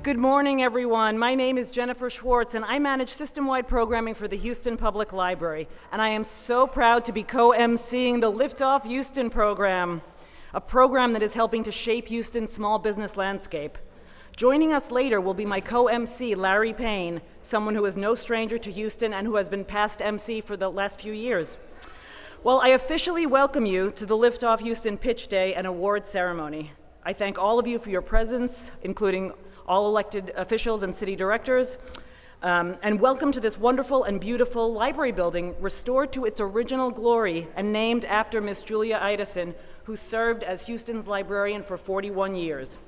Good morning, everyone. My name is Jennifer Schwartz, and I manage system-wide programming for the Houston Public Library. And I am so proud to be co-emceeing the Liftoff Houston program, a program that is helping to shape Houston's small business landscape. Joining us later will be my co-MC, Larry Payne, someone who is no stranger to Houston and who has been past MC for the last few years. Well, I officially welcome you to the Liftoff Houston Pitch Day and Awards Ceremony. I thank all of you for your presence, including all elected officials and city directors, and welcome to this wonderful and beautiful library building restored to its original glory and named after Miss Julia Idison, who served as Houston's librarian for 41 years.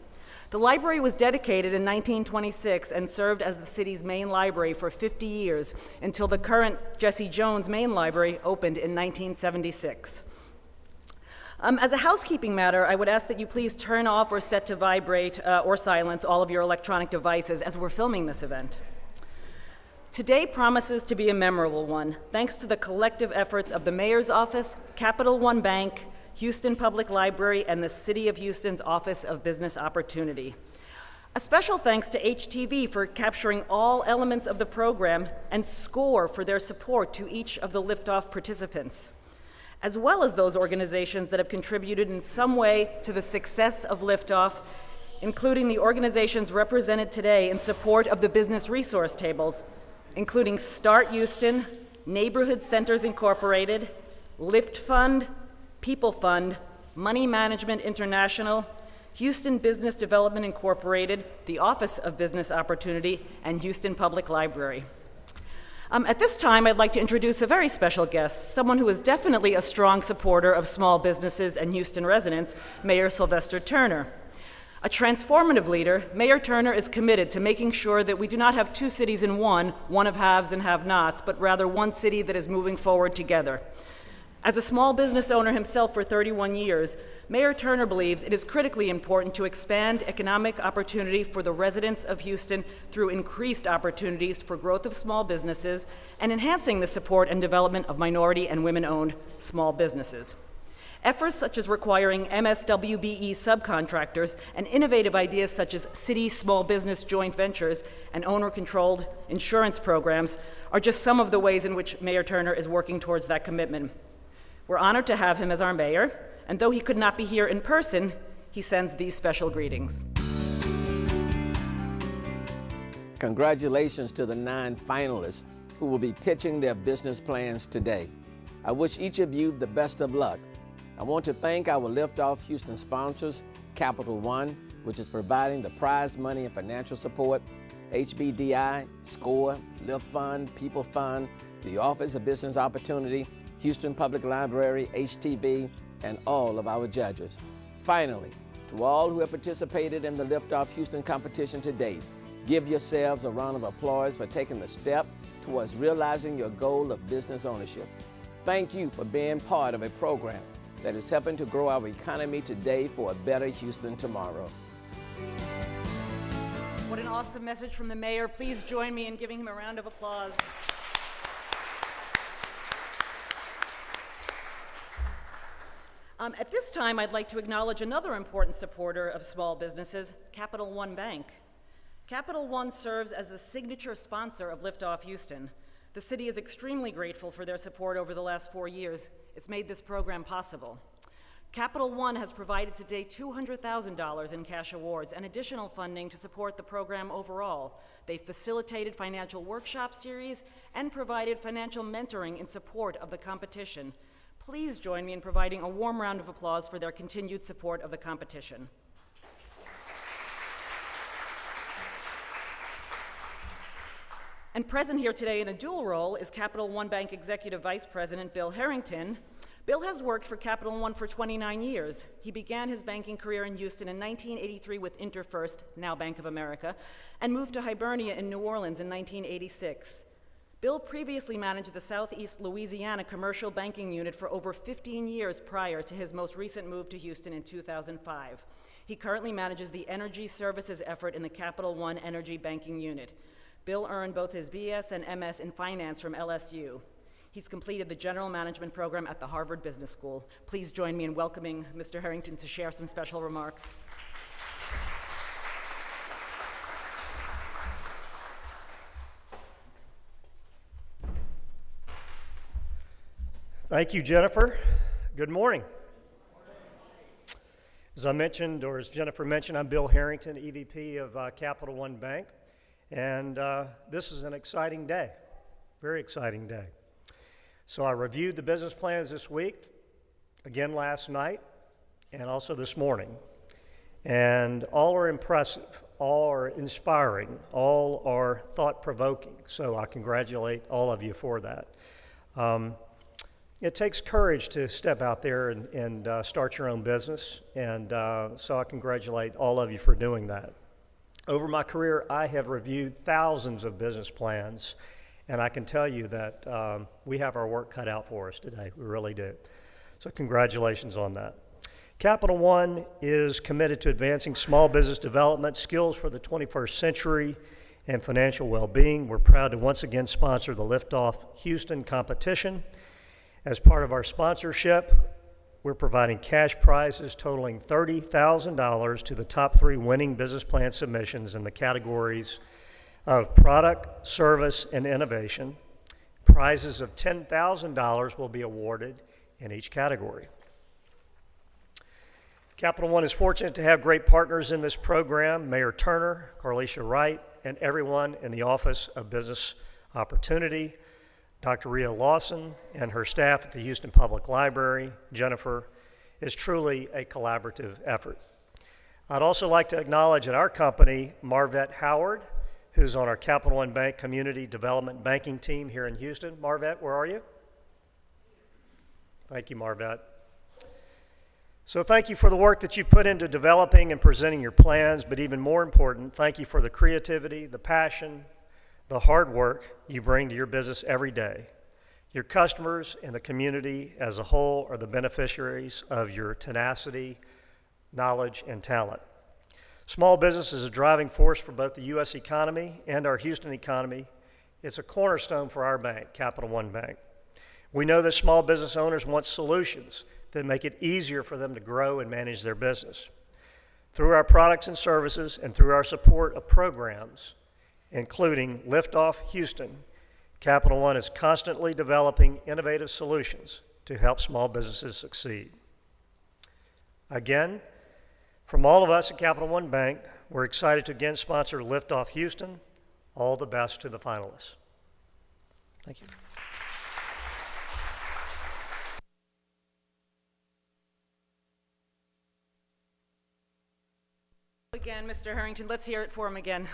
The library was dedicated in 1926 and served as the city's main library for 50 years until the current Jesse Jones Main Library opened in 1976. As a housekeeping matter, I would ask that you please turn off or set to vibrate or silence all of your electronic devices as we're filming this event. Today promises to be a memorable one, thanks to the collective efforts of the Mayor's Office, Capital One Bank, Houston Public Library, and the City of Houston's Office of Business Opportunity. A special thanks to HTV for capturing all elements of the program, and SCORE for their support to each of the Liftoff participants, as well as those organizations that have contributed in some way to the success of Liftoff, including the organizations represented today in support of the business resource tables, including Start Houston, Neighborhood Centers Incorporated, Lift Fund, People Fund, Money Management International, Houston Business Development Incorporated, the Office of Business Opportunity, and Houston Public Library. At this time, I'd like to introduce a very special guest, someone who is definitely a strong supporter of small businesses and Houston residents, Mayor Sylvester Turner. A transformative leader, Mayor Turner is committed to making sure that we do not have two cities in one of haves and have-nots, but rather one city that is moving forward together. As a small business owner himself for 31 years, Mayor Turner believes it is critically important to expand economic opportunity for the residents of Houston through increased opportunities for growth of small businesses and enhancing the support and development of minority and women-owned small businesses. Efforts such as requiring MSWBE subcontractors and innovative ideas such as city small business joint ventures and owner-controlled insurance programs are just some of the ways in which Mayor Turner is working towards that commitment. We're honored to have him as our mayor, and though he could not be here in person, he sends these special greetings. Congratulations to the 9 finalists who will be pitching their business plans today. I wish each of you the best of luck. I want to thank our Liftoff Houston sponsors, Capital One, which is providing the prize money and financial support, HBDI, SCORE, Lift Fund, People Fund, the Office of Business Opportunity, Houston Public Library, HTV, and all of our judges. Finally, to all who have participated in the Liftoff Houston competition to date, give yourselves a round of applause for taking the step towards realizing your goal of business ownership. Thank you for being part of a program that is helping to grow our economy today for a better Houston tomorrow. What an awesome message from the mayor. Please join me in giving him a round of applause. At this time, I'd like to acknowledge another important supporter of small businesses, Capital One Bank. Capital One serves as the signature sponsor of Liftoff Houston. The city is extremely grateful for their support over the last 4 years. It's made this program possible. Capital One has provided to date $200,000 in cash awards and additional funding to support the program overall. They facilitated financial workshop series and provided financial mentoring in support of the competition. Please join me in providing a warm round of applause for their continued support of the competition. And present here today in a dual role is Capital One Bank Executive Vice President Bill Harrington. Bill has worked for Capital One for 29 years. He began his banking career in Houston in 1983 with Interfirst, now Bank of America, and moved to Hibernia in New Orleans in 1986. Bill previously managed the Southeast Louisiana commercial banking unit for over 15 years prior to his most recent move to Houston in 2005. He currently manages the energy services effort in the Capital One Energy Banking Unit. Bill earned both his BS and MS in finance from LSU. He's completed the general management program at the Harvard Business School. Please join me in welcoming Mr. Harrington to share some special remarks. Thank you, Jennifer. Good morning. As I mentioned, or as Jennifer mentioned, I'm Bill Harrington, EVP of Capital One Bank, and this is an exciting day, very exciting day. So I reviewed the business plans this week, again last night, and also this morning, and all are impressive, all are inspiring, all are thought-provoking, so I congratulate all of you for that. It takes courage to step out there and start your own business, and so I congratulate all of you for doing that. Over my career, I have reviewed thousands of business plans, and I can tell you that we have our work cut out for us today. We really do. So congratulations on that. Capital One is committed to advancing small business development, skills for the 21st century, and financial well-being. We're proud to once again sponsor the Liftoff Houston competition. As part of our sponsorship, we're providing cash prizes totaling $30,000 to the top 3 winning business plan submissions in the categories of product, service, and innovation. Prizes of $10,000 will be awarded in each category. Capital One is fortunate to have great partners in this program: Mayor Turner, Carlicia Wright, and everyone in the Office of Business Opportunity, Dr. Rhea Lawson and her staff at the Houston Public Library. Jennifer, is truly a collaborative effort. I'd also like to acknowledge at our company, Marvette Howard, who's on our Capital One Bank Community Development Banking team here in Houston. Marvette, where are you? Thank you, Marvette. So thank you for the work that you put into developing and presenting your plans, but even more important, thank you for the creativity, the passion, the hard work you bring to your business every day. Your customers and the community as a whole are the beneficiaries of your tenacity, knowledge, and talent. Small business is a driving force for both the U.S. economy and our Houston economy. It's a cornerstone for our bank, Capital One Bank. We know that small business owners want solutions that make it easier for them to grow and manage their business. Through our products and services and through our support of programs, including Liftoff Houston, Capital One is constantly developing innovative solutions to help small businesses succeed. Again, from all of us at Capital One Bank, we're excited to again sponsor Liftoff Houston. All the best to the finalists. Thank you. Again, Mr. Harrington, let's hear it for him again.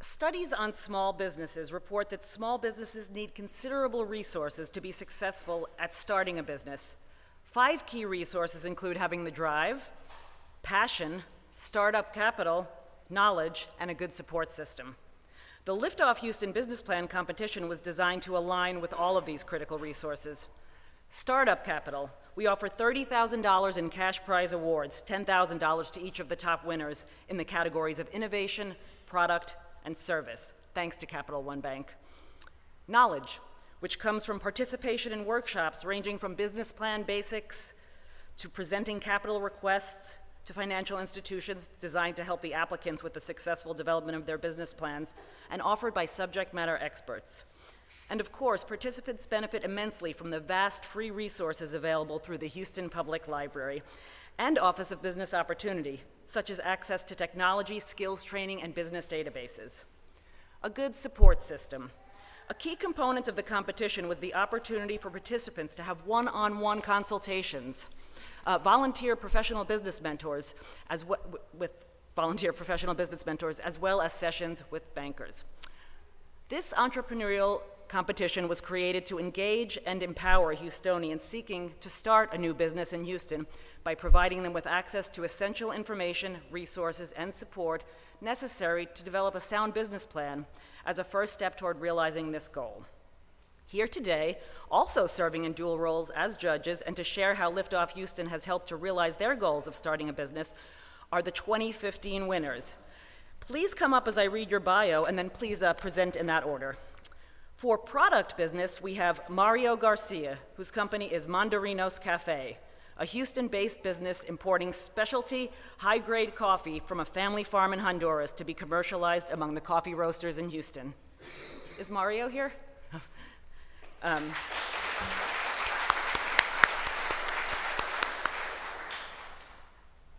Studies on small businesses report that small businesses need considerable resources to be successful at starting a business. 5 key resources include having the drive, passion, startup capital, knowledge, and a good support system. The Liftoff Houston Business Plan competition was designed to align with all of these critical resources. Startup capital. We offer $30,000 in cash prize awards, $10,000 to each of the top winners in the categories of innovation, product, and service, thanks to Capital One Bank. Knowledge, which comes from participation in workshops ranging from business plan basics to presenting capital requests to financial institutions designed to help the applicants with the successful development of their business plans, and offered by subject matter experts. And of course, participants benefit immensely from the vast free resources available through the Houston Public Library and Office of Business Opportunity, such as access to technology, skills training, and business databases. A good support system. A key component of the competition was the opportunity for participants to have one-on-one consultations, volunteer professional business mentors, as well as sessions with bankers. This entrepreneurial competition was created to engage and empower Houstonians seeking to start a new business in Houston by providing them with access to essential information, resources, and support necessary to develop a sound business plan as a first step toward realizing this goal. Here today, also serving in dual roles as judges and to share how Liftoff Houston has helped to realize their goals of starting a business are the 2015 winners. Please come up as I read your bio, and then please present in that order. For product business, we have Mario Garcia, whose company is Mandarinos Cafe, a Houston-based business importing specialty, high-grade coffee from a family farm in Honduras to be commercialized among the coffee roasters in Houston. Is Mario here? We're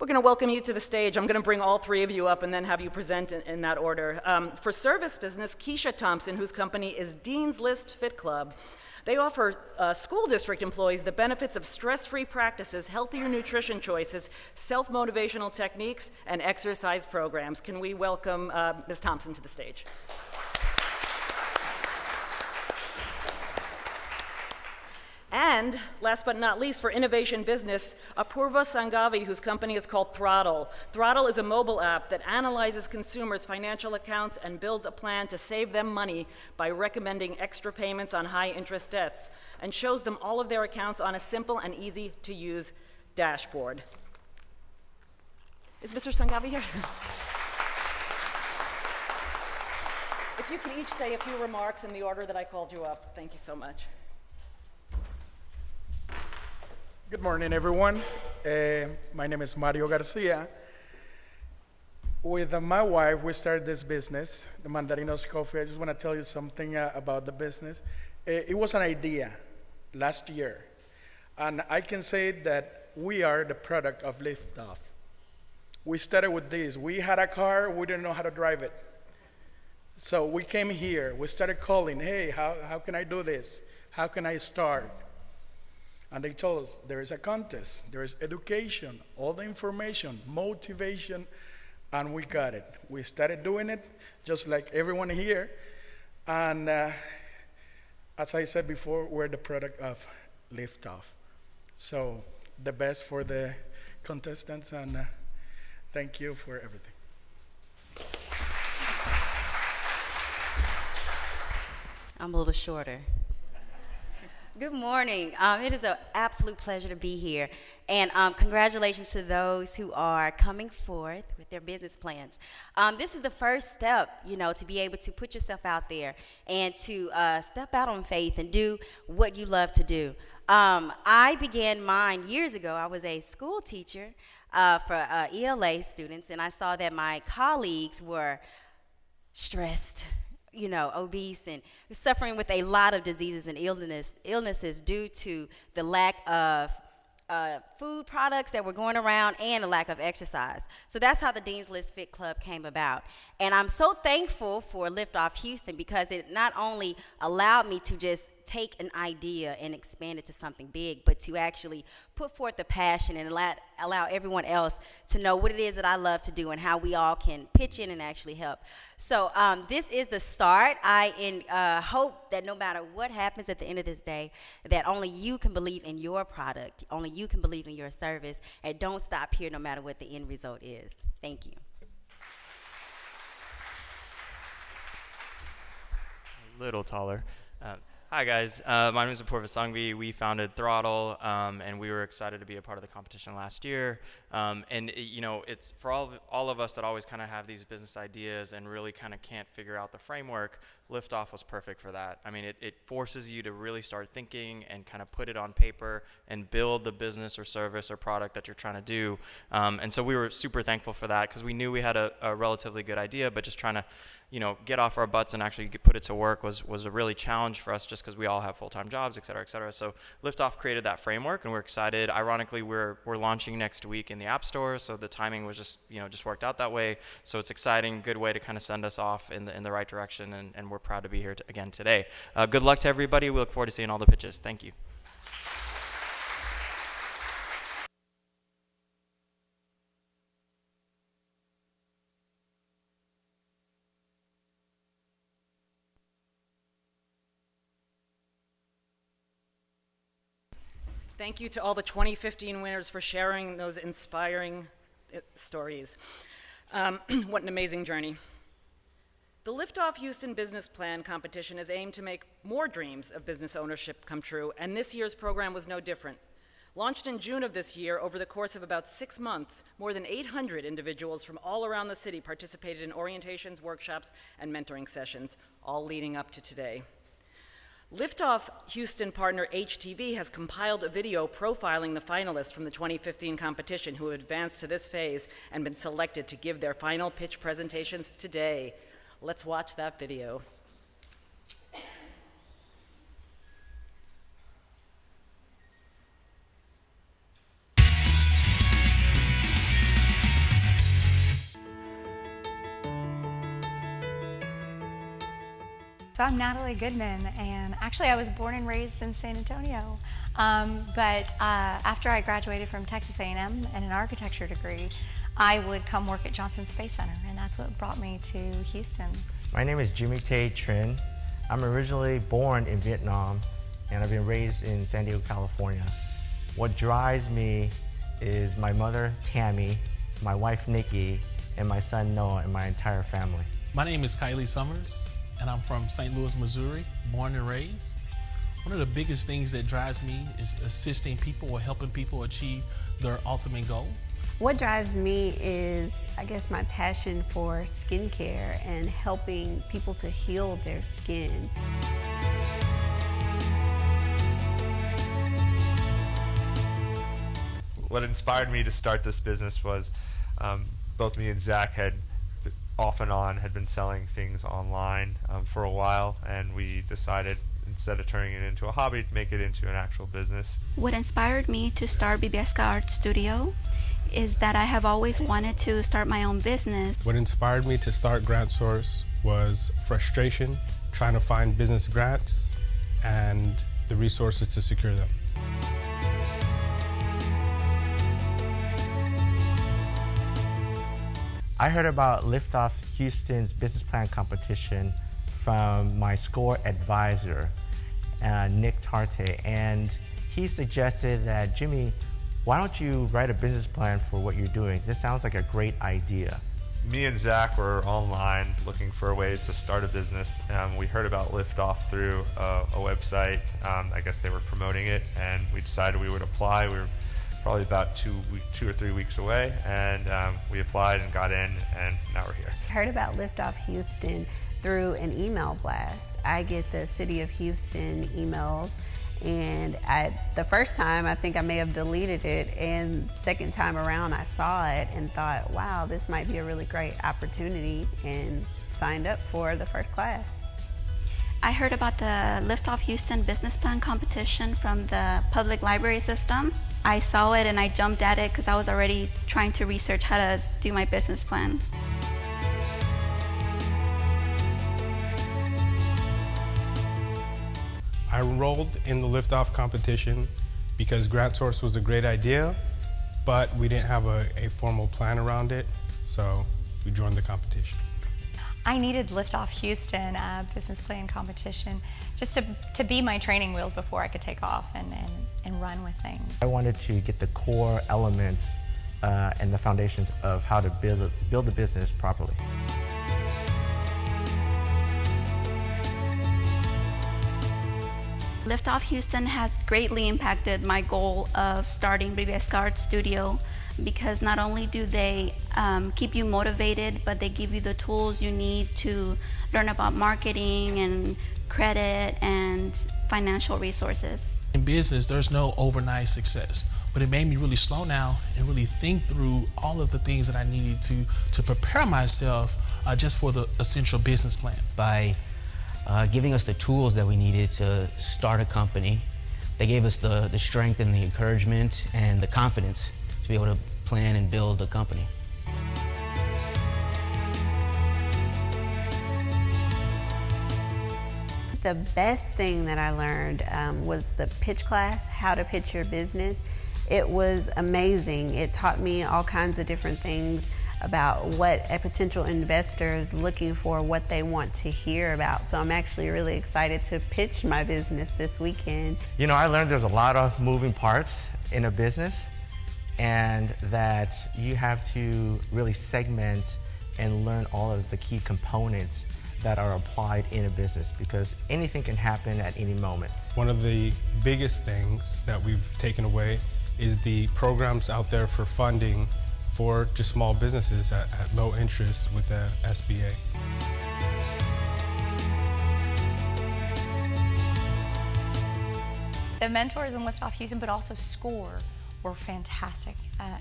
going to welcome you to the stage. I'm going to bring all three of you up and then have you present in that order. For service business, Keisha Thompson, whose company is Dean's List Fit Club. They offer school district employees the benefits of stress-free practices, healthier nutrition choices, self-motivational techniques, and exercise programs. Can we welcome Ms. Thompson to the stage? And last but not least, for innovation business, Apurva Sanghavi, whose company is called Throttle. Throttle is a mobile app that analyzes consumers' financial accounts and builds a plan to save them money by recommending extra payments on high-interest debts, and shows them all of their accounts on a simple and easy-to-use dashboard. Is Mr. Sanghavi here? If you could each say a few remarks in the order that I called you up. Thank you so much. Good morning, everyone. My name is Mario Garcia. With my wife, we started this business, the Mandarinos Coffee. I just want to tell you something about the business. It was an idea last year, and I can say that we are the product of Liftoff. We started with this. We had a car, we didn't know how to drive it. So we came here, we started calling, hey, how can I do this? How can I start? And they told us there is a contest, there is education, all the information, motivation, and we got it. We started doing it just like everyone here. And as I said before, we're the product of Liftoff. So the best for the contestants, and thank you for everything. I'm a little shorter. Good morning. It is an absolute pleasure to be here. And congratulations to those who are coming forth with their business plans. This is the first step, to be able to put yourself out there and to step out on faith and do what you love to do. I began mine years ago. I was a school teacher for ELA students, and I saw that my colleagues were stressed, obese, and suffering with a lot of diseases and illnesses due to the lack of food products that were going around and a lack of exercise. So that's how the Dean's List Fit Club came about. And I'm so thankful for Liftoff Houston, because it not only allowed me to just take an idea and expand it to something big, but to actually put forth the passion and allow everyone else to know what it is that I love to do and how we all can pitch in and actually help. So this is the start. I hope that no matter what happens at the end of this day, that only you can believe in your product, only you can believe in your service, and don't stop here no matter what the end result is. Thank you. A little taller. Hi guys, my name is Apurva Sanghavi. We founded Throttle, and we were excited to be a part of the competition last year. It's for all of us that always kind of have these business ideas and really kind of can't figure out the framework. Liftoff was perfect for that. I mean, it forces you to really start thinking and kind of put it on paper and build the business or service or product that you're trying to do. And so we were super thankful for that, because we knew we had a relatively good idea, but just trying to get off our butts and actually put it to work was a really challenge for us, just because we all have full-time jobs, et cetera, et cetera. So Liftoff created that framework, and we're excited. Ironically, we're launching next week in the App Store, so the timing was just worked out that way. So it's exciting, good way to kind of send us off in the right direction, and we're proud to be here again today. Good luck to everybody. We look forward to seeing all the pitches. Thank you. Thank you to all the 2015 winners for sharing those inspiring stories. What an amazing journey. The Liftoff Houston Business Plan competition is aimed to make more dreams of business ownership come true, and this year's program was no different. Launched in June of this year, over the course of about 6 months, more than 800 individuals from all around the city participated in orientations, workshops, and mentoring sessions, all leading up to today. Liftoff Houston partner HTV has compiled a video profiling the finalists from the 2015 competition who have advanced to this phase and been selected to give their final pitch presentations today. Let's watch that video. So I'm Natalie Goodman, and actually I was born and raised in San Antonio. But after I graduated from Texas A&M and an architecture degree, I would come work at Johnson Space Center, and that's what brought me to Houston. My name is Jimmy Tay Trin. I'm originally born in Vietnam, and I've been raised in San Diego, California. What drives me is my mother, Tammy, my wife, Nikki, and my son, Noah, and my entire family. My name is Kylie Summers, and I'm from St. Louis, Missouri, born and raised. One of the biggest things that drives me is assisting people or helping people achieve their ultimate goal. What drives me is, I guess, my passion for skincare and helping people to heal their skin. What inspired me to start this business was both me and Zach had off and on had been selling things online for a while, and we decided instead of turning it into a hobby to make it into an actual business. What inspired me to start BBSK Art Studio is that I have always wanted to start my own business. What inspired me to start Grant Source was frustration, trying to find business grants and the resources to secure them. I heard about Liftoff Houston's business plan competition from my SCORE advisor, Nick Tarte, and he suggested that, Jimmy, why don't you write a business plan for what you're doing? This sounds like a great idea. Me and Zach were online looking for ways to start a business. We heard about Liftoff through a website. I guess they were promoting it, and we decided we would apply. We were probably about 2 or 3 weeks away, and we applied and got in, and now we're here. I heard about Liftoff Houston through an email blast. I get the City of Houston emails, and the first time I think I may have deleted it, and second time around I saw it and thought, wow, this might be a really great opportunity, and signed up for the first class. I heard about the Liftoff Houston business plan competition from the public library system. I saw it and I jumped at it because I was already trying to research how to do my business plan. I enrolled in the Liftoff competition because Grant Source was a great idea, but we didn't have a formal plan around it, so we joined the competition. I needed Liftoff Houston business plan competition just to be my training wheels before I could take off and run with things. I wanted to get the core elements and the foundations of how to build a business properly. Liftoff Houston has greatly impacted my goal of starting BBSK Art Studio because not only do they keep you motivated, but they give you the tools you need to learn about marketing and credit and financial resources. In business, there's no overnight success, but it made me really slow down and really think through all of the things that I needed to prepare myself just for the essential business plan. By giving us the tools that we needed to start a company, they gave us the strength and the encouragement and the confidence to be able to plan and build a company. The best thing that I learned was the pitch class, how to pitch your business. It was amazing. It taught me all kinds of different things about what a potential investor is looking for, what they want to hear about. So I'm actually really excited to pitch my business this weekend. You know, I learned there's a lot of moving parts in a business, and that you have to really segment and learn all of the key components that are applied in a business, because anything can happen at any moment. One of the biggest things that we've taken away is the programs out there for funding for just small businesses at low interest with the SBA. The mentors in Liftoff Houston, but also SCORE, were fantastic,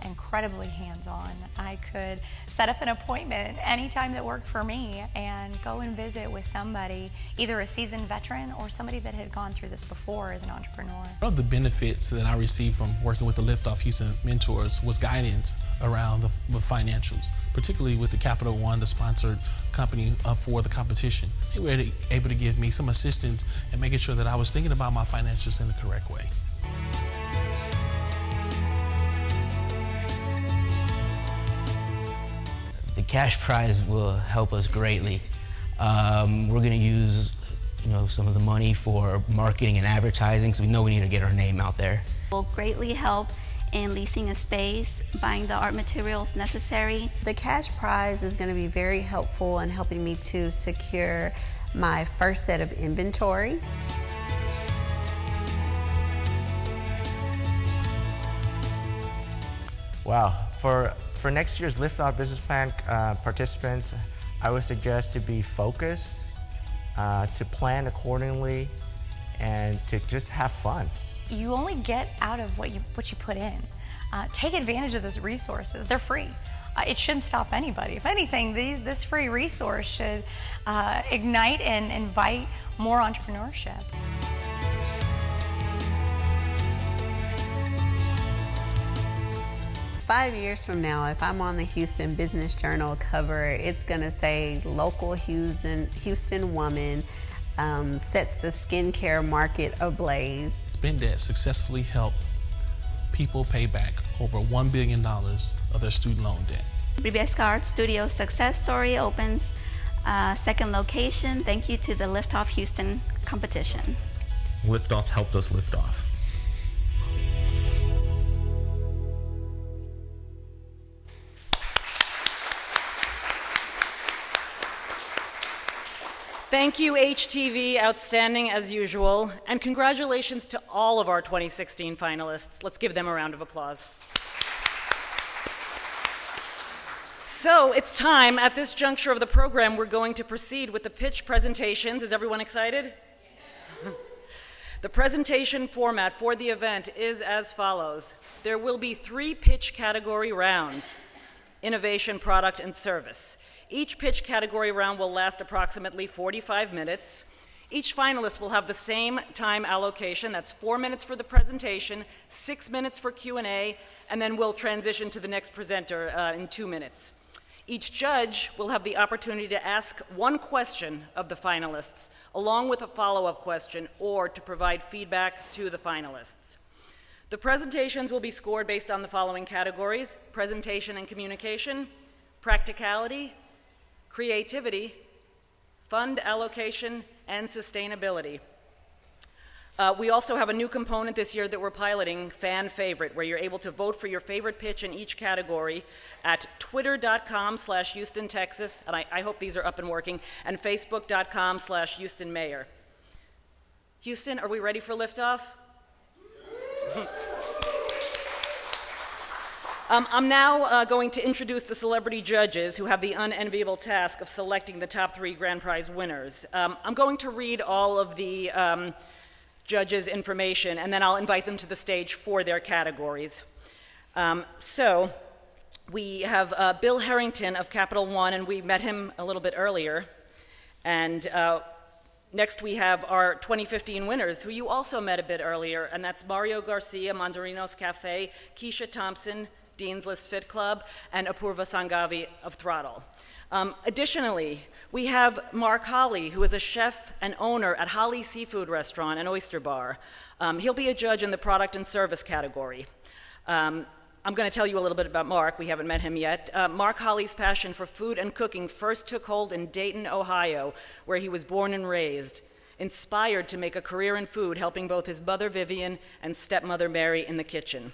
incredibly hands-on. I could set up an appointment anytime that worked for me and go and visit with somebody, either a seasoned veteran or somebody that had gone through this before as an entrepreneur. One of the benefits that I received from working with the Liftoff Houston mentors was guidance around the financials, particularly with the Capital One, the sponsored company for the competition. They were able to give me some assistance in making sure that I was thinking about my financials in the correct way. The cash prize will help us greatly. We're going to use, some of the money for marketing and advertising, so we know we need to get our name out there. Will greatly help in leasing a space, buying the art materials necessary. The cash prize is going to be very helpful in helping me to secure my first set of inventory. Wow. For next year's Liftoff Business Plan participants, I would suggest to be focused, to plan accordingly, and to just have fun. You only get out of what you put in. Take advantage of those resources. They're free. It shouldn't stop anybody. If anything, this free resource should ignite and invite more entrepreneurship. Five years from now, if I'm on the Houston Business Journal cover, it's going to say local Houston woman sets the skincare market ablaze. BenDebt successfully helped people pay back over $1 billion of their student loan debt. Briviesca Art Studio success story opens second location. Thank you to the Liftoff Houston competition. Liftoff helped us lift off. Thank you, HTV, outstanding as usual, and congratulations to all of our 2016 finalists. Let's give them a round of applause. So it's time. At this juncture of the program, we're going to proceed with the pitch presentations. Is everyone excited? The presentation format for the event is as follows. There will be 3 pitch category rounds: innovation, product, and service. Each pitch category round will last approximately 45 minutes. Each finalist will have the same time allocation. That's 4 minutes for the presentation, 6 minutes for Q&A, and then we'll transition to the next presenter in 2 minutes. Each judge will have the opportunity to ask one question of the finalists, along with a follow-up question, or to provide feedback to the finalists. The presentations will be scored based on the following categories: presentation and communication, practicality, creativity, fund allocation, and sustainability. We also have a new component this year that we're piloting, Fan Favorite, where you're able to vote for your favorite pitch in each category at twitter.com/Houston, Texas, and I hope these are up and working, and facebook.com/Houston Mayor. Houston, are we ready for liftoff? I'm now going to introduce the celebrity judges who have the unenviable task of selecting the top 3 grand prize winners. I'm going to read all of the judges' information, and then I'll invite them to the stage for their categories. So we have Bill Harrington of Capital One, and we met him a little bit earlier. And next we have our 2015 winners, who you also met a bit earlier, and that's Mario Garcia, Mandarinos Cafe, Keisha Thompson, Dean's List Fit Club, and Apurva Sanghavi of Throttle. Additionally, we have Mark Holly, who is a chef and owner at Holly Seafood Restaurant and Oyster Bar. He'll be a judge in the product and service category. I'm going to tell you a little bit about Mark. We haven't met him yet. Mark Holly's passion for food and cooking first took hold in Dayton, Ohio, where he was born and raised, inspired to make a career in food, helping both his mother Vivian and stepmother Mary in the kitchen.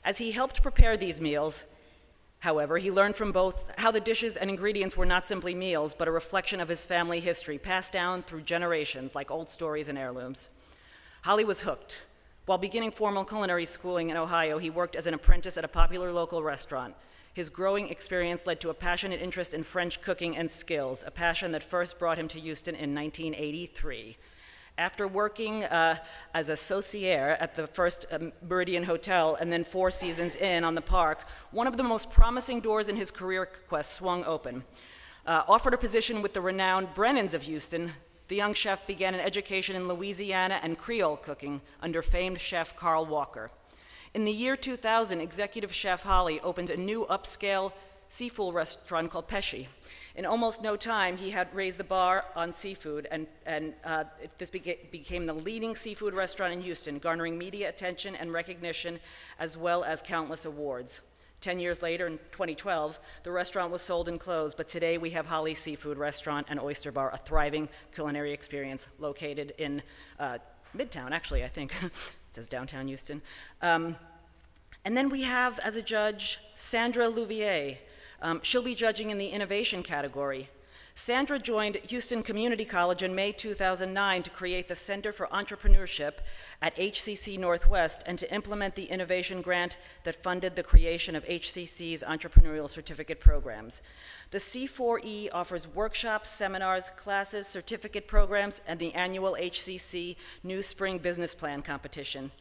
As he helped prepare these meals, however, he learned from both how the dishes and ingredients were not simply meals, but a reflection of his family history, passed down through generations like old stories and heirlooms. Holly was hooked. While beginning formal culinary schooling in Ohio, he worked as an apprentice at a popular local restaurant. His growing experience led to a passionate interest in French cooking and skills, a passion that first brought him to Houston in 1983. After working as a saucier at the first Meridian Hotel and then Four Seasons Inn on the Park, one of the most promising doors in his career quest swung open. Offered a position with the renowned Brennans of Houston, the young chef began an education in Louisiana and Creole cooking under famed chef Carl Walker. In the year 2000, executive chef Holly opened a new upscale seafood restaurant called Pesci. In almost no time, he had raised the bar on seafood, and this became the leading seafood restaurant in Houston, garnering media attention and recognition, as well as countless awards. 10 years later, in 2012, the restaurant was sold and closed, but today we have Holly's Seafood Restaurant and Oyster Bar, a thriving culinary experience located in Midtown, actually, I think. It says downtown Houston. And then we have, as a judge, Sandra Louvier. She'll be judging in the innovation category. Sandra joined Houston Community College in May 2009 to create the Center for Entrepreneurship at HCC Northwest and to implement the innovation grant that funded the creation of HCC's entrepreneurial certificate programs. The C4E offers workshops, seminars, classes, certificate programs, and the annual HCC New Spring Business Plan competition.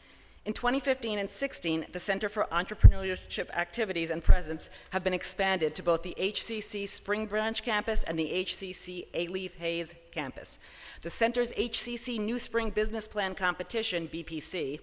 In 2015 and 16, the Center for Entrepreneurship Activities and Presence have been expanded to both the HCC Spring Branch campus and the HCC Alief Hayes campus. The center's HCC New Spring Business Plan competition, BPC,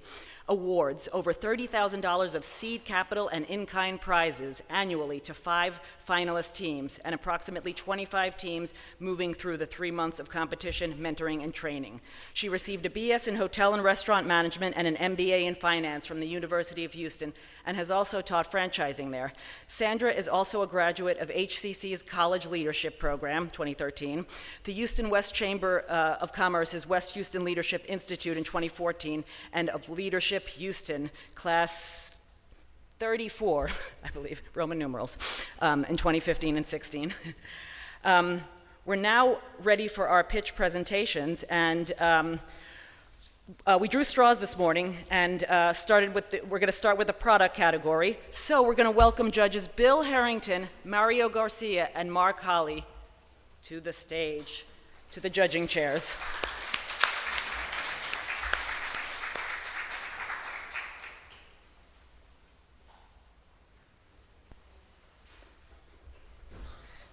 awards over $30,000 of seed capital and in-kind prizes annually to 5 finalist teams and approximately 25 teams moving through the 3 months of competition, mentoring, and training. She received a BS in Hotel and Restaurant Management and an MBA in Finance from the University of Houston and has also taught franchising there. Sandra is also a graduate of HCC's College Leadership Program, 2013, the Houston West Chamber of Commerce's West Houston Leadership Institute in 2014, and of Leadership Houston, class 34, I believe, Roman numerals, in 2015 and 16. We're now ready for our pitch presentations, and we drew straws this morning and we're going to start with the product category. So we're going to welcome judges Bill Harrington, Mario Garcia, and Mark Holly to the stage, to the judging chairs.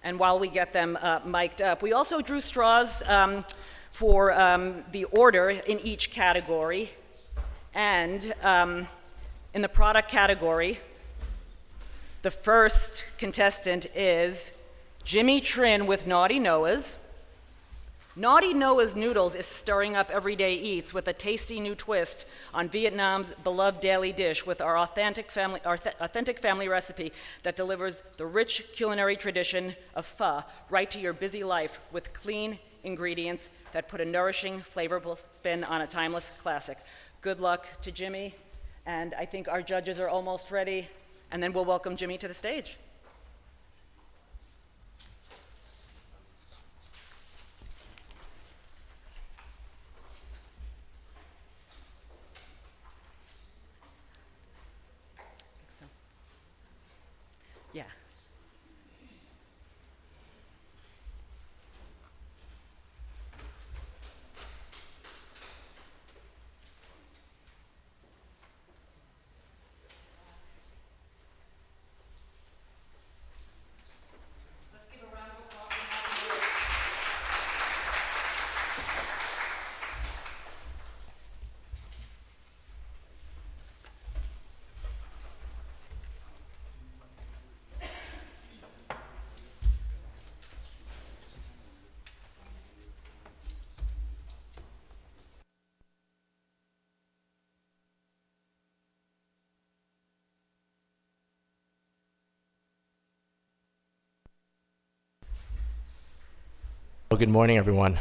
And while we get them mic'd up, we also drew straws for the order in each category. And in the product category, the first contestant is Jimmy Trin with Naughty Noah's. Naughty Noah's Noodles is stirring up everyday eats with a tasty new twist on Vietnam's beloved daily dish with our authentic family recipe that delivers the rich culinary tradition of pho right to your busy life with clean ingredients that put a nourishing, flavorful spin on a timeless classic. Good luck to Jimmy, and I think our judges are almost ready, and then we'll welcome Jimmy to the stage. Yeah. Let's give a round of applause for Naughty Noah's. Well, good morning, everyone.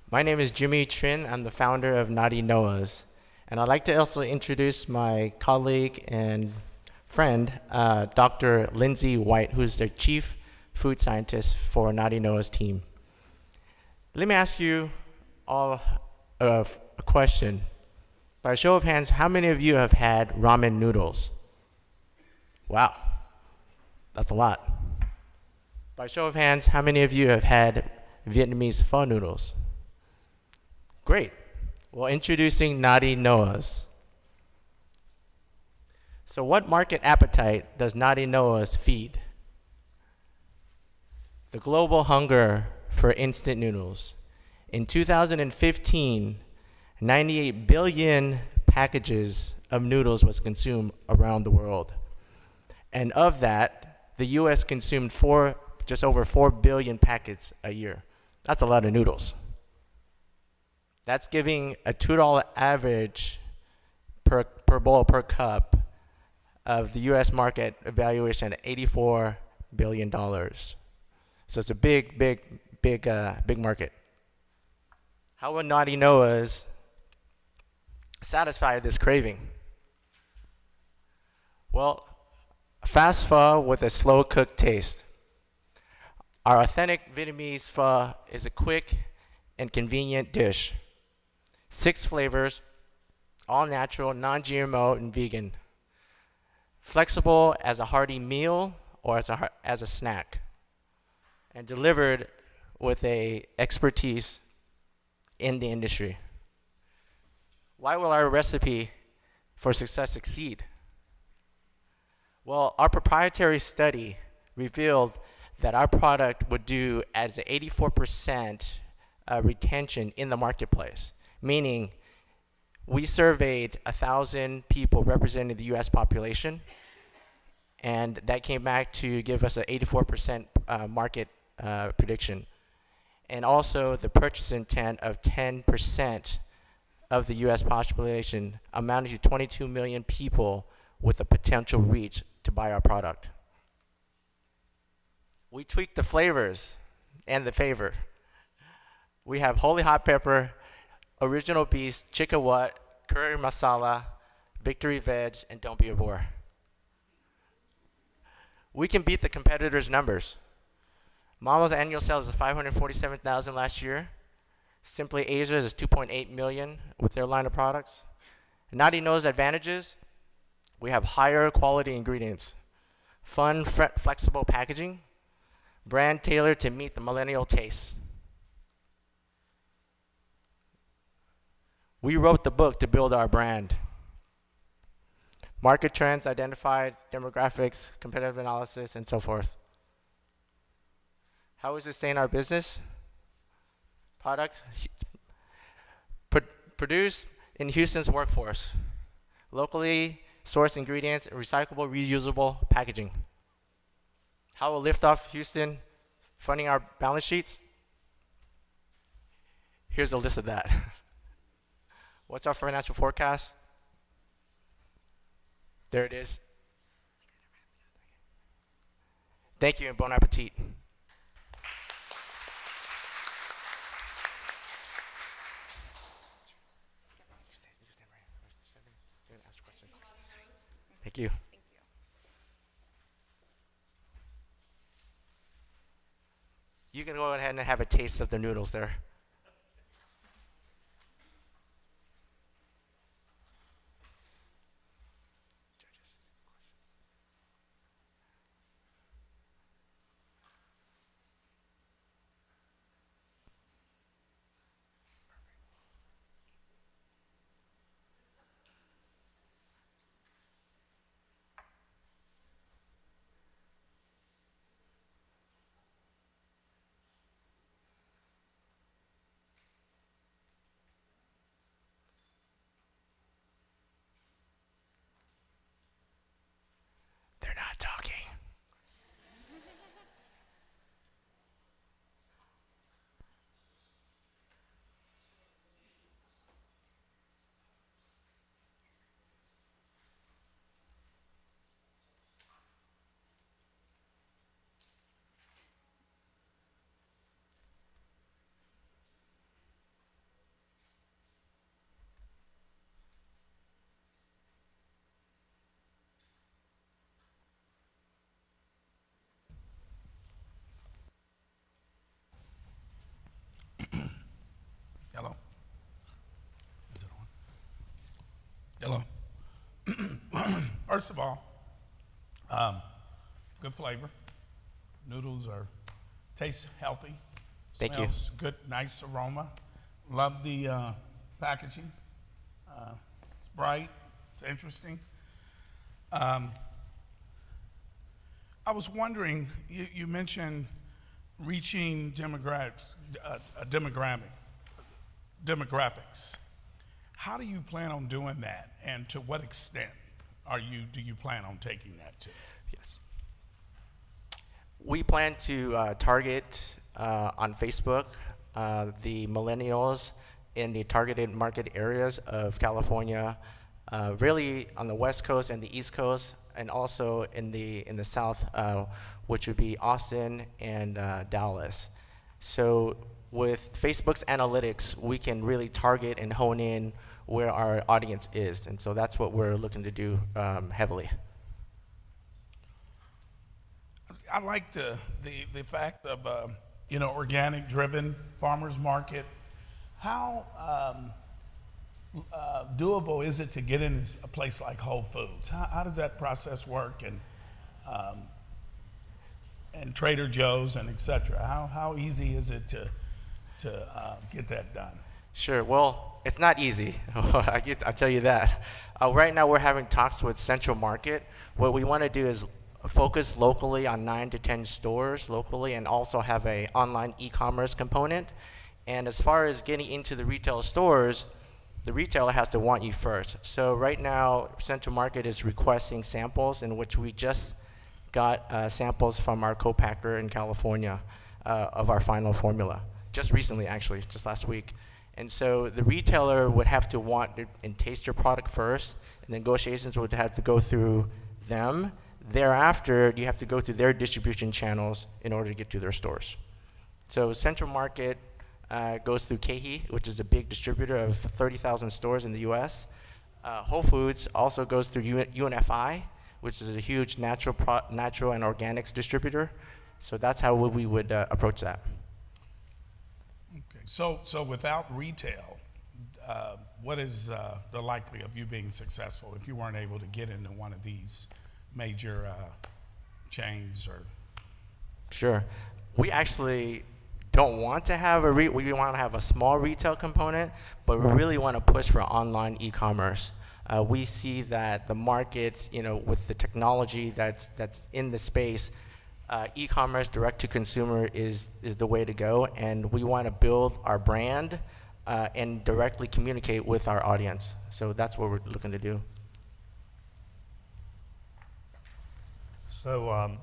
My name is Jimmy Trin. I'm the founder of Naughty Noah's. And I'd like to also introduce my colleague and friend, Dr. Lindsay White, who's the chief food scientist for Naughty Noah's team. Let me ask you all a question. By a show of hands, how many of you have had ramen noodles? Wow, that's a lot. By show of hands, how many of you have had Vietnamese pho noodles? Great. Well, introducing Naughty Noah's. So what market appetite does Naughty Noah's feed? The global hunger for instant noodles. In 2015, 98 billion packages of noodles was consumed around the world. And of that, the US consumed just over 4 billion packets a year. That's a lot of noodles. That's giving a $2 average per bowl, per cup of the US market evaluation at $84 billion. So it's a big market. How will Naughty Noah's satisfy this craving? Well, fast pho with a slow cooked taste. Our authentic Vietnamese pho is a quick and convenient dish. 6 flavors, all natural, non-GMO, and vegan. Flexible as a hearty meal or as a snack. And delivered with a expertise in the industry. Why will our recipe for success succeed? Well, our proprietary study revealed that our product would do as 84% retention in the marketplace, meaning we surveyed 1,000 people representing the US population, and that came back to give us an 84% market prediction. And also the purchase intent of 10% of the US population, amounting to 22 million people with a potential reach to buy our product. We tweaked the flavors and the favor. We have holy hot pepper, original beef, chicka wat, curry masala, victory veg, and don't be a bore. We can beat the competitors' numbers. Mama's annual sales is 547,000 last year. Simply Asia's is 2.8 million with their line of products. Naughty Noah's advantages: we have higher quality ingredients, fun, flexible packaging, brand tailored to meet the millennial tastes. We wrote the book to build our brand. Market trends identified, demographics, competitive analysis, and so forth. How we sustain our business? Product produced in Houston's workforce. Locally sourced ingredients, recyclable, reusable packaging. How will Liftoff Houston funding our balance sheets? Here's a list of that. What's our financial forecast? There it is. Thank you and bon appetit. Thank you. You can go ahead and have a taste of the noodles there. They're not talking. Hello. Is it on? Hello. First of all, good flavor. Noodles taste healthy. Thank you. Smells good, nice aroma. Love the packaging. It's bright. It's interesting. I was wondering, you mentioned reaching demographics. How do you plan on doing that, and to what extent do you plan on taking that to? Yes. We plan to target on Facebook the millennials in the targeted market areas of California, really on the West Coast and the East Coast, and also in the South, which would be Austin and Dallas. So with Facebook's analytics, we can really target and hone in where our audience is, and so that's what we're looking to do heavily. I like the fact of organic driven farmers market. How doable is it to get in a place like Whole Foods? How does that process work, and Trader Joe's and et cetera? How easy is it to get that done? Sure. Well, it's not easy. I'll tell you that. Right now, we're having talks with Central Market. What we want to do is focus locally on 9 to 10 stores locally, and also have a online e-commerce component. And as far as getting into the retail stores, the retailer has to want you first. So right now, Central Market is requesting samples, in which we just got samples from our co-packer in California of our final formula. Just recently, actually, just last week. And so the retailer would have to want and taste your product first, and negotiations would have to go through them. Thereafter, you have to go through their distribution channels in order to get to their stores. So Central Market goes through KeHE, which is a big distributor of 30,000 stores in the US. Whole Foods also goes through UNFI, which is a huge natural and organics distributor. So that's how we would approach that. Okay, so without retail, what is the likelihood of you being successful if you weren't able to get into one of these major chains? Or Sure. We actually don't want to have we want to have a small retail component, but we really want to push for online e-commerce. We see that the market, with the technology that's in the space, e-commerce, direct to consumer is the way to go, and we want to build our brand and directly communicate with our audience. So that's what we're looking to do. So,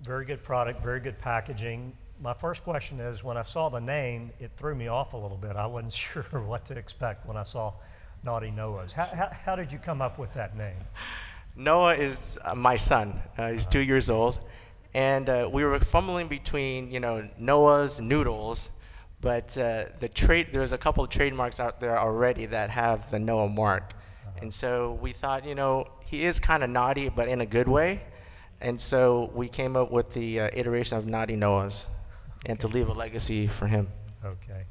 very good product, very good packaging. My first question is, when I saw the name, it threw me off a little bit. I wasn't sure what to expect when I saw Naughty Noah's. How did you come up with that name? Noah is my son. He's 2 years old. And we were fumbling between, Noah's Noodles, but there's a couple of trademarks out there already that have the Noah mark. And so we thought, he is kind of naughty, but in a good way. And so we came up with the iteration of Naughty Noah's, and to leave a legacy for him. Okay.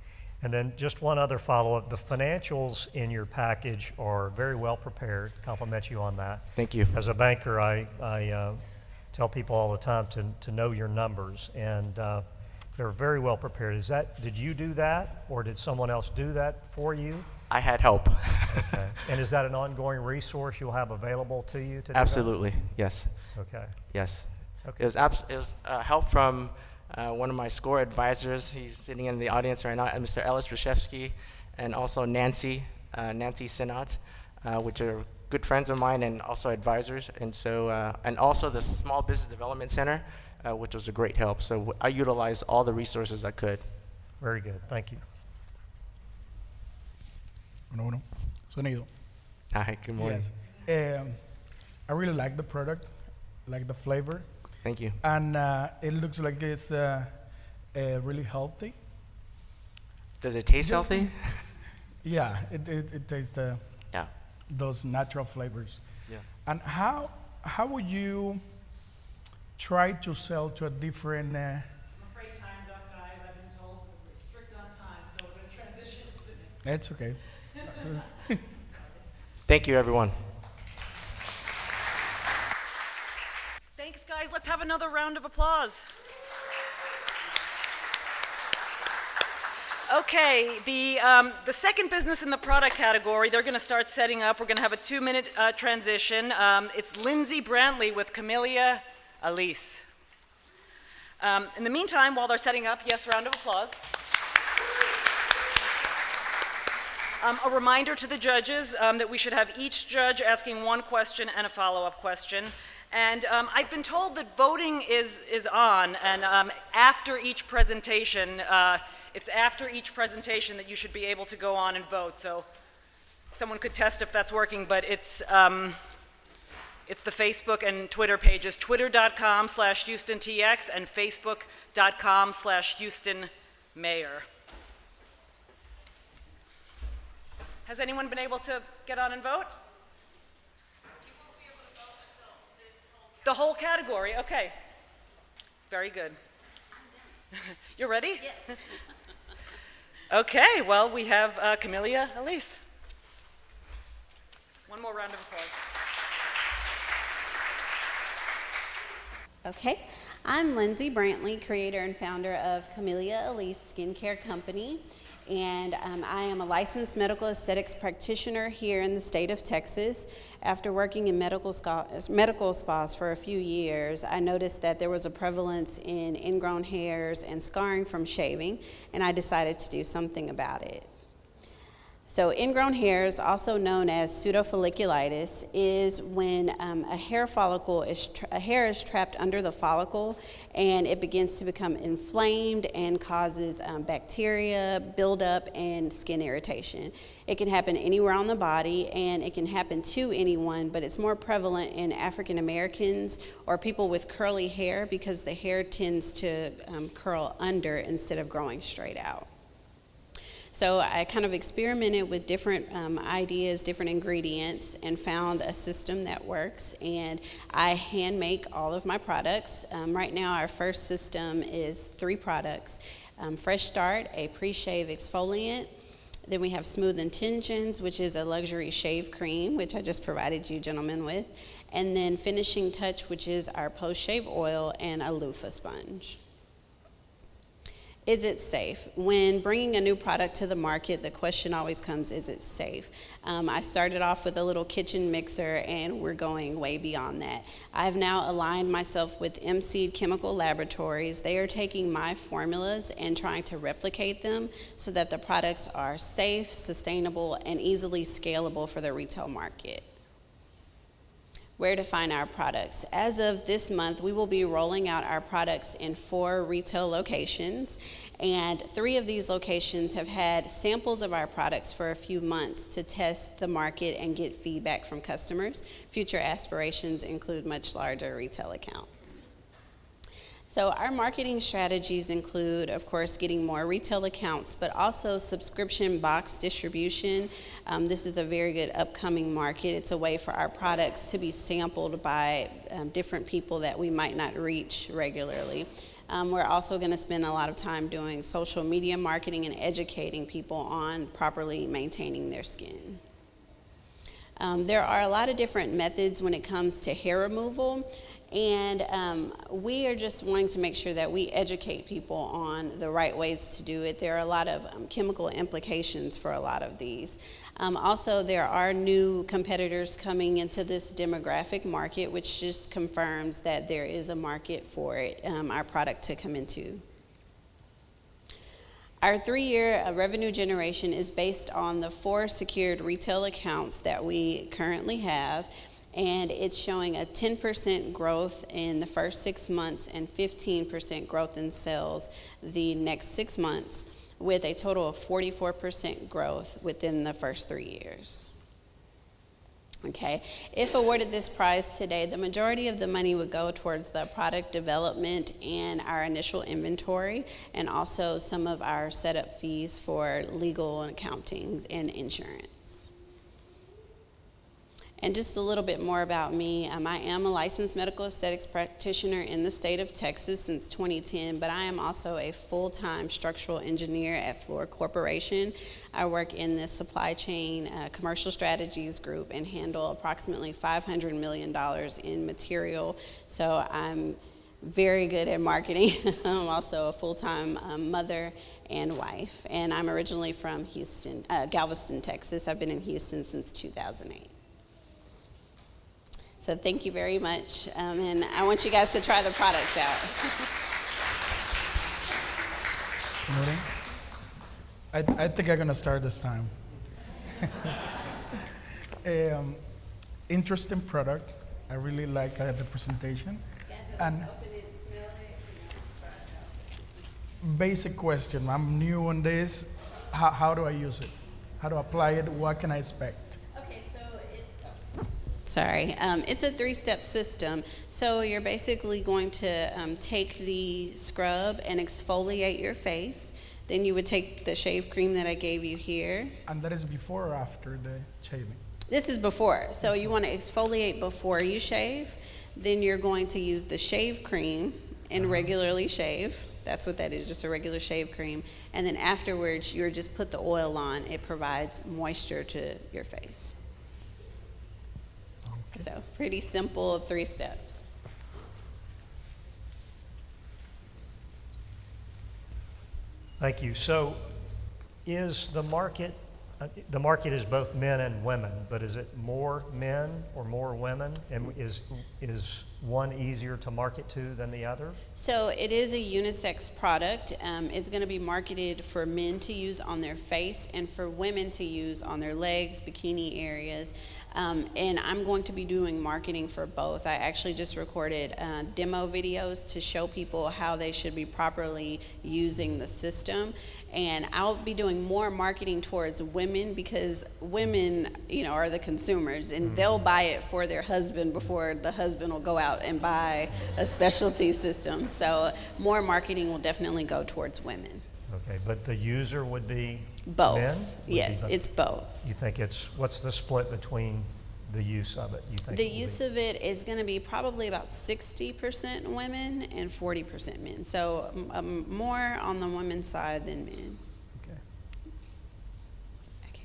And then just one other follow-up. The financials in your package are very well prepared. Compliment you on that. Thank you. As a banker, I tell people all the time to know your numbers, and they're very well prepared. Did you do that, or did someone else do that for you? I had help. Okay. And is that an ongoing resource you'll have available to you to do Absolutely, yes. Okay. Yes. Okay. It was help from one of my SCORE advisors. He's sitting in the audience right now, and Mr. Ellis Rashevsky, and also Nancy Sinat, which are good friends of mine and also advisors. And so, and also the Small Business Development Center, which was a great help. So I utilized all the resources I could. Very good. Thank you. Uno. Sonido. Hi, good morning. Yes. I really like the product, like the flavor. Thank you. And it looks like it's really healthy. Does it taste healthy? Yeah, it tastes those natural flavors. Yeah. And how would you try to sell to a different? I'm afraid time's up, guys. I've been told we're strict on time, so we're going to transition to the next. It's okay. Thank you, everyone. Thanks, guys. Let's have another round of applause. Okay, the second business in the product category, they're going to start setting up. We're going to have a 2-minute transition. It's Lindsay Brantley with Camellia Elise. In the meantime, while they're setting up, yes, round of applause. A reminder to the judges that we should have each judge asking one question and a follow-up question. And I've been told that voting is on, and after each presentation, it's after each presentation that you should be able to go on and vote. So someone could test if that's working, but it's the Facebook and Twitter pages, twitter.com/HoustonTX and facebook.com/HoustonMayor. Has anyone been able to get on and vote? The whole category, okay. Very good. You're ready? Yes. Okay, well, we have Camellia Elise. One more round of applause. Okay, I'm Lindsay Brantley, creator and founder of Camellia Elise Skincare Company, and I am a licensed medical aesthetics practitioner here in the state of Texas. After working in medical spas for a few years, I noticed that there was a prevalence in ingrown hairs and scarring from shaving, and I decided to do something about it. So ingrown hairs, also known as pseudofolliculitis, is when a hair is trapped under the follicle, and it begins to become inflamed and causes bacteria buildup and skin irritation. It can happen anywhere on the body, and it can happen to anyone, but it's more prevalent in African Americans or people with curly hair because the hair tends to curl under instead of growing straight out. So I kind of experimented with different ideas, different ingredients, and found a system that works. And I hand make all of my products. Right now, our first system is 3 products. Fresh Start, a pre-shave exfoliant. Then we have Smooth Intentions, which is a luxury shave cream, which I just provided you gentlemen with. And then Finishing Touch, which is our post-shave oil, and a loofah sponge. Is it safe? When bringing a new product to the market, the question always comes, is it safe? I started off with a little kitchen mixer, and we're going way beyond that. I've now aligned myself with MC Chemical Laboratories. They are taking my formulas and trying to replicate them so that the products are safe, sustainable, and easily scalable for the retail market. Where to find our products. As of this month, we will be rolling out our products in 4 retail locations, and 3 of these locations have had samples of our products for a few months to test the market and get feedback from customers. Future aspirations include much larger retail accounts. So our marketing strategies include, of course, getting more retail accounts, but also subscription box distribution. This is a very good upcoming market. It's a way for our products to be sampled by different people that we might not reach regularly. We're also going to spend a lot of time doing social media marketing and educating people on properly maintaining their skin. There are a lot of different methods when it comes to hair removal. And we are just wanting to make sure that we educate people on the right ways to do it. There are a lot of chemical implications for a lot of these. Also, there are new competitors coming into this demographic market, which just confirms that there is a market for it, our product to come into. Our 3-year revenue generation is based on the 4 secured retail accounts that we currently have. And it's showing a 10% growth in the first 6 months and 15% growth in sales the next 6 months, with a total of 44% growth within the first 3 years. Okay, if awarded this prize today, the majority of the money would go towards the product development and our initial inventory, and also some of our setup fees for legal and accounting and insurance. And just a little bit more about me. I am a licensed medical aesthetics practitioner in the state of Texas since 2010, but I am also a full-time structural engineer at Fluor Corporation. I work in the supply chain commercial strategies group and handle approximately $500 million in material. So I'm very good at marketing. I'm also a full-time mother and wife, and I'm originally from Houston, Galveston, Texas. I've been in Houston since 2008. So thank you very much, and I want you guys to try the products out. I think I'm gonna start this time. Interesting product. I really like the presentation. And basic question. I'm new on this. How do I use it? How to apply it? What can I expect? Okay, so it's a 3-step system. So you're basically going to take the scrub and exfoliate your face. Then you would take the shave cream that I gave you here. And that is before or after the shaving? This is before. So you want to exfoliate before you shave. Then you're going to use the shave cream and regularly shave. That's what that is, just a regular shave cream. And then afterwards, you're just put the oil on. It provides moisture to your face. Okay. So pretty simple 3 steps. Thank you. So is the market is both men and women, but is it more men or more women? And is one easier to market to than the other? So it is a unisex product. It's going to be marketed for men to use on their face and for women to use on their legs, bikini areas. And I'm going to be doing marketing for both. I actually just recorded demo videos to show people how they should be properly using the system. And I'll be doing more marketing towards women because women, are the consumers, and they'll buy it for their husband before the husband will go out and buy a specialty system. So more marketing will definitely go towards women. Okay, but the user would be both. Men? Yes, it's both. You think what's the split between the use of it? You think the use of it is going to be probably about 60% women and 40% men. So more on the women's side than men. Okay.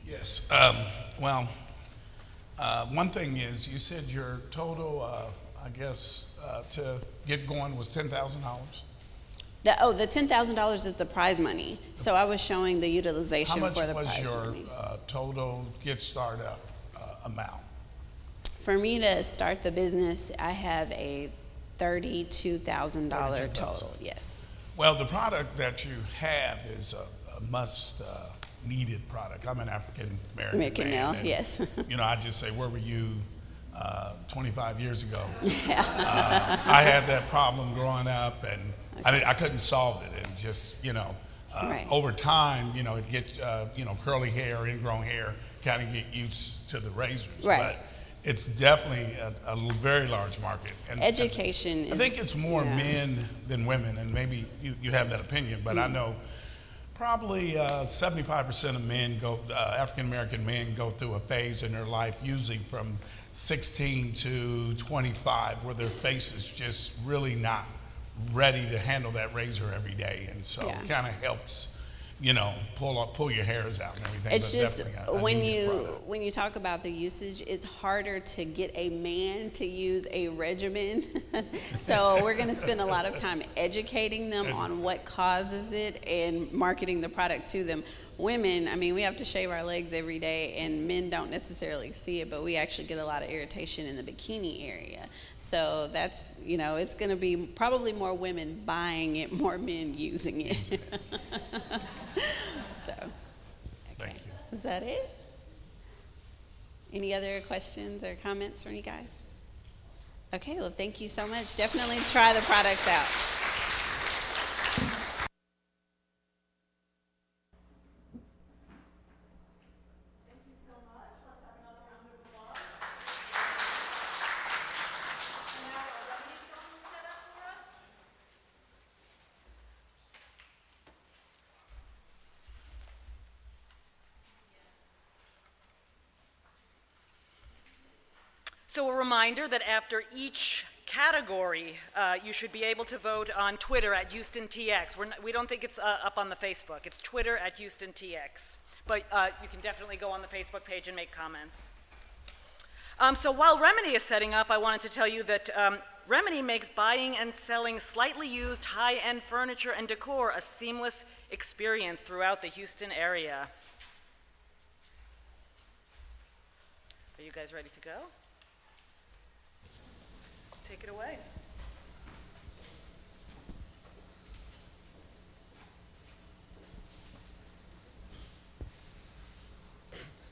Yes. One thing is, you said your total, to get going was $10,000. The $10,000 is the prize money. So I was showing the utilization for the prize money. How much was your total get started amount? For me to start the business, I have a $32,000 total. Yes. Well, the product that you have is a must needed product. I'm an African American male, and, yes. I just say, where were you 25 years ago? Yeah. I had that problem growing up, and I couldn't solve it, and just right. over time, it gets curly hair, ingrown hair, kind of get used to the razors. Right. But it's definitely a very large market. And education. I think it's more men than women, and maybe you have that opinion, but I know probably 75% of men African American men go through a phase in their life, usually from 16 to 25, where their face is just really not ready to handle that razor every day, and so it kind of helps, pull your hairs out and everything. It's just when you talk about the usage, it's harder to get a man to use a regimen. So we're going to spend a lot of time educating them on what causes it and marketing the product to them. Women, we have to shave our legs every day, and men don't necessarily see it, but we actually get a lot of irritation in the bikini area. So that's, it's going to be probably more women buying it, more men using it. So, thank you. Is that it? Any other questions or comments from you guys? Okay, well, thank you so much. Definitely try the products out. So a reminder that after each category, you should be able to vote on Twitter at HoustonTX. We don't think it's up on the Facebook. It's Twitter at HoustonTX. But you can definitely go on the Facebook page and make comments. So while Remedy is setting up, I wanted to tell you that Remedy makes buying and selling slightly used high-end furniture and decor a seamless experience throughout the Houston area. Are you guys ready to go? Take it away.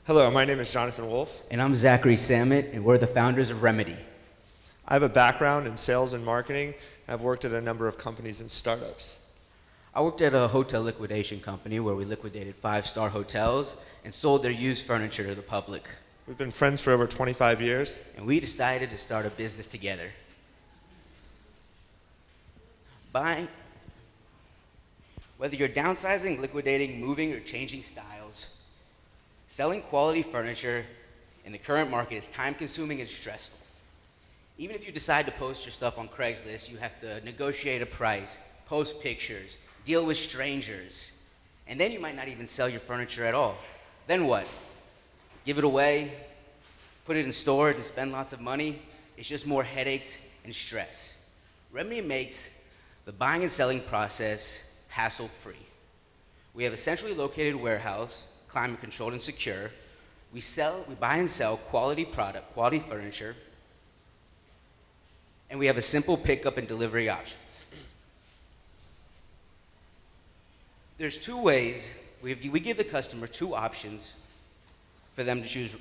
Hello, my name is Jonathan Wolf. And I'm Zachary Samet, and we're the founders of Remedy. I have a background in sales and marketing, and I've worked at a number of companies and startups. I worked at a hotel liquidation company where we liquidated 5-star hotels and sold their used furniture to the public. We've been friends for over 25 years. And we decided to start a business together. Whether you're downsizing, liquidating, moving, or changing styles, selling quality furniture in the current market is time-consuming and stressful. Even if you decide to post your stuff on Craigslist, you have to negotiate a price, post pictures, deal with strangers, and then you might not even sell your furniture at all. Then what? Give it away, put it in store to spend lots of money? It's just more headaches and stress. Remedy makes the buying and selling process hassle-free. We have a centrally located warehouse, climate-controlled and secure. We buy and sell quality product, quality furniture, and we have a simple pickup and delivery options. There's 2 ways. We give the customer 2 options for them to choose.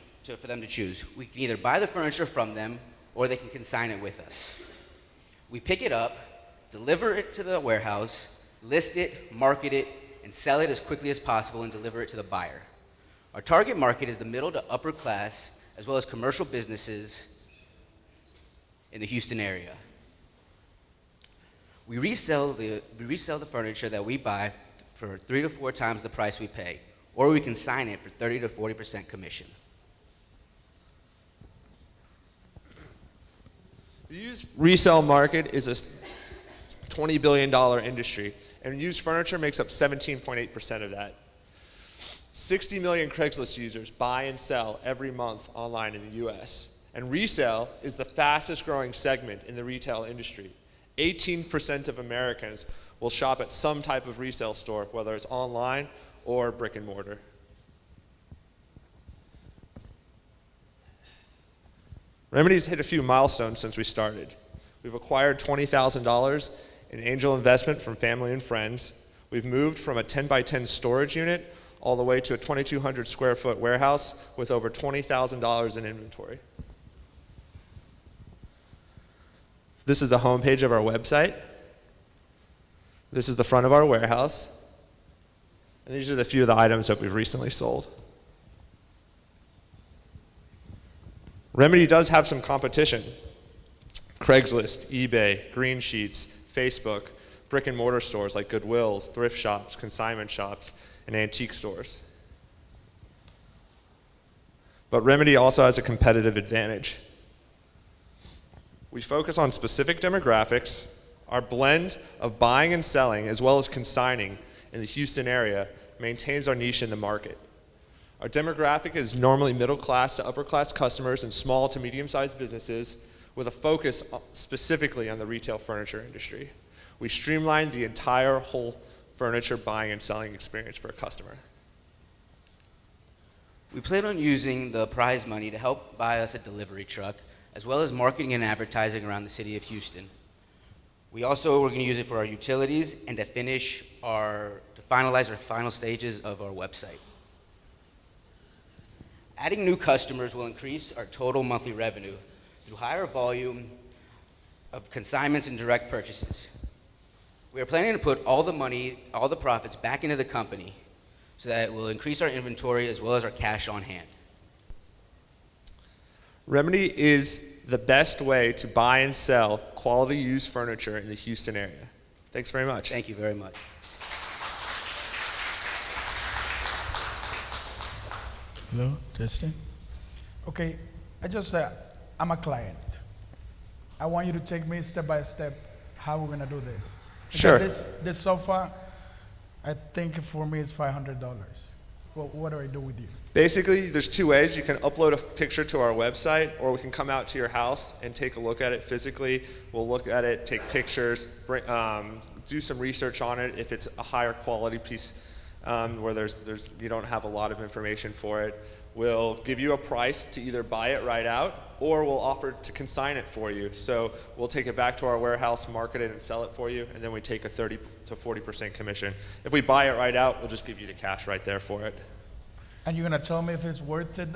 We can either buy the furniture from them, or they can consign it with us. We pick it up, deliver it to the warehouse, list it, market it, and sell it as quickly as possible and deliver it to the buyer. Our target market is the middle to upper class, as well as commercial businesses in the Houston area. We resell the furniture that we buy for 3 to 4 times the price we pay, or we consign it for 30 to 40% commission. The used resale market is a $20 billion industry, and used furniture makes up 17.8% of that. 60 million Craigslist users buy and sell every month online in the US, and resale is the fastest growing segment in the retail industry. 18% of Americans will shop at some type of resale store, whether it's online or brick and mortar. Remedy's hit a few milestones since we started. We've acquired $20,000 in angel investment from family and friends. We've moved from a 10 by 10 storage unit all the way to a 2,200 square foot warehouse with over $20,000 in inventory. This is the homepage of our website. This is the front of our warehouse. And these are the few of the items that we've recently sold. Remedy does have some competition. Craigslist, eBay, Green Sheets, Facebook, brick and mortar stores like Goodwills, thrift shops, consignment shops, and antique stores. But Remedy also has a competitive advantage. We focus on specific demographics. Our blend of buying and selling, as well as consigning in the Houston area, maintains our niche in the market. Our demographic is normally middle class to upper class customers and small to medium sized businesses with a focus specifically on the retail furniture industry. We streamline the entire whole furniture buying and selling experience for a customer. We plan on using the prize money to help buy us a delivery truck, as well as marketing and advertising around the city of Houston. We're going to use it for our utilities and to finalize our final stages of our website. Adding new customers will increase our total monthly revenue through higher volume of consignments and direct purchases. We are planning to put all the money, all the profits back into the company so that it will increase our inventory as well as our cash on hand. Remedy is the best way to buy and sell quality used furniture in the Houston area. Thanks very much. Thank you very much. Hello, testing. Okay, I'm a client. I want you to take me step by step how we're gonna do this. Sure. This sofa, I think for me is $500. Well, what do I do with you? Basically, there's two ways. You can upload a picture to our website, or we can come out to your house and take a look at it physically. We'll look at it, take pictures, do some research on it. If it's a higher quality piece where you don't have a lot of information for it, we'll give you a price to either buy it right out, or we'll offer to consign it for you. So we'll take it back to our warehouse, market it, and sell it for you, and then we take a 30 to 40% commission. If we buy it right out, we'll just give you the cash right there for it. And you're gonna tell me if it's worth it?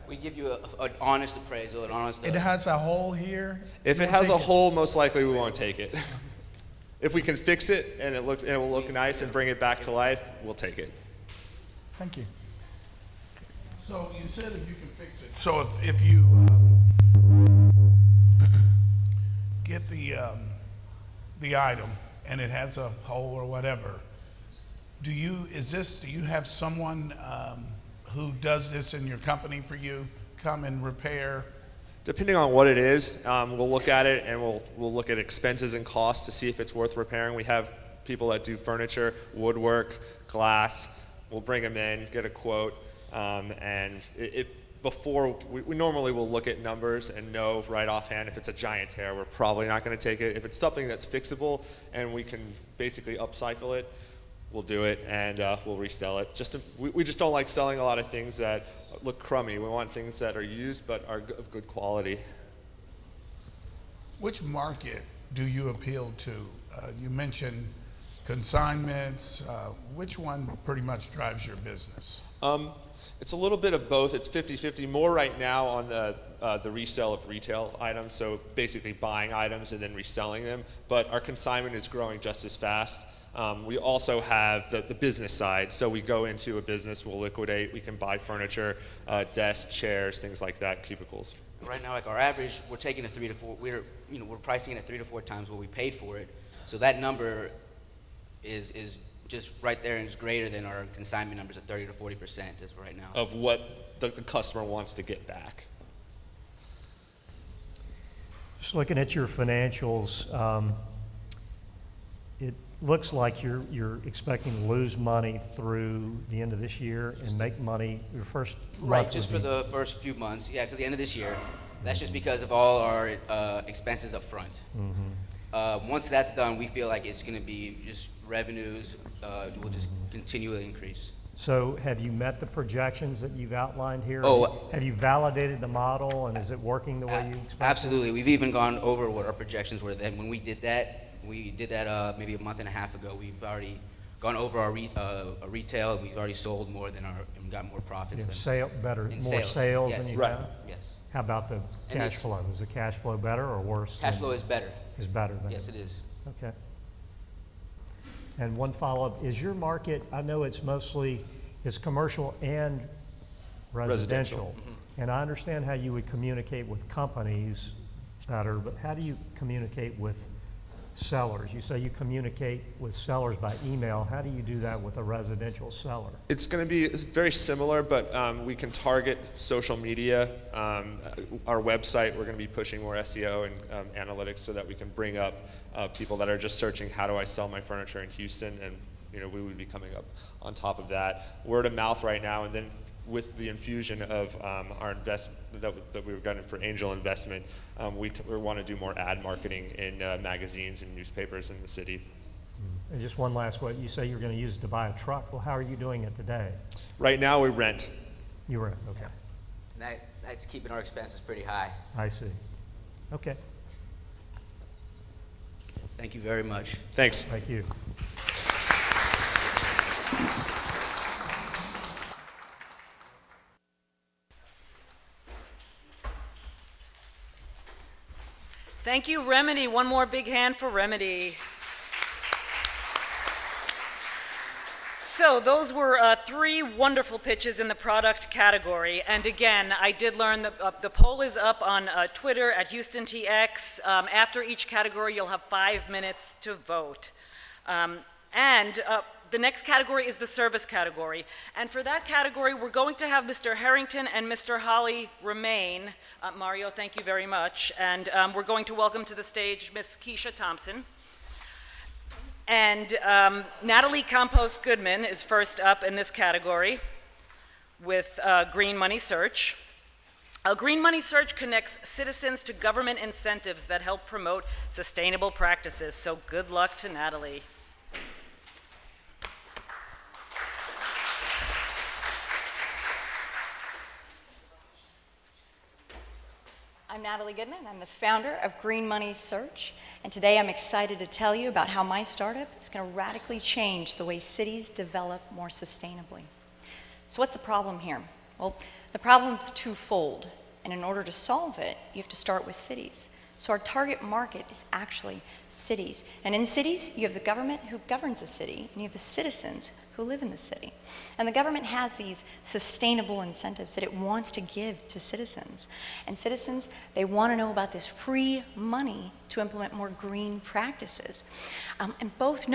We give you an honest appraisal, an honest. It has a hole here. If it has a hole, most likely we won't take it. If we can fix it and it will look nice and bring it back to life, we'll take it. Thank you. So you said if you can fix it. So if you get the item and it has a hole or whatever, do you have someone who does this in your company for you, come and repair? Depending on what it is, we'll look at it and we'll look at expenses and costs to see if it's worth repairing. We have people that do furniture, woodwork, glass. We'll bring them in, get a quote, and we normally will look at numbers and know right offhand if it's a giant tear, we're probably not going to take it. If it's something that's fixable and we can basically upcycle it, we'll do it and we'll resell it. We just don't like selling a lot of things that look crummy. We want things that are used but are of good quality. Which market do you appeal to? You mentioned consignments. Which one pretty much drives your business? It's a little bit of both. It's 50-50. More right now on the resale of retail items, so basically buying items and then reselling them. But our consignment is growing just as fast. We also have the business side. So we go into a business, we'll liquidate, we can buy furniture, desks, chairs, things like that, cubicles. Right now, like our average, we're taking we're pricing it at 3 to 4 times what we paid for it. So that number is just right there and is greater than our consignment numbers at 30 to 40% as of right now. Of what the customer wants to get back. Just looking at your financials, it looks like you're expecting to lose money through the end of this year and make money your first month. Right, just for the first few months, yeah, to the end of this year. That's just because of all our expenses up front. Once that's done, we feel like it's going to be just revenues will just continually increase. So have you met the projections that you've outlined here? Oh, have you validated the model, and is it working the way you expected? Absolutely. We've even gone over what our projections were. Then when we did that maybe a month and a half ago. We've already gone over our retail. We've already sold more than and got more profits. More sales yes. than you right. got? Yes. How about the cash flow? Is the cash flow better or worse? Cash flow is better. Is better than Yes, it is. Okay. And one follow-up, is your market, I know it's commercial and residential. And I understand how you would communicate with companies better, but how do you communicate with sellers? You say you communicate with sellers by email. How do you do that with a residential seller? It's going to be very similar, but we can target social media. Our website, we're going to be pushing more SEO and analytics so that we can bring up people that are just searching, how do I sell my furniture in Houston? And we would be coming up on top of that. Word of mouth right now, and then with the infusion of our investment that we've gotten for angel investment, we want to do more ad marketing in magazines and newspapers in the city. And just one last question. You say you're going to use it to buy a truck. Well, how are you doing it today? Right now, we rent. You rent, okay. That's keeping our expenses pretty high. I see. Okay. Thank you very much. Thanks. Thank you. Thank you, Remedy. One more big hand for Remedy. So those were 3 wonderful pitches in the product category. And again, I did learn that the poll is up on Twitter at HoustonTX. After each category, you'll have 5 minutes to vote. The next category is the service category. And for that category, we're going to have Mr. Harrington and Mr. Holly remain. Mario, thank you very much. And we're going to welcome to the stage Ms. Keisha Thompson. And Natalie Campos Goodman is first up in this category with Green Money Search. Green Money Search connects citizens to government incentives that help promote sustainable practices. So good luck to Natalie. I'm Natalie Goodman. I'm the founder of Green Money Search, and today I'm excited to tell you about how my startup is going to radically change the way cities develop more sustainably. So what's the problem here? Well, the problem's twofold, and in order to solve it, you have to start with cities. So our target market is actually cities. And in cities, you have the government who governs a city, and you have the citizens who live in the city. And the government has these sustainable incentives that it wants to give to citizens. And citizens, they want to know about this free money to implement more green practices. And both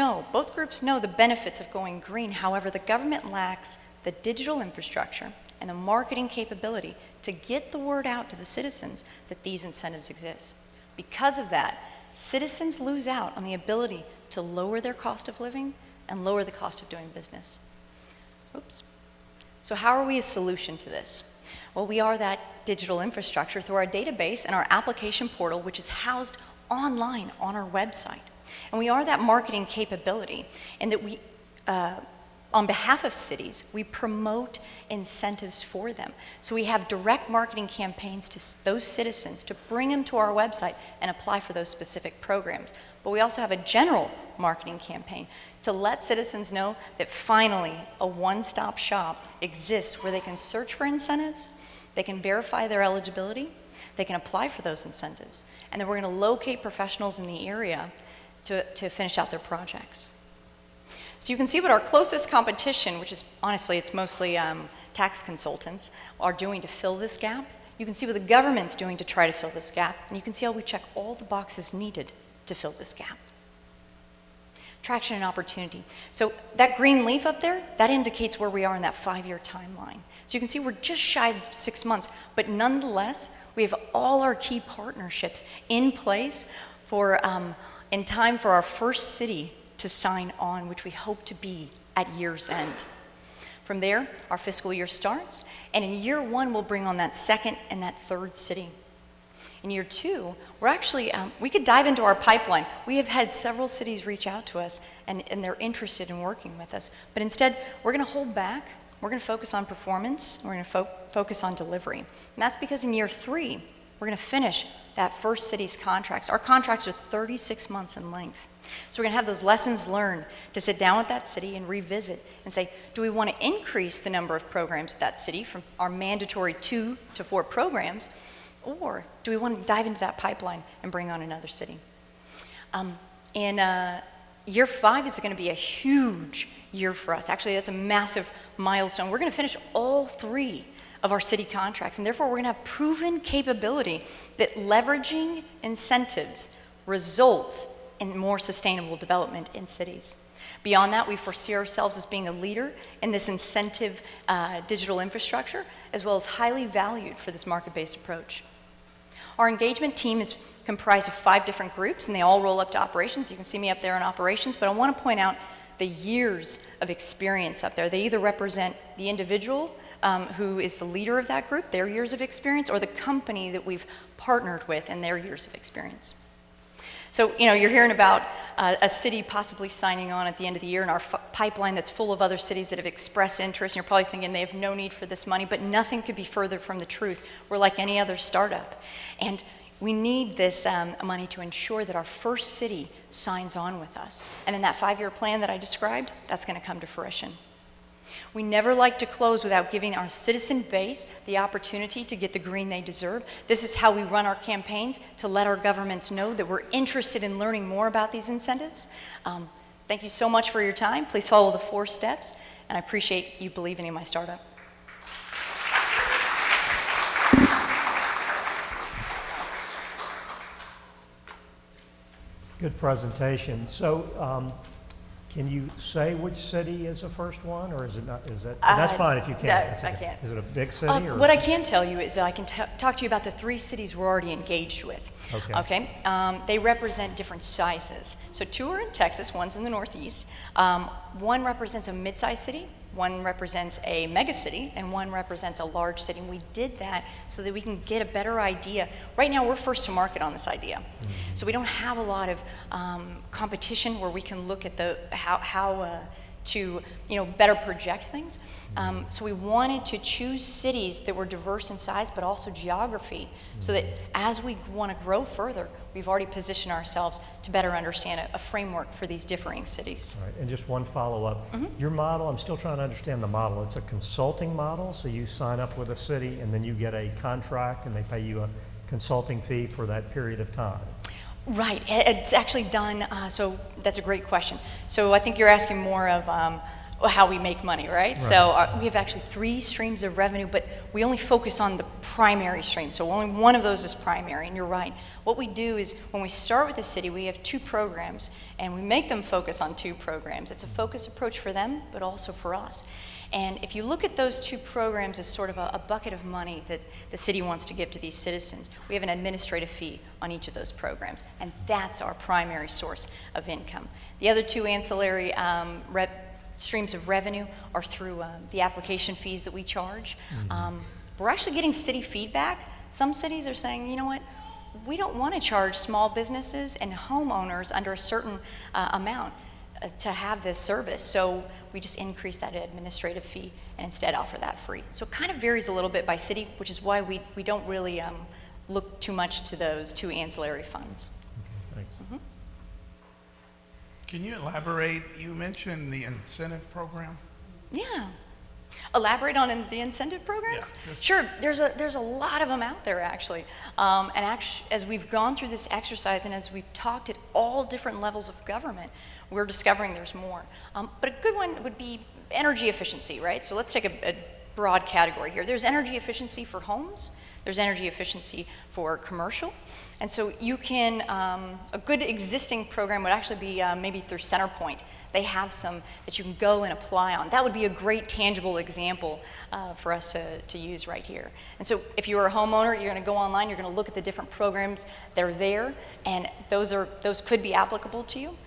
groups know the benefits of going green. However, the government lacks the digital infrastructure and the marketing capability to get the word out to the citizens that these incentives exist. Because of that, citizens lose out on the ability to lower their cost of living and lower the cost of doing business. Oops. So how are we a solution to this? Well, we are that digital infrastructure through our database and our application portal, which is housed online on our website. And we are that marketing capability in that we, on behalf of cities, we promote incentives for them. So we have direct marketing campaigns to those citizens to bring them to our website and apply for those specific programs. But we also have a general marketing campaign to let citizens know that finally a one-stop shop exists where they can search for incentives, they can verify their eligibility, they can apply for those incentives, and then we're going to locate professionals in the area to finish out their projects. So you can see what our closest competition, which is honestly, it's mostly tax consultants, are doing to fill this gap. You can see what the government's doing to try to fill this gap, and you can see how we check all the boxes needed to fill this gap. Traction and opportunity. So that green leaf up there, that indicates where we are in that 5-year timeline. So you can see we're just shy of 6 months, but nonetheless, we have all our key partnerships in place for, in time for our first city to sign on, which we hope to be at year's end. From there, our fiscal year starts, and in year 1, we'll bring on that second and that third city. In year 2, we're actually, we could dive into our pipeline. We have had several cities reach out to us, and they're interested in working with us. But instead, we're going to hold back. We're going to focus on performance. We're going to focus on delivery. And that's because in year 3, we're going to finish that first city's contracts. Our contracts are 36 months in length. So we're going to have those lessons learned to sit down with that city and revisit and say, do we want to increase the number of programs at that city from our mandatory 2 to 4 programs, or do we want to dive into that pipeline and bring on another city? Year 5 is going to be a huge year for us. Actually, that's a massive milestone. We're going to finish all 3 of our city contracts, and therefore we're going to have proven capability that leveraging incentives results in more sustainable development in cities. Beyond that, we foresee ourselves as being a leader in this incentive digital infrastructure, as well as highly valued for this market-based approach. Our engagement team is comprised of 5 different groups, and they all roll up to operations. You can see me up there in operations, but I want to point out the years of experience up there. They either represent the individual who is the leader of that group, their years of experience, or the company that we've partnered with and their years of experience. So, you know, you're hearing about a city possibly signing on at the end of the year in our pipeline that's full of other cities that have expressed interest, and you're probably thinking they have no need for this money, but nothing could be further from the truth. We're like any other startup. And we need this money to ensure that our first city signs on with us. And then that 5-year plan that I described, that's going to come to fruition. We never like to close without giving our citizen base the opportunity to get the green they deserve. This is how we run our campaigns, to let our governments know that we're interested in learning more about these incentives. Thank you so much for your time. Please follow the 4 steps, and I appreciate you believing in my startup. Good presentation. So Can you say which city is the first one, or is it not? Is that that's fine if you can't. No, I can't. Is it a big city? Or What I can tell you is I can talk to you about the 3 cities we're already engaged with. Okay. They represent different sizes. So 2 are in Texas, one's in the Northeast. One represents a mid-sized city, one represents a mega city, and one represents a large city. And we did that so that we can get a better idea. Right now, we're first to market on this idea. So we don't have a lot of competition where we can look at how to better project things. So we wanted to choose cities that were diverse in size, but also geography, so that as we want to grow further, we've already positioned ourselves to better understand a framework for these differing cities. All right, and just one follow-up. Your model, I'm still trying to understand the model. It's a consulting model, so you sign up with a city and then you get a contract and they pay you a consulting fee for that period of time. Right, it's actually done, so that's a great question. So I think you're asking more of how we make money, right? So we have actually 3 streams of revenue, but we only focus on the primary stream. So only one of those is primary, and you're right. What we do is when we start with the city, we have 2 programs, and we make them focus on 2 programs. It's a focused approach for them, but also for us. And if you look at those 2 programs as sort of a bucket of money that the city wants to give to these citizens, we have an administrative fee on each of those programs, and that's our primary source of income. The other 2 ancillary streams of revenue are through the application fees that we charge. We're actually getting city feedback. Some cities are saying, you know what, we don't want to charge small businesses and homeowners under a certain amount to have this service, so we just increase that administrative fee and instead offer that free. So it kind of varies a little bit by city, which is why we don't really look too much to those 2 ancillary funds. Okay, thanks. Can you elaborate? You mentioned the incentive program. Yeah. Elaborate on the incentive programs? Yeah, Sure. There's a lot of them out there, actually. As we've gone through this exercise and as we've talked at all different levels of government, we're discovering there's more. But a good one would be energy efficiency, right? So let's take a broad category here. There's energy efficiency for homes. There's energy efficiency for commercial. And so you can, a good existing program would actually be maybe through CenterPoint. They have some that you can go and apply on. That would be a great tangible example for us to use right here. And so if you're a homeowner, you're going to go online, you're going to look at the different programs that are there, and those could be applicable to you.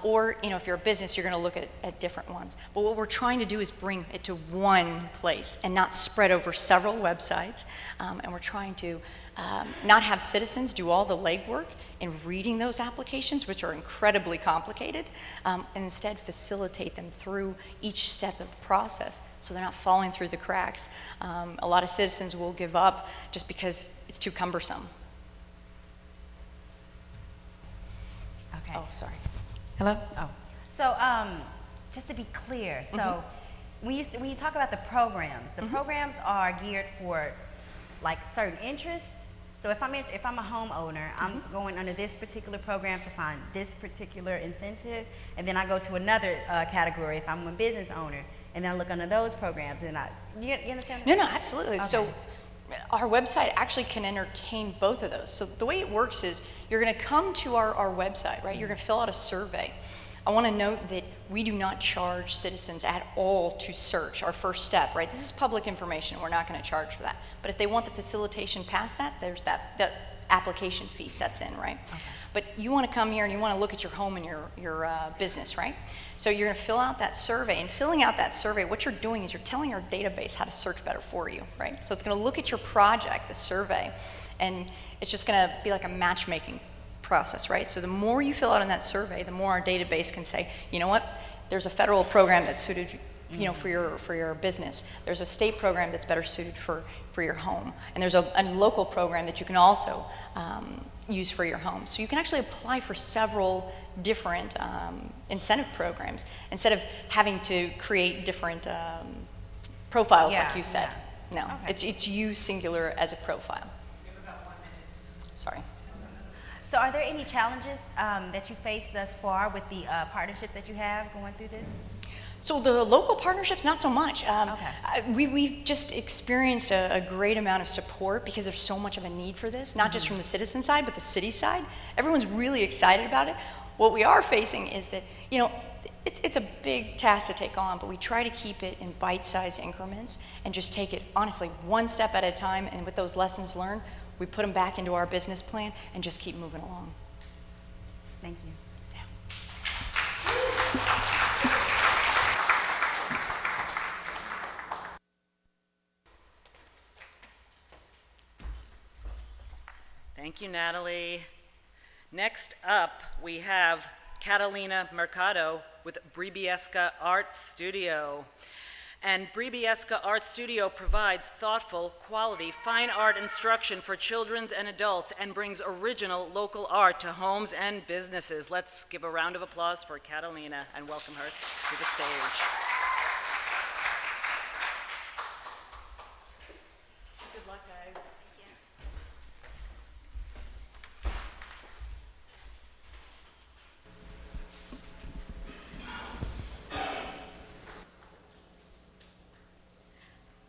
Or if you're a business, you're going to look at different ones. But what we're trying to do is bring it to one place and not spread over several websites. And we're trying to not have citizens do all the legwork in reading those applications, which are incredibly complicated, and instead facilitate them through each step of the process so they're not falling through the cracks. A lot of citizens will give up just because it's too cumbersome. Okay. Oh, sorry. Hello? Oh. So just to be clear, so when you talk about the programs, the programs are geared for like certain interests. So if I'm a homeowner, I'm going under this particular program to find this particular incentive, and then I go to another category if I'm a business owner, and then I look under those programs, and you understand? No, absolutely. Okay. So our website actually can entertain both of those. So the way it works is you're going to come to our website, right? You're going to fill out a survey. I want to note that we do not charge citizens at all to search, our first step, right? This is public information. We're not going to charge for that. But if they want the facilitation past that, there's that application fee sets in, right? Okay. But you want to come here and you want to look at your home and your business, right? So you're going to fill out that survey. And filling out that survey, what you're doing is you're telling our database how to search better for you, right? So it's going to look at your project, the survey, and it's just going to be like a matchmaking process, right? So the more you fill out in that survey, the more our database can say, you know what, there's a federal program that's suited, for your business. There's a state program that's better suited for your home, and there's a local program that you can also use for your home. So you can actually apply for several different incentive programs instead of having to create different profiles, like you said. No, okay. It's you singular as a profile. You have about 1 minute. Sorry. So are there any challenges that you faced thus far with the partnerships that you have going through this? So the local partnerships, not so much. We've just experienced a great amount of support because there's so much of a need for this, not just from the citizen side, but the city side. Everyone's really excited about it. What we are facing is that, it's a big task to take on, but we try to keep it in bite-sized increments and just take it, honestly, one step at a time. And with those lessons learned, we put them back into our business plan and just keep moving along. Thank you. Thank you, Natalie. Next up, we have Catalina Mercado with Bribiesca Art Studio. And Bribiesca Art Studio provides thoughtful, quality, fine art instruction for children and adults and brings original local art to homes and businesses. Let's give a round of applause for Catalina and welcome her to the stage. Good luck, guys.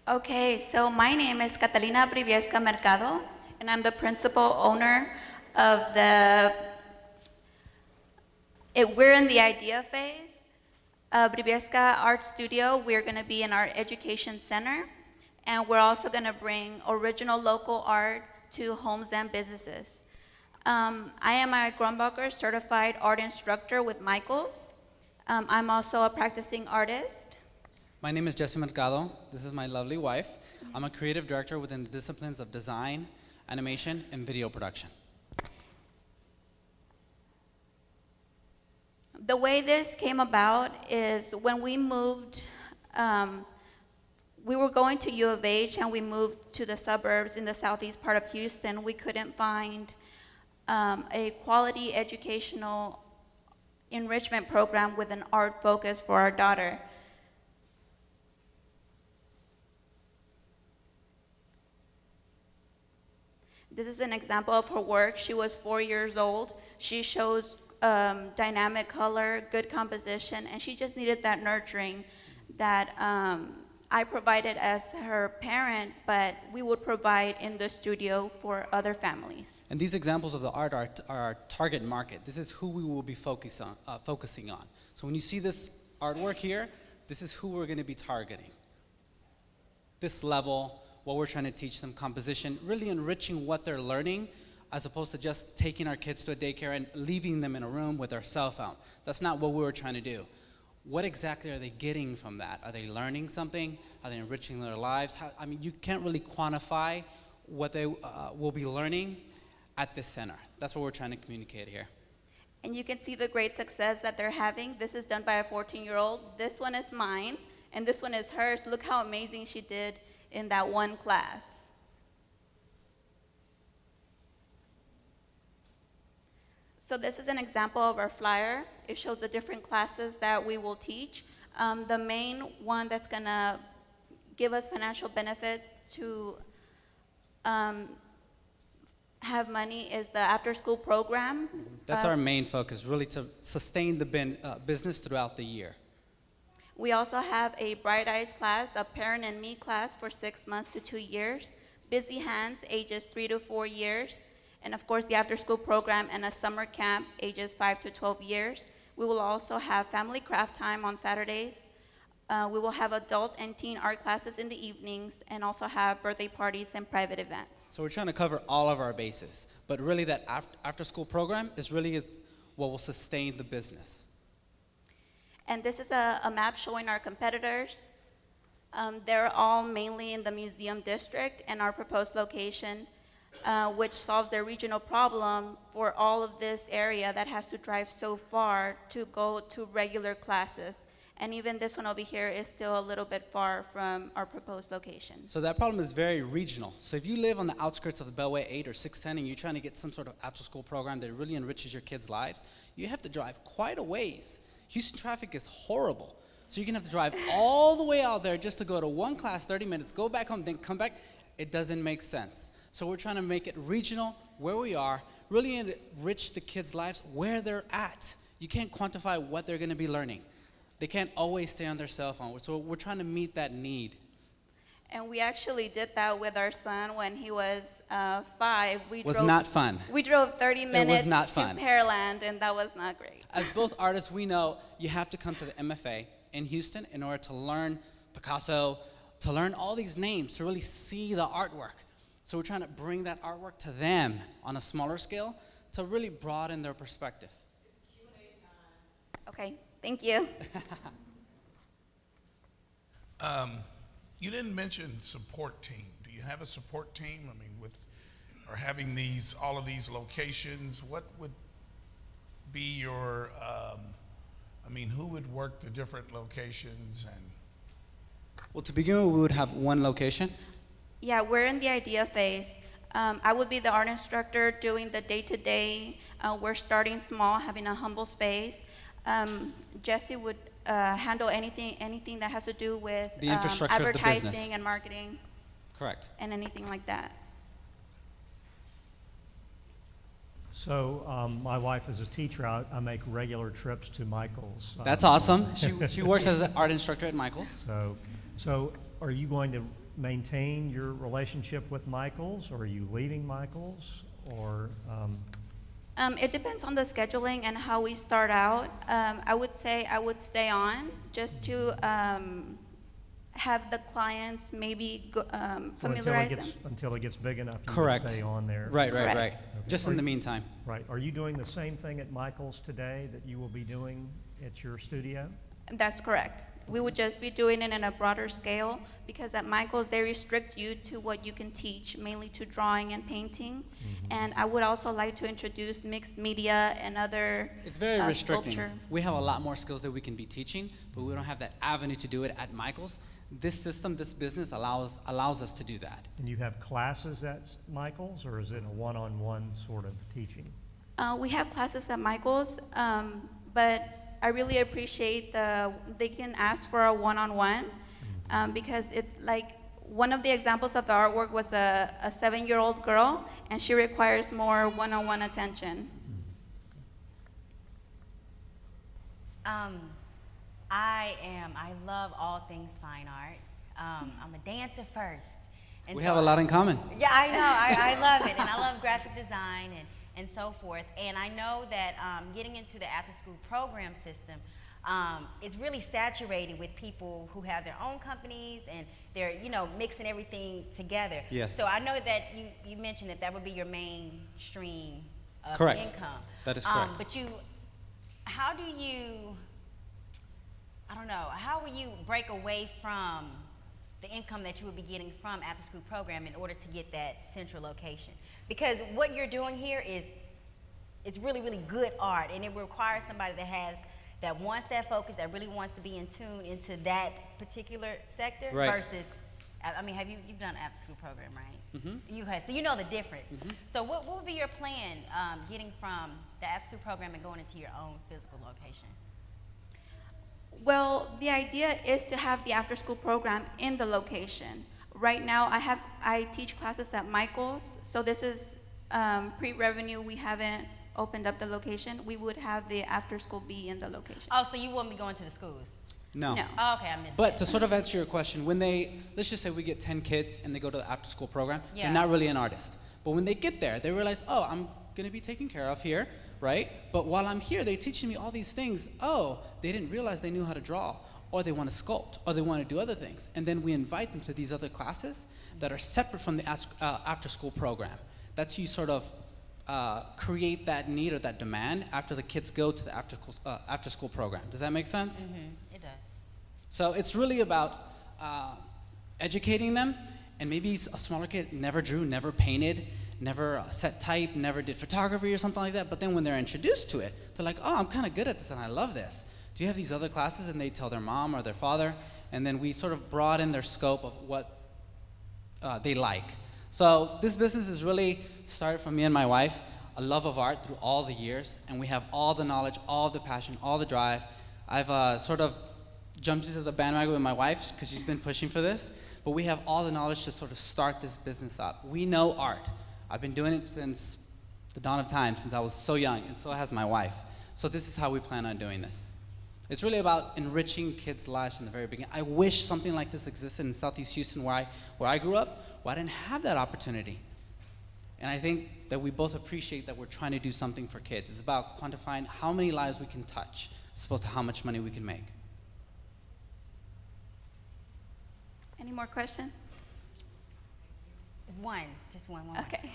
Okay, so my name is Catalina Bribiesca Mercado, and I'm the principal owner of we're in the idea phase. Bribiesca Art Studio, we're going to be in our education center, and we're also going to bring original local art to homes and businesses. I am a Grumbacher certified art instructor with Michaels. I'm also a practicing artist. My name is Jesse Mercado. This is my lovely wife. I'm a creative director within the disciplines of design, animation, and video production. The way this came about is when we moved, we were going to U of H and we moved to the suburbs in the southeast part of Houston. We couldn't find a quality educational enrichment program with an art focus for our daughter. This is an example of her work. She was 4 years old. She shows dynamic color, good composition, and she just needed that nurturing that I provided as her parent, but we would provide in the studio for other families. And these examples of the art are our target market. This is who we will be focusing on. So when you see this artwork here, this is who we're going to be targeting. This level, what we're trying to teach them, composition, really enriching what they're learning, as opposed to just taking our kids to a daycare and leaving them in a room with their cell phone. That's not what we were trying to do. What exactly are they getting from that? Are they learning something? Are they enriching their lives? You can't really quantify what they will be learning at this center. That's what we're trying to communicate here. And you can see the great success that they're having. This is done by a 14-year-old. This one is mine, and this one is hers. Look how amazing she did in that one class. So this is an example of our flyer. It shows the different classes that we will teach. The main one that's gonna give us financial benefit to have money is the after-school program. That's our main focus, really to sustain the business throughout the year. We also have a Bright Eyes class, a Parent and Me class for 6 months to 2 years, Busy Hands, ages 3 to 4 years, and of course the after-school program and a summer camp, ages 5 to 12 years. We will also have family craft time on Saturdays. We will have adult and teen art classes in the evenings, and also have birthday parties and private events. So we're trying to cover all of our bases, but really that after-school program is what will sustain the business. And this is a map showing our competitors. They're all mainly in the museum district, and our proposed location, which solves their regional problem for all of this area that has to drive so far to go to regular classes. And even this one over here is still a little bit far from our proposed location. So that problem is very regional. So if you live on the outskirts of the Beltway 8 or 610 and you're trying to get some sort of after-school program that really enriches your kids' lives, you have to drive quite a ways. Houston traffic is horrible. So you're gonna have to drive all the way out there just to go to one class, 30 minutes, go back home, then come back. It doesn't make sense. So we're trying to make it regional, where we are, really enrich the kids' lives where they're at. You can't quantify what they're gonna be learning. They can't always stay on their cell phone. So we're trying to meet that need. And we actually did that with our son when he was 5, we Was drove, not fun. We drove 30 minutes It was not to fun. Pearland, and that was not great. As both artists, we know you have to come to the MFA in Houston in order to learn Picasso, to learn all these names, to really see the artwork. So we're trying to bring that artwork to them on a smaller scale to really broaden their perspective. Okay, thank you. You didn't mention support team. Do you have a support team? I mean, or having all of these locations, what would be your, who would work the different locations? And Well, to begin with, we would have one location. Yeah, we're in the idea phase. I would be the art instructor doing the day-to-day. We're starting small, having a humble space. Jesse would handle anything that has to do with The infrastructure of the business. advertising and marketing. Correct. And anything like that. So my wife is a teacher. I make regular trips to Michael's. That's awesome. She works as an art instructor at Michael's. So are you going to maintain your relationship with Michael's, or are you leaving Michael's, or? It depends on the scheduling and how we start out. I would say I would stay on just to have the clients maybe familiarize them. Until it gets big enough, you Correct. will stay on there. Right. Okay. Just in the meantime. Right. Are you doing the same thing at Michael's today that you will be doing at your studio? That's correct. We would just be doing it in a broader scale because at Michael's they restrict you to what you can teach, mainly to drawing and painting. And I would also like to introduce mixed media and other It's very restricting. sculpture. We have a lot more skills that we can be teaching, but we don't have that avenue to do it at Michael's. This system, this business allows us to do that. And you have classes at Michael's, or is it a one-on-one sort of teaching? We have classes at Michael's, but I really appreciate they can ask for a one-on-one because it's like one of the examples of the artwork was a 7-year-old girl, and she requires more one-on-one attention. I love all things fine art. I'm a dancer first. And We so have a lot in common. Yeah, I know. I love it. And I love graphic design and so forth. And I know that getting into the after-school program system is really saturated with people who have their own companies and they're, mixing everything together. Yes. So I know that you mentioned that would be your main stream of Correct. income. That is correct. But how will you break away from the income that you would be getting from after-school program in order to get that central location? Because what you're doing here is really, really good art, and it requires somebody that wants that focus, that really wants to be in tune into that particular sector versus, you've done an after-school program, right? Mm-hmm. You have, so you know the difference. So what would be your plan getting from the after-school program and going into your own physical location? Well, the idea is to have the after-school program in the location. Right now, I teach classes at Michael's, so this is pre-revenue. We haven't opened up the location. We would have the after-school be in the location. Oh, so you won't be going to the schools? No. Oh, okay, I missed But that. to sort of answer your question, let's just say we get 10 kids and they go to the after-school program, Yeah. they're not really an artist. But when they get there, they realize, oh, I'm going to be taken care of here, right? But while I'm here, they're teaching me all these things. Oh, they didn't realize they knew how to draw, or they want to sculpt, or they want to do other things. And then we invite them to these other classes that are separate from the after-school program. That's you sort of create that need or that demand after the kids go to the after-school program. Does that make sense? Mm-hmm. It does. So it's really about educating them, and maybe a smaller kid never drew, never painted, never set type, never did photography or something like that, but then when they're introduced to it, they're like, oh, I'm kind of good at this and I love this. Do you have these other classes? And they tell their mom or their father, and then we sort of broaden their scope of what they like. So this business is really started from me and my wife, a love of art through all the years, and we have all the knowledge, all the passion, all the drive. I've sort of jumped into the bandwagon with my wife because she's been pushing for this, but we have all the knowledge to sort of start this business up. We know art. I've been doing it since the dawn of time, since I was so young, and so has my wife. So this is how we plan on doing this. It's really about enriching kids' lives from the very beginning. I wish something like this existed in Southeast Houston where I grew up, where I didn't have that opportunity. And I think that we both appreciate that we're trying to do something for kids. It's about quantifying how many lives we can touch as opposed to how much money we can make. Any more questions? Just one. Okay.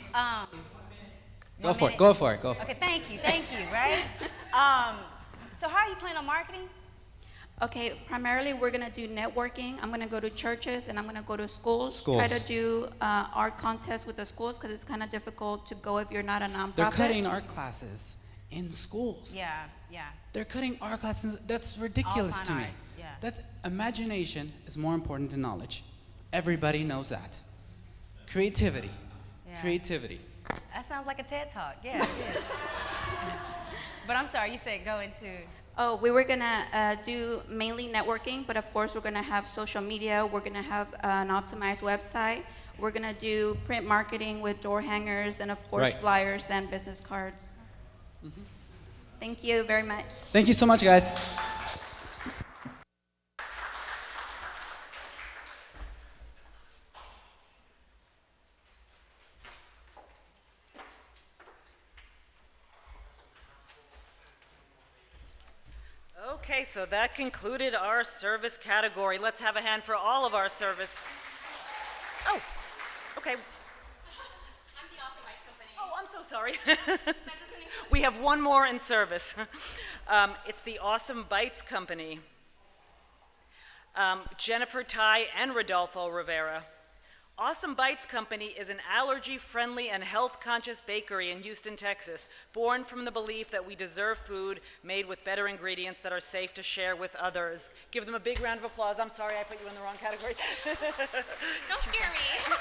Go for it. Okay, thank you, right? So how are you planning on marketing? Okay, primarily we're gonna do networking. I'm gonna go to churches and I'm gonna go to schools. Schools. Try to do art contests with the schools because it's kind of difficult to go if you're not a nonprofit. They're cutting art classes in schools. Yeah. They're cutting art classes. That's ridiculous to me. That's imagination is more important than knowledge. Everybody knows that. Creativity. That sounds like a TED Talk, yeah. It is. But I'm sorry, you said go into... Oh, we were gonna do mainly networking, but of course we're gonna have social media. We're gonna have an optimized website. We're gonna do print marketing with door hangers and of course flyers and business cards. Mm-hmm. Thank you very much. Thank you so much, guys. Okay, so that concluded our service category. Let's have a hand for all of our service. Oh, okay. I'm the Awesome Bites Company. Oh, I'm so sorry. We have one more in service. It's the Awesome Bites Company. Jennifer Ty and Rodolfo Rivera. Awesome Bites Company is an allergy-friendly and health-conscious bakery in Houston, Texas, born from the belief that we deserve food made with better ingredients that are safe to share with others. Give them a big round of applause. I'm sorry I put you in the wrong category. Don't scare me.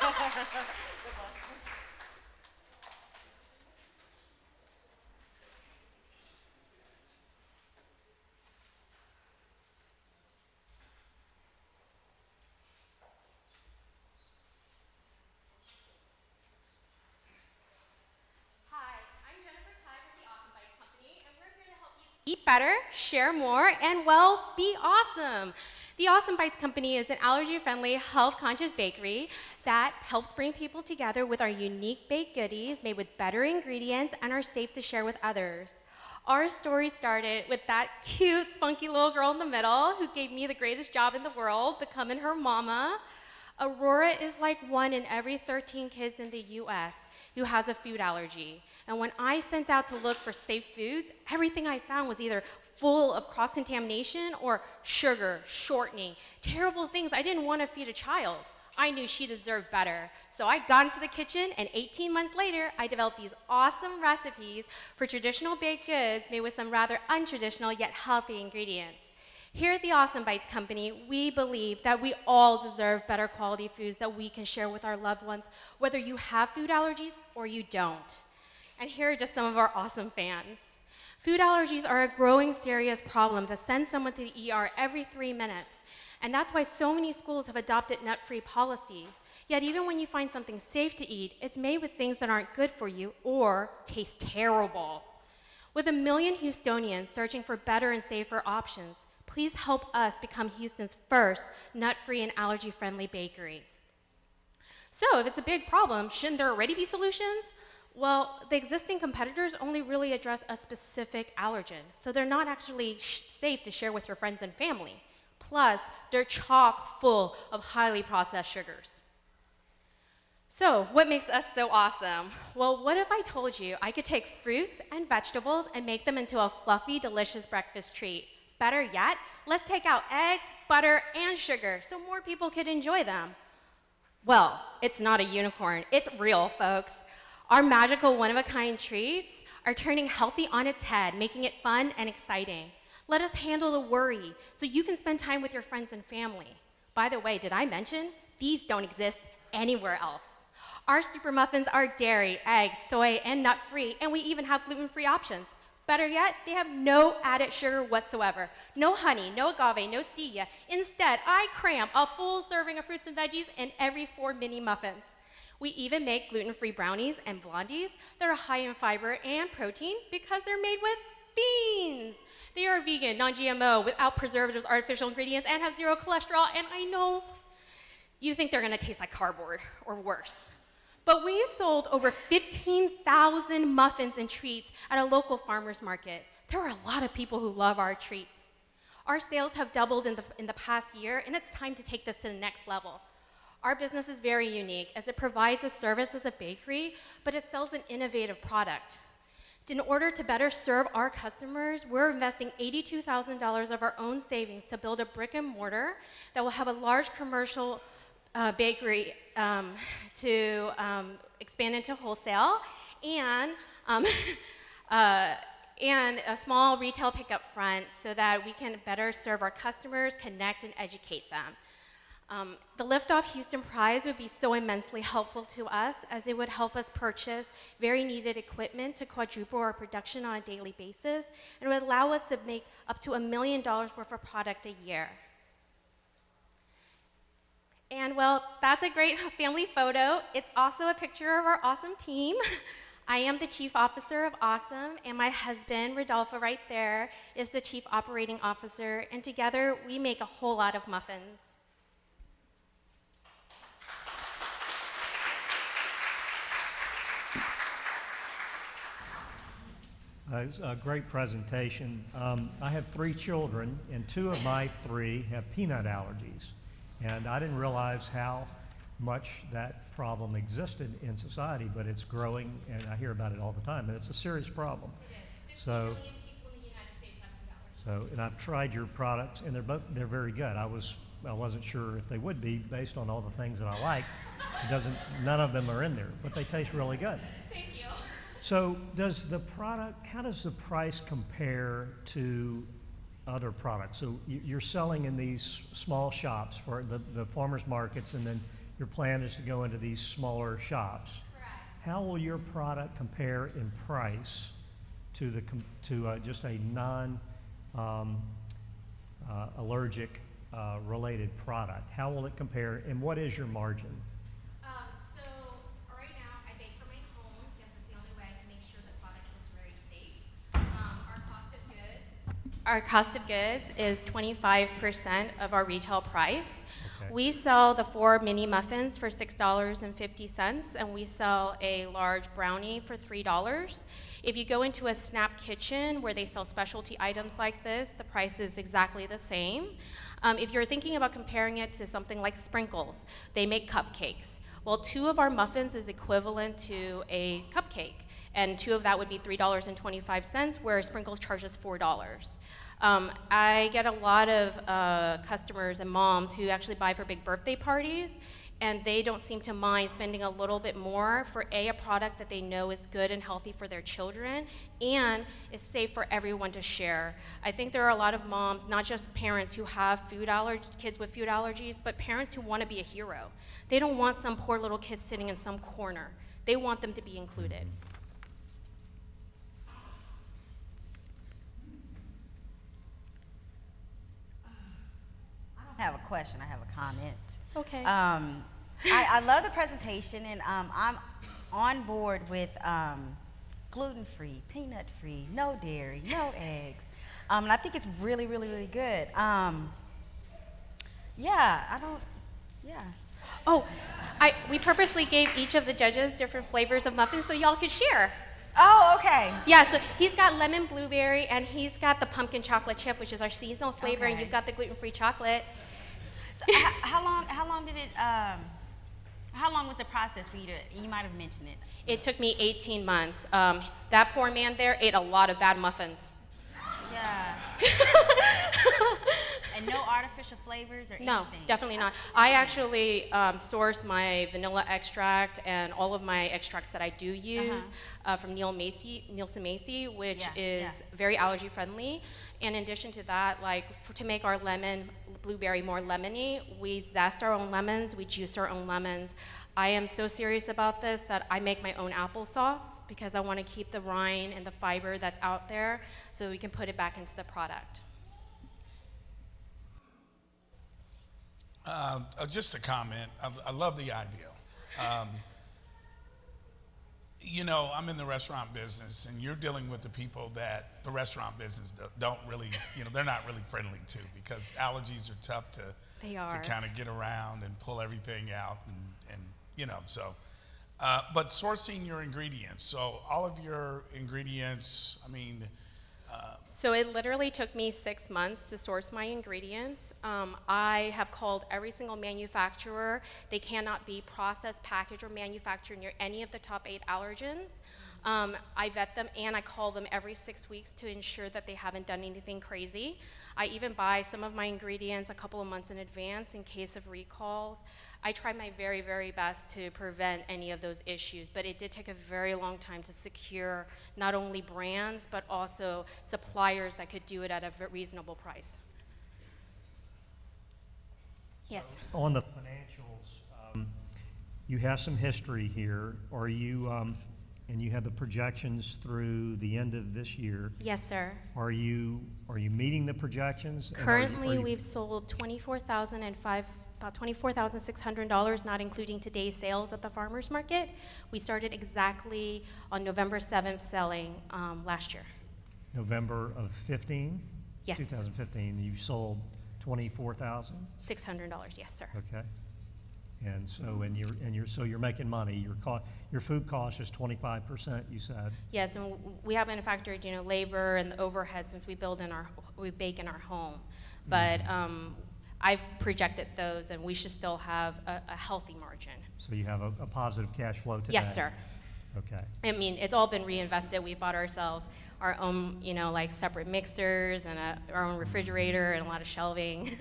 Eat better, share more, and well, be awesome. The Awesome Bites Company is an allergy-friendly, health-conscious bakery that helps bring people together with our unique baked goodies made with better ingredients and are safe to share with others. Our story started with that cute, spunky little girl in the middle who gave me the greatest job in the world, becoming her mama. Aurora is like 1 in every 13 kids in the US who has a food allergy. And when I sent out to look for safe foods, everything I found was either full of cross-contamination or sugar, shortening, terrible things I didn't want to feed a child. I knew she deserved better. So I got into the kitchen, and 18 months later, I developed these awesome recipes for traditional baked goods made with some rather untraditional yet healthy ingredients. Here at the Awesome Bites Company, we believe that we all deserve better quality foods that we can share with our loved ones, whether you have food allergies or you don't. And here are just some of our awesome fans. Food allergies are a growing serious problem that sends someone to the ER every 3 minutes. And that's why so many schools have adopted nut-free policies. Yet even when you find something safe to eat, it's made with things that aren't good for you or taste terrible. With 1 million Houstonians searching for better and safer options, please help us become Houston's first nut-free and allergy-friendly bakery. So if it's a big problem, shouldn't there already be solutions? Well, the existing competitors only really address a specific allergen, so they're not actually safe to share with your friends and family. Plus, they're chock full of highly processed sugars. So, what makes us so awesome? Well, what if I told you I could take fruits and vegetables and make them into a fluffy, delicious breakfast treat? Better yet, let's take out eggs, butter, and sugar so more people could enjoy them. Well, it's not a unicorn, it's real, folks. Our magical one-of-a-kind treats are turning healthy on its head, making it fun and exciting. Let us handle the worry so you can spend time with your friends and family. By the way, did I mention these don't exist anywhere else? Our super muffins are dairy, egg, soy, and nut-free, and we even have gluten-free options. Better yet, they have no added sugar whatsoever. No honey, no agave, no stevia. Instead, I cram a full serving of fruits and veggies in every 4 mini muffins. We even make gluten-free brownies and blondies that are high in fiber and protein because they're made with beans. They are vegan, non-GMO, without preservatives, artificial ingredients, and have 0 cholesterol. And I know you think they're gonna taste like cardboard or worse. But we've sold over 15,000 muffins and treats at a local farmer's market. There are a lot of people who love our treats. Our sales have doubled in the past year, and it's time to take this to the next level. Our business is very unique as it provides a service as a bakery, but it sells an innovative product. In order to better serve our customers, we're investing $82,000 of our own savings to build a brick and mortar that will have a large commercial bakery to expand into wholesale and a small retail pickup front so that we can better serve our customers, connect, and educate them. The Liftoff Houston Prize would be so immensely helpful to us as it would help us purchase very needed equipment to quadruple our production on a daily basis, and it would allow us to make up to $1 million worth of product a year. And well, that's a great family photo. It's also a picture of our awesome team. I am the Chief Officer of Awesome, and my husband, Rodolfo, right there, is the Chief Operating Officer, and together we make a whole lot of muffins. It's a great presentation. I have 3 children, and 2 of my 3 have peanut allergies. And I didn't realize how much that problem existed in society, but it's growing, and I hear about it all the time, and it's a serious problem. So, and I've tried your products, and they're very good. I wasn't sure if they would be based on all the things that I like. None of them are in there, but they taste really good. Thank you. So how does the price compare to other products? So you're selling in these small shops for the farmers markets, and then your plan is to go into these smaller shops. Correct. How will your product compare in price to just a non-allergic related product? How will it compare, and what is your margin? So right now I bake for my home because it's the only way I can make sure the product is very safe. Our cost of goods is 25% of our retail price. Okay. We sell the 4 mini muffins for $6.50, and we sell a large brownie for $3. If you go into a Snap Kitchen where they sell specialty items like this, the price is exactly the same. If you're thinking about comparing it to something like Sprinkles, they make cupcakes. Well, 2 of our muffins is equivalent to a cupcake, and 2 of that would be $3.25, where Sprinkles charges $4. I get a lot of customers and moms who actually buy for big birthday parties, and they don't seem to mind spending a little bit more for a product that they know is good and healthy for their children and is safe for everyone to share. I think there are a lot of moms, not just parents who have kids with food allergies, but parents who want to be a hero. They don't want some poor little kid sitting in some corner. They want them to be included. I have a question, I have a comment. Okay. I love the presentation, and I'm on board with gluten-free, peanut-free, no dairy, no eggs. And I think it's really, really, really good. Oh, we purposely gave each of the judges different flavors of muffins so y'all could share. Oh, okay. Yeah, so he's got lemon blueberry, and he's got the pumpkin chocolate chip, which is our seasonal flavor, and you've got the gluten-free chocolate. So how long was the process for you you might have mentioned it. It took me 18 months. That poor man there ate a lot of bad muffins. Yeah. And no artificial flavors or anything? No, definitely not. I actually source my vanilla extract and all of my extracts that I do use from Nielsen Macy, which is very allergy friendly. And in addition to that, to make our lemon blueberry more lemony, we zest our own lemons, we juice our own lemons. I am so serious about this that I make my own applesauce because I want to keep the rind and the fiber that's out there so we can put it back into the product. Just a comment. I love the idea. I'm in the restaurant business, and you're dealing with the people that the restaurant business don't really, they're not really friendly to, because allergies are tough to kind of get around and pull everything out, and so But sourcing your ingredients, so all of your ingredients, I mean, So it literally took me 6 months to source my ingredients. I have called every single manufacturer. They cannot be processed, packaged, or manufactured near any of the top 8 allergens. I vet them and I call them every 6 weeks to ensure that they haven't done anything crazy. I even buy some of my ingredients a couple of months in advance in case of recalls. I try my very, very best to prevent any of those issues, but it did take a very long time to secure not only brands, but also suppliers that could do it at a reasonable price. Yes. On the financials, you have some history here. Are you, and you have the projections through the end of this year. Yes, sir. Are you meeting the projections? And Currently, we've sold about $24,600, not including today's sales at the farmers market. We started exactly on November 7th selling last year. November of 15? Yes. 2015. You sold 24,000? $600, yes, sir. Okay. And so, so you're making money. Your food cost is 25%, you said. Yes, and we haven't factored, labor and the overhead since we bake in our home. But I've projected those, and we should still have a healthy margin. So you have a positive cash flow today? Yes, sir. Okay. I mean, it's all been reinvested. We bought ourselves our own, like separate mixers and our own refrigerator and a lot of shelving.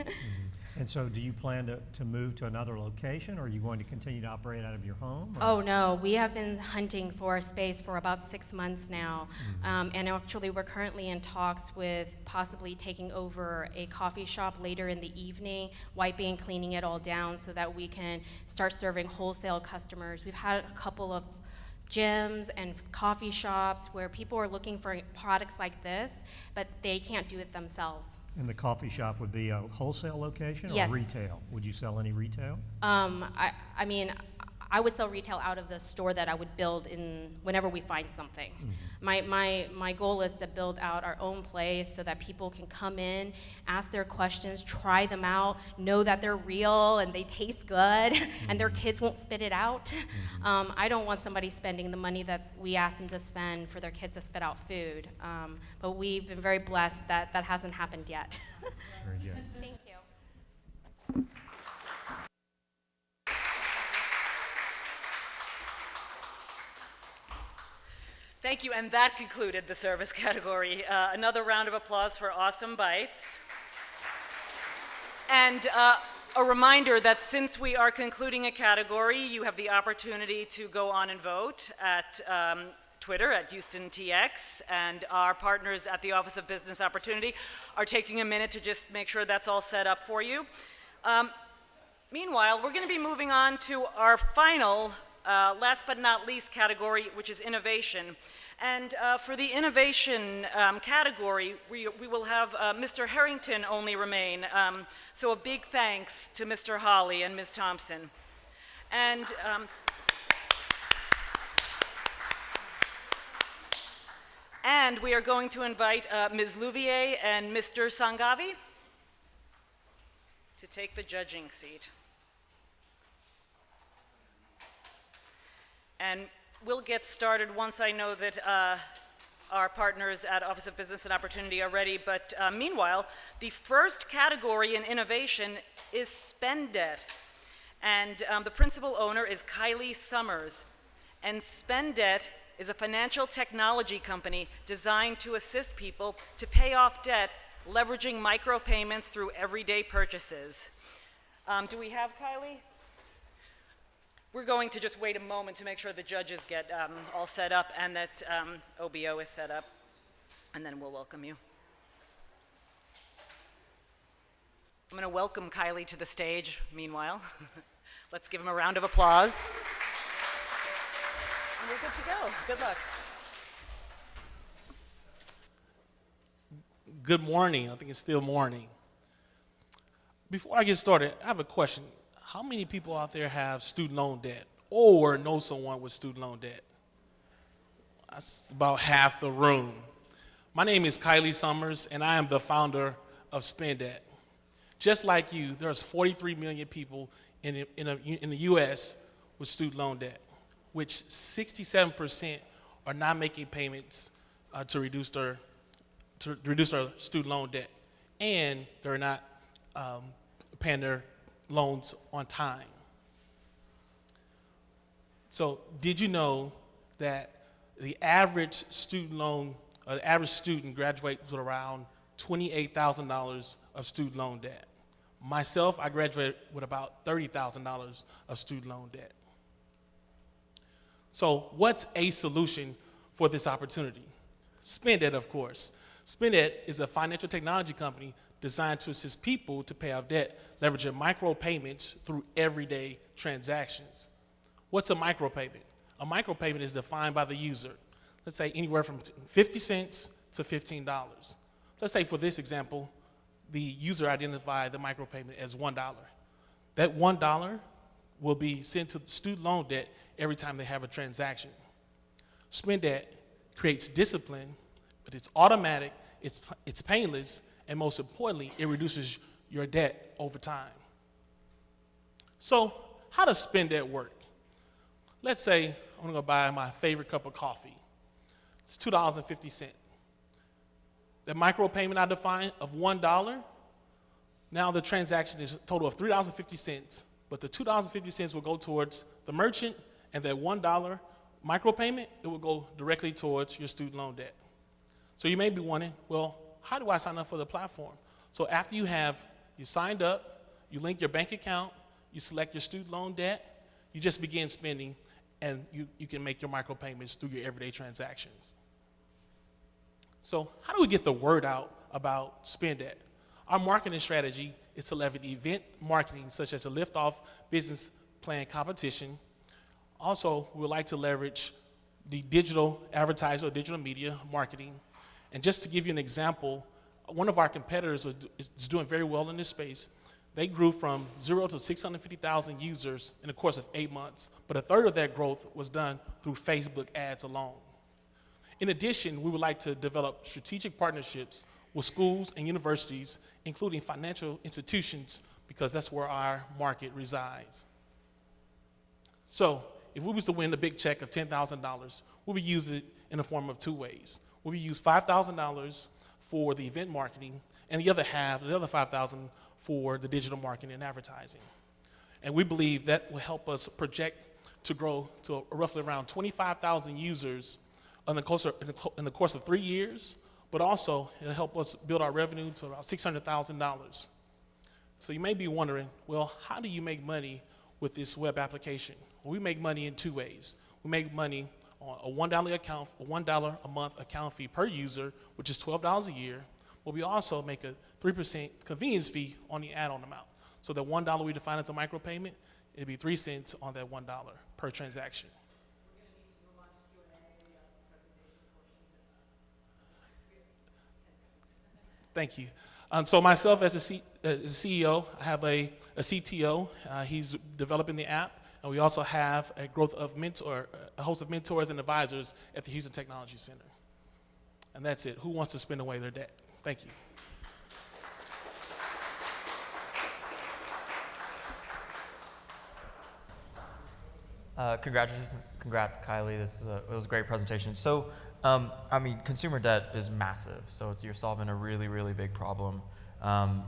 And so do you plan to move to another location, or are you going to continue to operate out of your home? Or? Oh, no. We have been hunting for a space for about 6 months now. And actually, we're currently in talks with possibly taking over a coffee shop later in the evening, wiping and cleaning it all down so that we can start serving wholesale customers. We've had a couple of gyms and coffee shops where people are looking for products like this, but they can't do it themselves. And the coffee shop would be a wholesale location or Yes. Retail? Would you sell any retail? I mean, I would sell retail out of the store that I would build in whenever we find something. My goal is to build out our own place so that people can come in, ask their questions, try them out, know that they're real and they taste good, and their kids won't spit it out. I don't want somebody spending the money that we ask them to spend for their kids to spit out food. But we've been very blessed that that hasn't happened yet. Very good. Thank you. Thank you, and that concluded the service category. Another round of applause for Awesome Bites. And a reminder that since we are concluding a category, you have the opportunity to go on and vote at Twitter at HoustonTX, and our partners at the Office of Business Opportunity are taking a minute to just make sure that's all set up for you. Meanwhile, we're going to be moving on to our final, last but not least category, which is innovation. And for the innovation category, we will have Mr. Harrington only remain. So a big thanks to Mr. Holly and Ms. Thompson. And we are going to invite Ms. Louvier and Mr. Sangavi to take the judging seat. And we'll get started once I know that our partners at Office of Business and Opportunity are ready. But meanwhile, the first category in innovation is Spend Debt. And the principal owner is Kylie Summers. And Spend Debt is a financial technology company designed to assist people to pay off debt, leveraging micropayments through everyday purchases. Do we have Kylie? We're going to just wait a moment to make sure the judges get all set up and that OBO is set up, and then we'll welcome you. I'm going to welcome Kylie to the stage, meanwhile. Let's give him a round of applause. And we're good to go. Good luck. Good morning. I think it's still morning. Before I get started, I have a question. How many people out there have student loan debt or know someone with student loan debt? That's about half the room. My name is Kylie Summers, and I am the founder of Spend Debt. Just like you, there's 43 million people in the U.S. with student loan debt. which 67% are not making payments to reduce their student loan debt, and they're not paying their loans on time. So did you know that the average student graduates with around $28,000 of student loan debt? Myself, I graduated with about $30,000 of student loan debt. So what's a solution for this opportunity? SpendEd, of course. SpendEd is a financial technology company designed to assist people to pay off debt, leveraging micropayments through everyday transactions. What's a micropayment? A micropayment is defined by the user. Let's say anywhere from 50 cents to $15. Let's say for this example, the user identified the micropayment as $1. That $1 will be sent to the student loan debt every time they have a transaction. SpendEd creates discipline, but it's automatic, it's painless, and most importantly, it reduces your debt over time. So how does SpendEd work? Let's say I'm gonna go buy my favorite cup of coffee. It's $2.50. The micropayment I defined of $1, now the transaction is a total of $3.50, but the $2.50 will go towards the merchant, and that $1 micropayment, it will go directly towards your student loan debt. So you may be wondering, well, how do I sign up for the platform? So after you signed up, you link your bank account, you select your student loan debt, you just begin spending, and you can make your micropayments through your everyday transactions. So how do we get the word out about SpendEd? Our marketing strategy is to leverage event marketing, such as a Liftoff business plan competition. Also, we would like to leverage the digital advertiser or digital media marketing. And just to give you an example, one of our competitors is doing very well in this space. They grew from 0 to 650,000 users in the course of 8 months, but a third of that growth was done through Facebook ads alone. In addition, we would like to develop strategic partnerships with schools and universities, including financial institutions, because that's where our market resides. So if we was to win the big check of $10,000, we would use it in the form of two ways. We would use $5,000 for the event marketing, and the other $5,000 for the digital marketing and advertising. And we believe that will help us project to grow to roughly around 25,000 users in the course of 3 years, but also it'll help us build our revenue to about $600,000. So you may be wondering, well, how do you make money with this web application? Well, we make money in two ways. We make money on a $1 a month account fee per user, which is $12 a year, but we also make a 3% convenience fee on the add-on amount. So the $1 we define as a micropayment, it'd be 3 cents on that $1 per transaction. Thank you. So myself as a CEO, I have a CTO. He's developing the app, and we also have a host of mentors and advisors at the Houston Technology Center. And that's it. Who wants to spend away their debt? Thank you. Congrats, Kylie. It was a great presentation. So, I mean, consumer debt is massive. So you're solving a really, really big problem,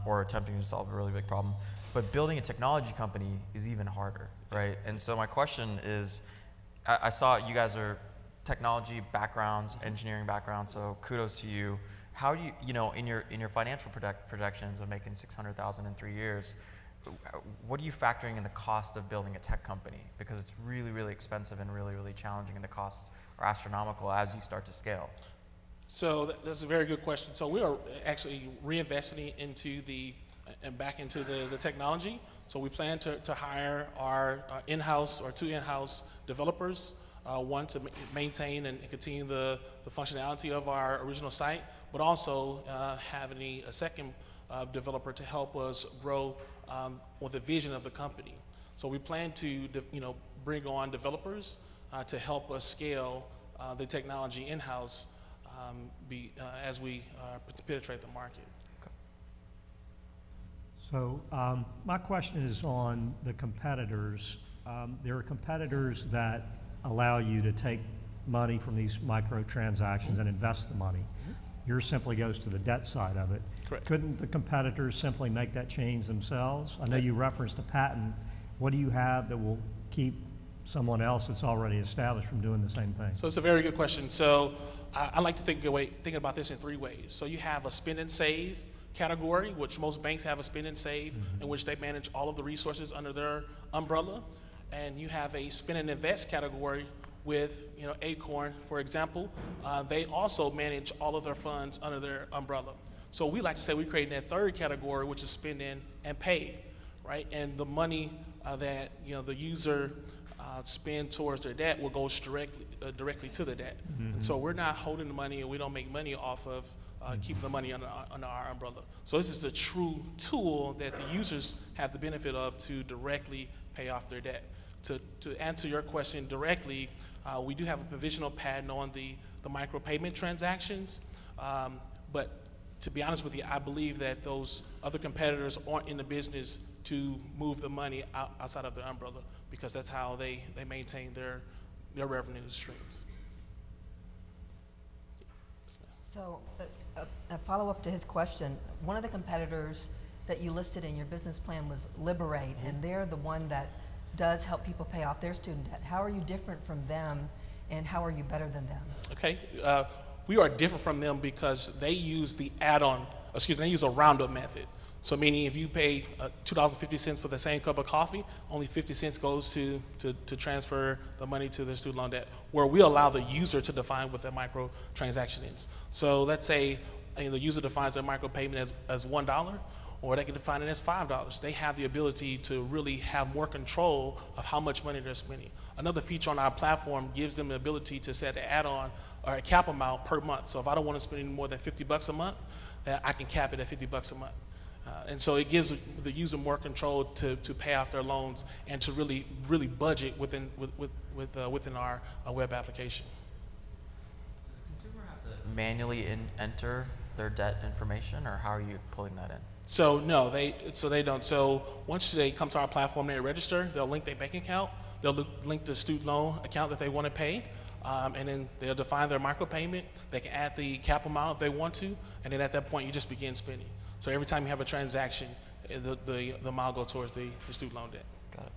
or attempting to solve a really big problem. But building a technology company is even harder, right? And so my question is, I saw you guys are technology backgrounds, engineering backgrounds. So kudos to you. How do you, in your financial projections of making $600,000 in 3 years? What are you factoring in the cost of building a tech company? Because it's really, really expensive and really, really challenging, and the costs are astronomical as you start to scale. So that's a very good question. So we are actually reinvesting back into the technology. So we plan to hire our in-house or 2 in-house developers, one to maintain and continue the functionality of our original site, but also having a second developer to help us grow with the vision of the company. So we plan to bring on developers to help us scale the technology in-house as we penetrate the market. So my question is on the competitors. There are competitors that allow you to take money from these microtransactions and invest the money. Yours simply goes to the debt side of it. Correct. Couldn't the competitors simply make that change themselves? I know you referenced a patent. What do you have that will keep someone else that's already established from doing the same thing? So it's a very good question. So I like to think about this in three ways. So you have a spend and save category, which most banks have a spend and save, in which they manage all of the resources under their umbrella. And you have a spend and invest category with, Acorn, for example. They also manage all of their funds under their umbrella. So we like to say we create that third category, which is spend in and pay, right? And the money that the user spend towards their debt will go directly to the debt. And so we're not holding the money, and we don't make money off of keeping the money under our umbrella. So this is the true tool that the users have the benefit of to directly pay off their debt. To answer your question directly, we do have a provisional patent on the micropayment transactions, but to be honest with you, I believe that those other competitors aren't in the business to move the money outside of their umbrella, because that's how they maintain their revenue streams. So a follow-up to his question, one of the competitors that you listed in your business plan was Liberate, and they're the one that does help people pay off their student debt. How are you different from them, and how are you better than them? Okay, we are different from them because they use they use a roundup method. So meaning if you pay $2.50 for the same cup of coffee, only 50 cents goes to transfer the money to their student loan debt, where we allow the user to define what their micro transaction is. So let's say the user defines their micro payment as $1, or they can define it as $5. They have the ability to really have more control of how much money they're spending. Another feature on our platform gives them the ability to set an add-on or a cap amount per month. So if I don't want to spend any more than $50 a month, I can cap it at $50 a month. And so it gives the user more control to pay off their loans and to really budget within our web application. Does the consumer have to manually enter their debt information, or how are you pulling that in? So no, they don't. So once they come to our platform, they register. They'll link their bank account. They'll link the student loan account that they want to pay, and then they'll define their micropayment. They can add the cap amount if they want to, and then at that point you just begin spending. So every time you have a transaction, the amount goes towards the student loan debt. Got it.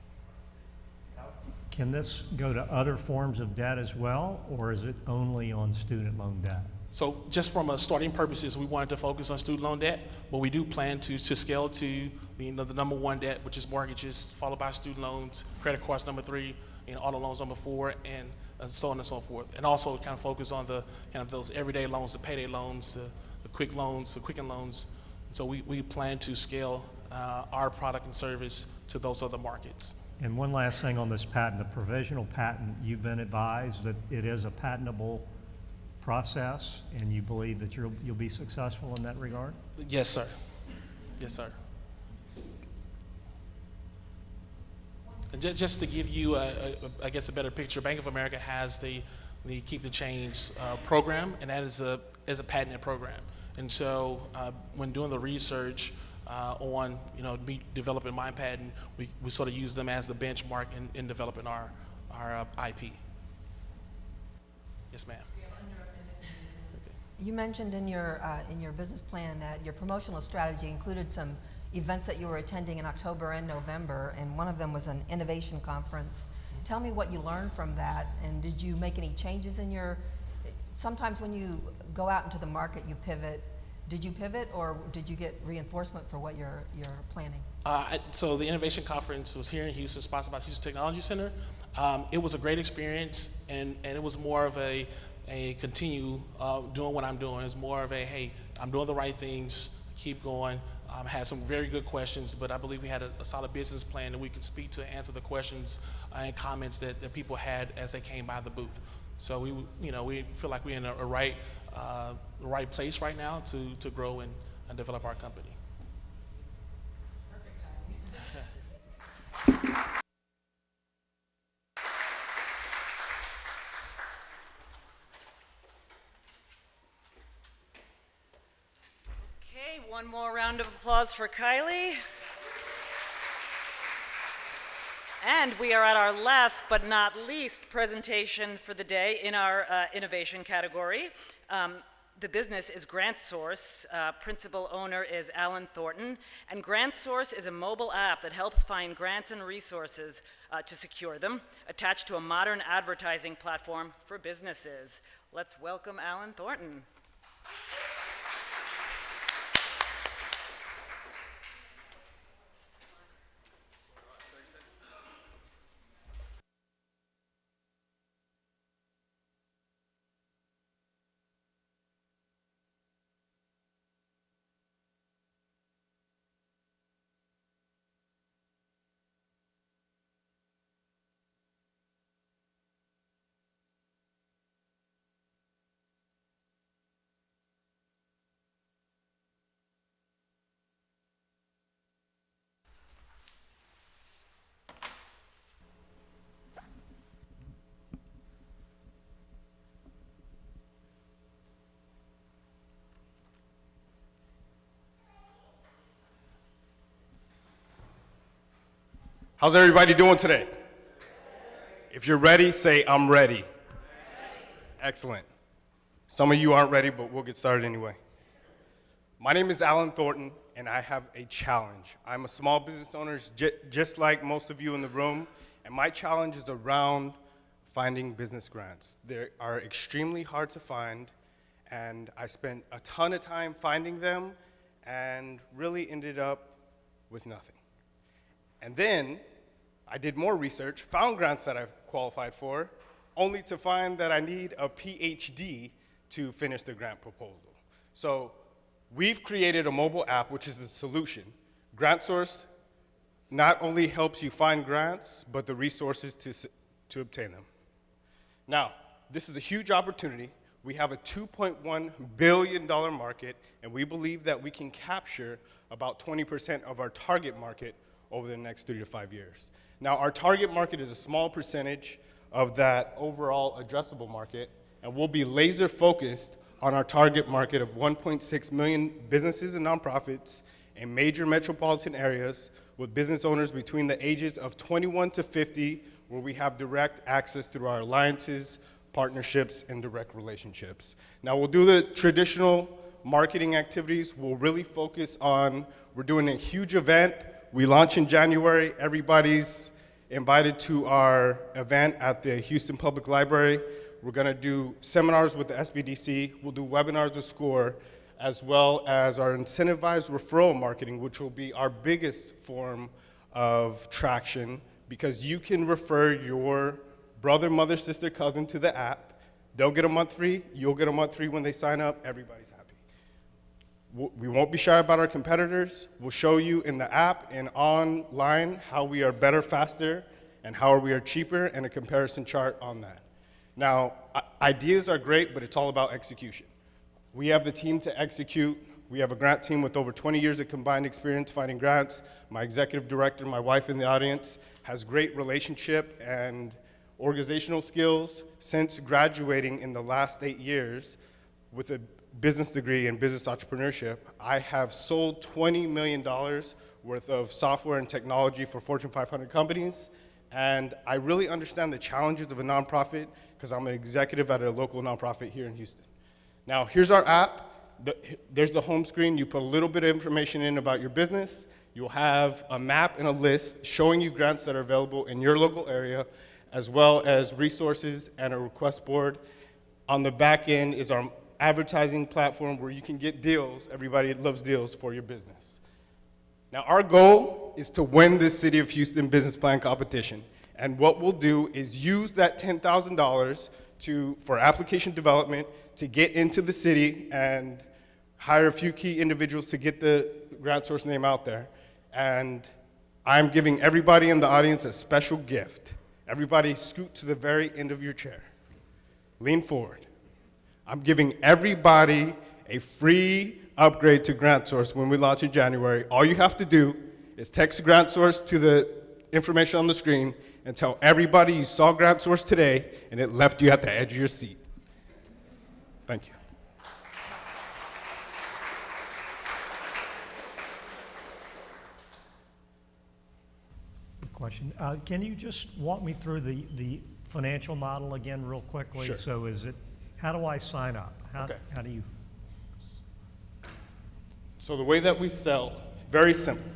Can this go to other forms of debt as well, or is it only on student loan debt? So just from a starting purposes, we wanted to focus on student loan debt, but we do plan to scale to the number one debt, which is mortgages, followed by student loans, credit cards number 3, auto loans number 4, and so on and so forth. And also kind of focus on the those everyday loans, the payday loans, the quick loans, the Quicken loans. So we plan to scale our product and service to those other markets. And one last thing on this patent, the provisional patent, you've been advised that it is a patentable process, and you believe that you'll be successful in that regard? Yes, sir. Yes, sir. And just to give you, I guess, a better picture, Bank of America has the Keep the Change program, and that is a patented program. And so when doing the research on me developing my patent, we sort of use them as the benchmark in developing our IP. Yes, ma'am. You mentioned in your business plan that your promotional strategy included some events that you were attending in October and November, and one of them was an innovation conference. Tell me what you learned from that, and did you make any changes in sometimes when you go out into the market, you pivot. Did you pivot, or did you get reinforcement for what you're planning? So the innovation conference was here in Houston, sponsored by Houston Technology Center. It was a great experience, and it was more of a continue doing what I'm doing. It's more of hey, I'm doing the right things, keep going. Had some very good questions, but I believe we had a solid business plan that we could speak to, answer the questions and comments that people had as they came by the booth. So we feel like we're in a right place right now to grow and develop our company. Okay, one more round of applause for Kylie. And we are at our last but not least presentation for the day in our innovation category. The business is GrantSource. Principal owner is Alan Thornton. And GrantSource is a mobile app that helps find grants and resources to secure them, attached to a modern advertising platform for businesses. Let's welcome Alan Thornton. How's everybody doing today? If you're ready, say, I'm ready. Excellent. Some of you aren't ready, but we'll get started anyway. My name is Alan Thornton, and I have a challenge. I'm a small business owner, just like most of you in the room, and my challenge is around finding business grants. They are extremely hard to find, and I spent a ton of time finding them and really ended up with nothing. And then I did more research, found grants that I qualified for, only to find that I need a PhD to finish the grant proposal. So we've created a mobile app, which is the solution. GrantSource not only helps you find grants, but the resources to obtain them. Now, this is a huge opportunity. We have a $2.1 billion market, and we believe that we can capture about 20% of our target market over the next 3 to 5 years. Now, our target market is a small percentage of that overall addressable market, and we'll be laser focused on our target market of 1.6 million businesses and nonprofits in major metropolitan areas with business owners between the ages of 21 to 50, where we have direct access through our alliances, partnerships, and direct relationships. Now, we'll do the traditional marketing activities. We'll really focus on, we're doing a huge event. We launch in January. Everybody's invited to our event at the Houston Public Library. We're gonna do seminars with the SBDC. We'll do webinars with SCORE, as well as our incentivized referral marketing, which will be our biggest form of traction, because you can refer your brother, mother, sister, cousin to the app. They'll get a month free. You'll get a month free when they sign up. Everybody's happy. We won't be shy about our competitors. We'll show you in the app and online how we are better, faster, and how we are cheaper, and a comparison chart on that. Now, ideas are great, but it's all about execution. We have the team to execute. We have a grant team with over 20 years of combined experience finding grants. My executive director, my wife in the audience, has great relationship and organizational skills since graduating in the last 8 years with a business degree in business entrepreneurship. I have sold $20 million worth of software and technology for Fortune 500 companies, and I really understand the challenges of a nonprofit because I'm an executive at a local nonprofit here in Houston. Now, here's our app. There's the home screen. You put a little bit of information in about your business. You'll have a map and a list showing you grants that are available in your local area, as well as resources and a request board. On the back end is our advertising platform where you can get deals. Everybody loves deals for your business. Now, our goal is to win this City of Houston business plan competition. And what we'll do is use that $10,000 for application development to get into the city and hire a few key individuals to get the GrantSource name out there. And I'm giving everybody in the audience a special gift. Everybody scoot to the very end of your chair. Lean forward. I'm giving everybody a free upgrade to GrantSource when we launch in January. All you have to do is text GrantSource to the information on the screen and tell everybody you saw GrantSource today and it left you at the edge of your seat. Thank you. question. Can you just walk me through the financial model again real quickly? Sure. So how do I sign up? Okay. How do you? So the way that we sell, very simple.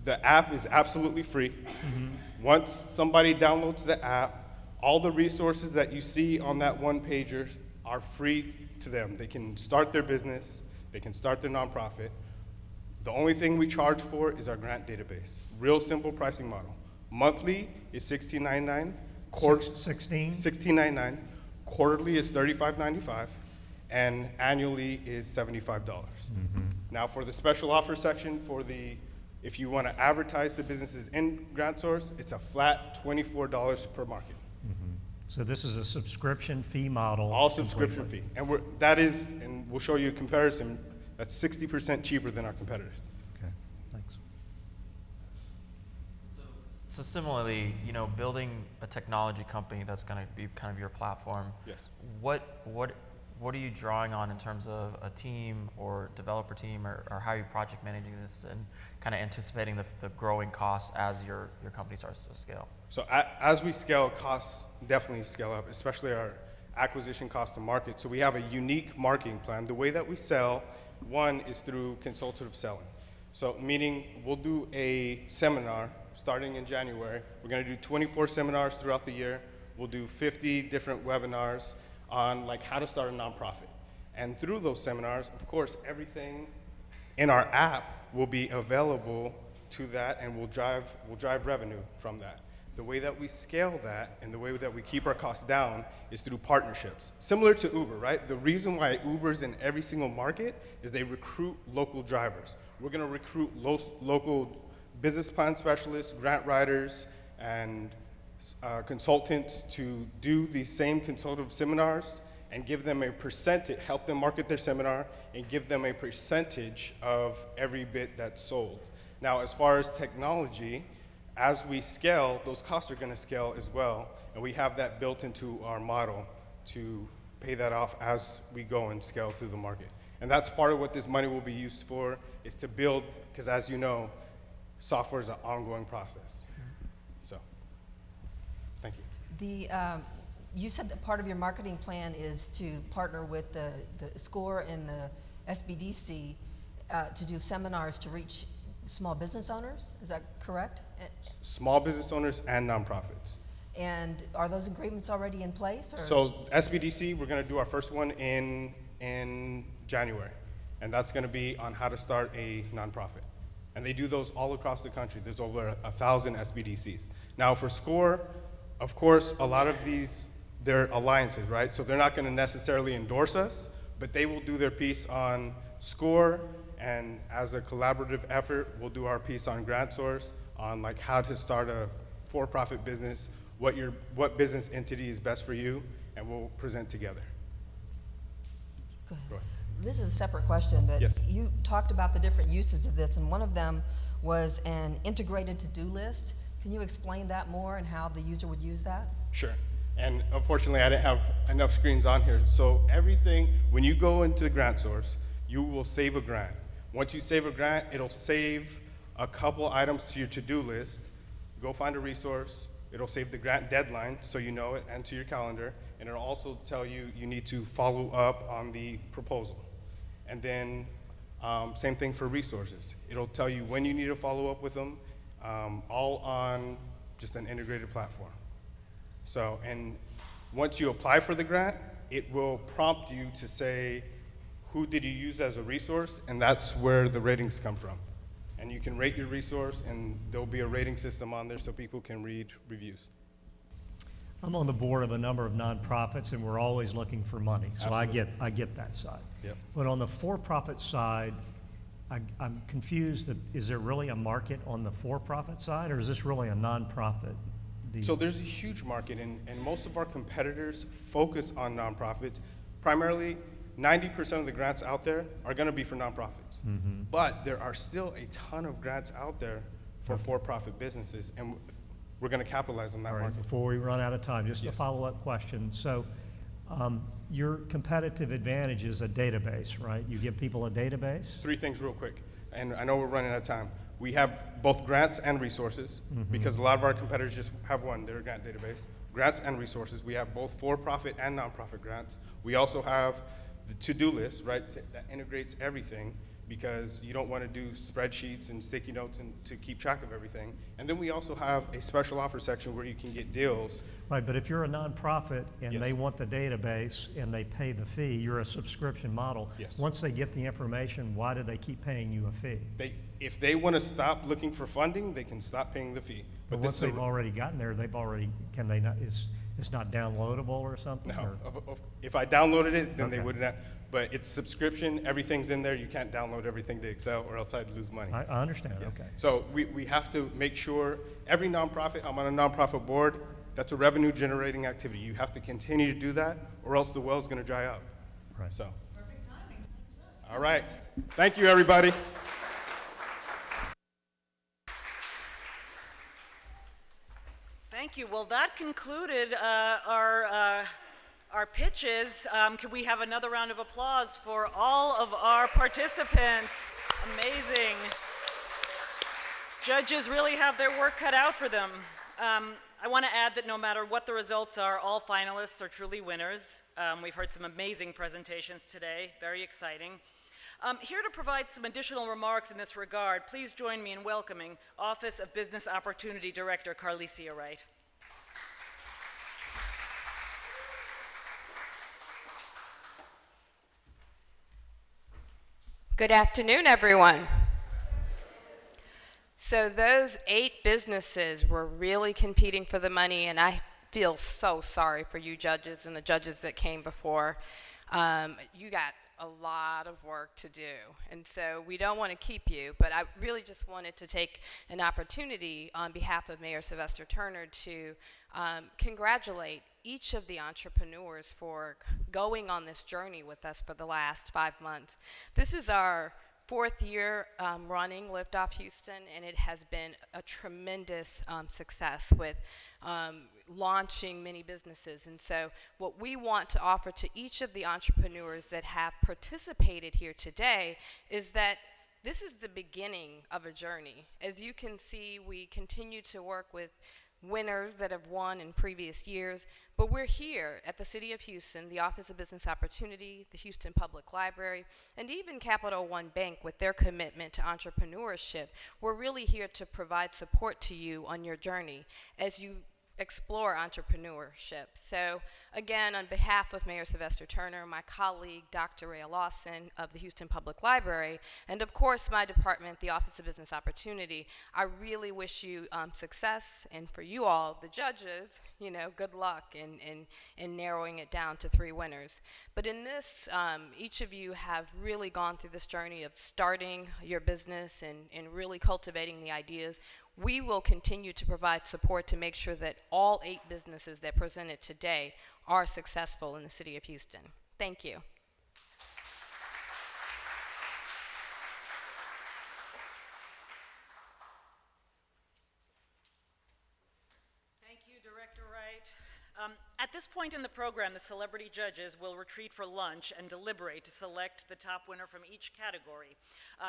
The app is absolutely free. Once somebody downloads the app, all the resources that you see on that one pager are free to them. They can start their business, they can start their nonprofit. The only thing we charge for is our grant database. Real simple pricing model. Monthly is $16.99. $16.99. Quarterly is $35.95. And annually is $75. Now for the special offer section, if you want to advertise the businesses in GrantSource, it's a flat $24 per market. So this is a subscription fee model. All subscription fee. And and we'll show you a comparison, that's 60% cheaper than our competitors. Okay, thanks. So similarly, building a technology company that's going to be kind of your platform. Yes. What are you drawing on in terms of a team or developer team, or how are you project managing this and kind of anticipating the growing costs as your company starts to scale? So as we scale, costs definitely scale up, especially our acquisition cost to market. So we have a unique marketing plan. The way that we sell, one is through consultative selling. So meaning we'll do a seminar starting in January. We're going to do 24 seminars throughout the year. We'll do 50 different webinars on like how to start a nonprofit. And through those seminars, of course, everything in our app will be available to that, and we'll drive revenue from that. The way that we scale that and the way that we keep our costs down is through partnerships. Similar to Uber, right? The reason why Uber's in every single market is they recruit local drivers. We're gonna recruit local business plan specialists, grant writers, and consultants to do these same consultative seminars and give them a percentage, help them market their seminar, and give them a percentage of every bit that's sold. Now, as far as technology, as we scale, those costs are going to scale as well, and we have that built into our model to pay that off as we go and scale through the market. And that's part of what this money will be used for, is to build, because as you know, software is an ongoing process. So, thank you. You said that part of your marketing plan is to partner with the SCORE and the SBDC to do seminars to reach small business owners. Is that correct? Small business owners and nonprofits. And are those agreements already in place? Or? So SBDC, we're going to do our first one in January, and that's going to be on how to start a nonprofit. And they do those all across the country. There's over 1,000 SBDCs. Now for SCORE, of course, a lot of these, they're alliances, right? So they're not going to necessarily endorse us, but they will do their piece on SCORE, and as a collaborative effort, we'll do our piece on GrantSource on like how to start a for-profit business, what business entity is best for you, and we'll present together. Go ahead. This is a separate question, but yes. You talked about the different uses of this, and one of them was an integrated to-do list. Can you explain that more and how the user would use that? Sure. And unfortunately, I didn't have enough screens on here. So everything, when you go into GrantSource, you will save a grant. Once you save a grant, it'll save a couple items to your to-do list. Go find a resource. It'll save the grant deadline so you know it, and to your calendar. And it'll also tell you you need to follow up on the proposal. And then same thing for resources. It'll tell you when you need to follow up with them, all on just an integrated platform. So, and once you apply for the grant, it will prompt you to say, who did you use as a resource? And that's where the ratings come from. And you can rate your resource, and there'll be a rating system on there so people can read reviews. I'm on the board of a number of nonprofits, and we're always looking for money. So Absolutely. I get that side. Yep. But on the for-profit side, I'm confused. Is there really a market on the for-profit side, or is this really a nonprofit deal? So there's a huge market, and most of our competitors focus on nonprofits. Primarily, 90% of the grants out there are going to be for nonprofits. Mm-hmm. But there are still a ton of grants out there for for-profit businesses, and we're going to capitalize on that market. Before we run out of time, just Yes. a follow-up question. So your competitive advantage is a database, right? You give people a database? Three things real quick, and I know we're running out of time. We have both grants and resources, because a lot of our competitors just have one, their grant database. Grants and resources. We have both for-profit and nonprofit grants. We also have the to-do list, right, that integrates everything, because you don't want to do spreadsheets and sticky notes and to keep track of everything. And then we also have a special offer section where you can get deals. Right, but if you're a nonprofit and Yes. they want the database and they pay the fee, you're a subscription model. Yes. Once they get the information, why do they keep paying you a fee? If they want to stop looking for funding, they can stop paying the fee. But once they've already gotten there, can they not, it's not downloadable or something? No, or? if I downloaded it, then they Okay. wouldn't have, but it's subscription, everything's in there, you can't download everything to Excel or else I'd lose money. I understand, okay. So we have to make sure, every nonprofit, I'm on a nonprofit board, that's a revenue generating activity. You have to continue to do that or else the well's gonna dry up. Right. So. All right, thank you, everybody. Thank you. Well, that concluded our pitches. Can we have another round of applause for all of our participants? Amazing. Judges really have their work cut out for them. I want to add that no matter what the results are, all finalists are truly winners. We've heard some amazing presentations today, very exciting. Here to provide some additional remarks in this regard, please join me in welcoming Office of Business Opportunity Director Carlicia Wright. Good afternoon, everyone. So those 8 businesses were really competing for the money, and I feel so sorry for you judges and the judges that came before. You got a lot of work to do, and so we don't want to keep you, but I really just wanted to take an opportunity on behalf of Mayor Sylvester Turner to congratulate each of the entrepreneurs for going on this journey with us for the last 5 months. This is our 4th year running Liftoff Houston, and it has been a tremendous success with launching many businesses. And so what we want to offer to each of the entrepreneurs that have participated here today is that this is the beginning of a journey. As you can see, we continue to work with winners that have won in previous years, but we're here at the City of Houston, the Office of Business Opportunity, the Houston Public Library, and even Capital One Bank with their commitment to entrepreneurship. We're really here to provide support to you on your journey as you explore entrepreneurship. So again, on behalf of Mayor Sylvester Turner, my colleague, Dr. Ray Lawson of the Houston Public Library, and of course my department, the Office of Business Opportunity, I really wish you success, and for you all, the judges, good luck in narrowing it down to 3 winners. But in this, each of you have really gone through this journey of starting your business and really cultivating the ideas. We will continue to provide support to make sure that all 8 businesses that presented today are successful in the City of Houston. Thank you. Thank you, Director Wright. At this point in the program, the celebrity judges will retreat for lunch and deliberate to select the top winner from each category.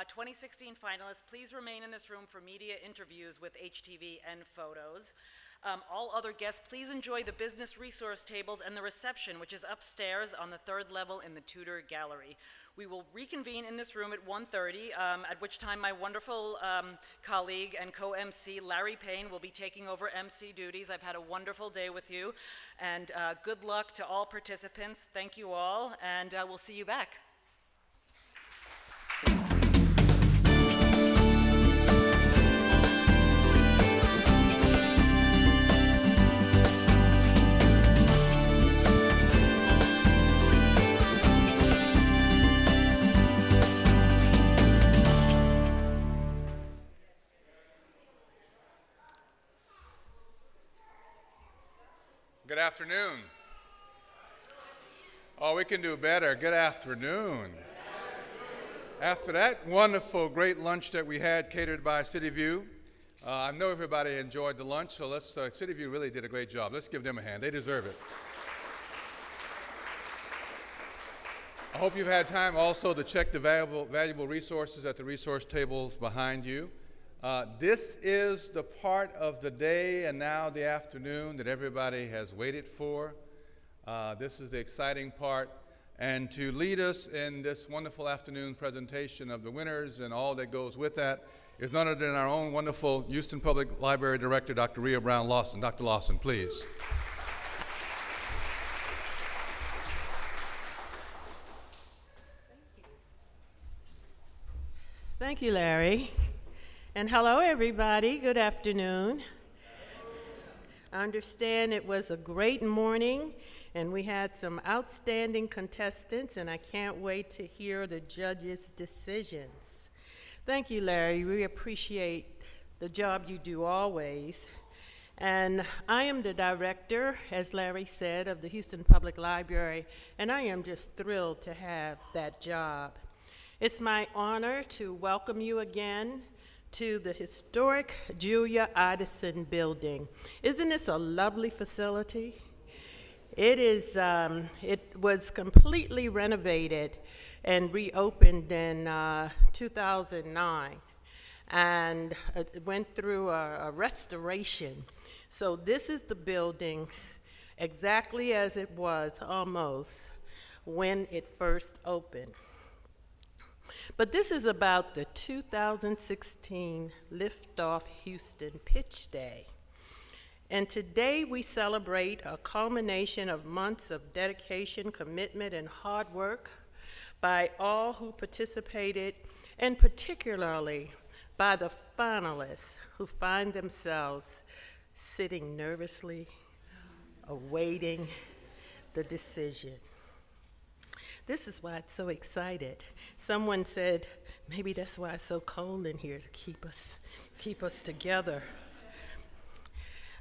2016 finalists, please remain in this room for media interviews with HTV and photos. All other guests, please enjoy the business resource tables and the reception, which is upstairs on the 3rd level in the Tudor Gallery. We will reconvene in this room at 1:30, at which time my wonderful colleague and co-MC, Larry Payne, will be taking over MC duties. I've had a wonderful day with you, and good luck to all participants. Thank you all, and we'll see you back. Good afternoon. Oh, we can do better. Good afternoon. After that wonderful, great lunch that we had catered by City View, I know everybody enjoyed the lunch, so City View really did a great job. Let's give them a hand. They deserve it. I hope you've had time also to check the valuable resources at the resource tables behind you. This is the part of the day and now the afternoon that everybody has waited for. This is the exciting part. And to lead us in this wonderful afternoon presentation of the winners and all that goes with that is none other than our own wonderful Houston Public Library Director, Dr. Rhea Brown Lawson. Dr. Lawson, please. Thank you, Larry. And hello, everybody. Good afternoon. I understand it was a great morning, and we had some outstanding contestants, and I can't wait to hear the judges' decisions. Thank you, Larry. We appreciate the job you do always. And I am the director, as Larry said, of the Houston Public Library, and I am just thrilled to have that job. It's my honor to welcome you again to the historic Julia Idison building. Isn't this a lovely facility? It is. It was completely renovated and reopened in 2009, and it went through a restoration. So this is the building exactly as it was almost when it first opened. But this is about the 2016 Liftoff Houston Pitch Day. And today we celebrate a culmination of months of dedication, commitment, and hard work by all who participated, and particularly by the finalists who find themselves sitting nervously, awaiting the decision. This is why it's so excited. Someone said, maybe that's why it's so cold in here, to keep us together.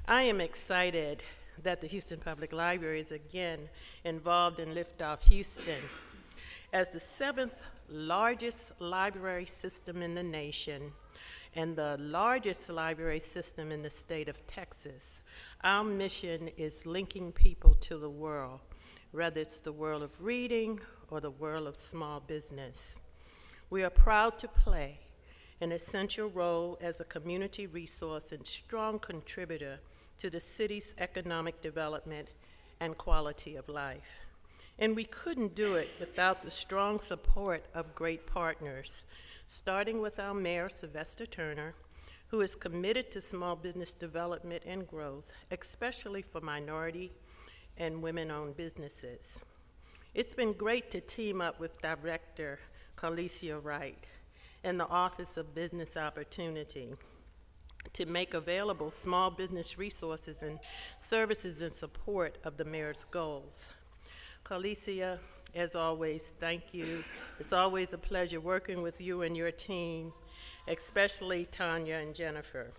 I am excited that the Houston Public Library is again involved in Liftoff Houston. As the 7th largest library system in the nation and the largest library system in the state of Texas, our mission is linking people to the world, whether it's the world of reading or the world of small business. We are proud to play an essential role as a community resource and strong contributor to the city's economic development and quality of life. And we couldn't do it without the strong support of great partners, starting with our mayor, Sylvester Turner, who is committed to small business development and growth, especially for minority and women-owned businesses. It's been great to team up with Director Carlicia Wright and the Office of Business Opportunity to make available small business resources and services in support of the mayor's goals. Carlicia, as always, thank you. It's always a pleasure working with you and your team, especially Tanya and Jennifer.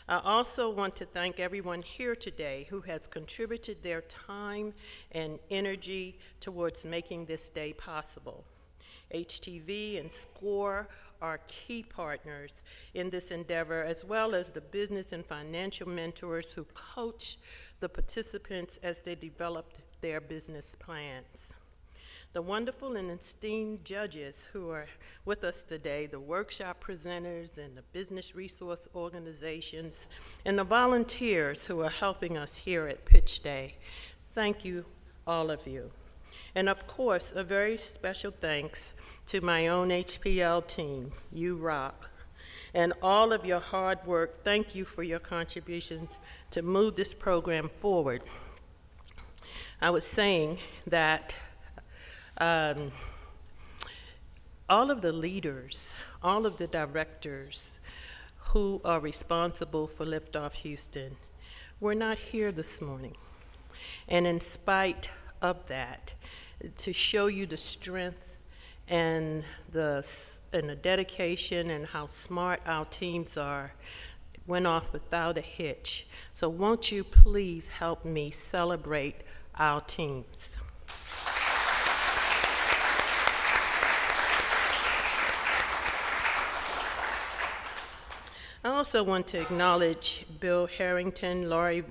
I also want to thank everyone here today who has contributed their time and energy towards making this day possible. HTV and SCORE are key partners in this endeavor, as well as the business and financial mentors who coach the participants as they developed their business plans. The wonderful and esteemed judges who are with us today, the workshop presenters and the business resource organizations, and the volunteers who are helping us here at Pitch Day. Thank you, all of you. And of course, a very special thanks to my own HPL team. You rock. And all of your hard work, thank you for your contributions to move this program forward. I was saying that all of the leaders, all of the directors who are responsible for Liftoff Houston were not here this morning. And in spite of that, to show you the strength and the dedication and how smart our teams are, went off without a hitch. So won't you please help me celebrate our teams? I also want to acknowledge Bill Harrington, Lori,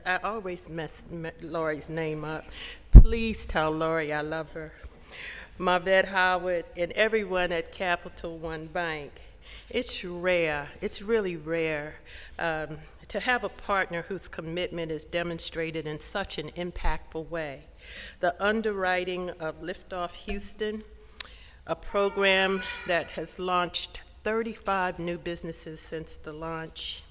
I always mess Lori's name up. Please tell Lori I love her. Marvette Howard, and everyone at Capital One Bank. It's rare, it's really rare to have a partner whose commitment is demonstrated in such an impactful way. The underwriting of Liftoff Houston, a program that has launched 35 new businesses since the launch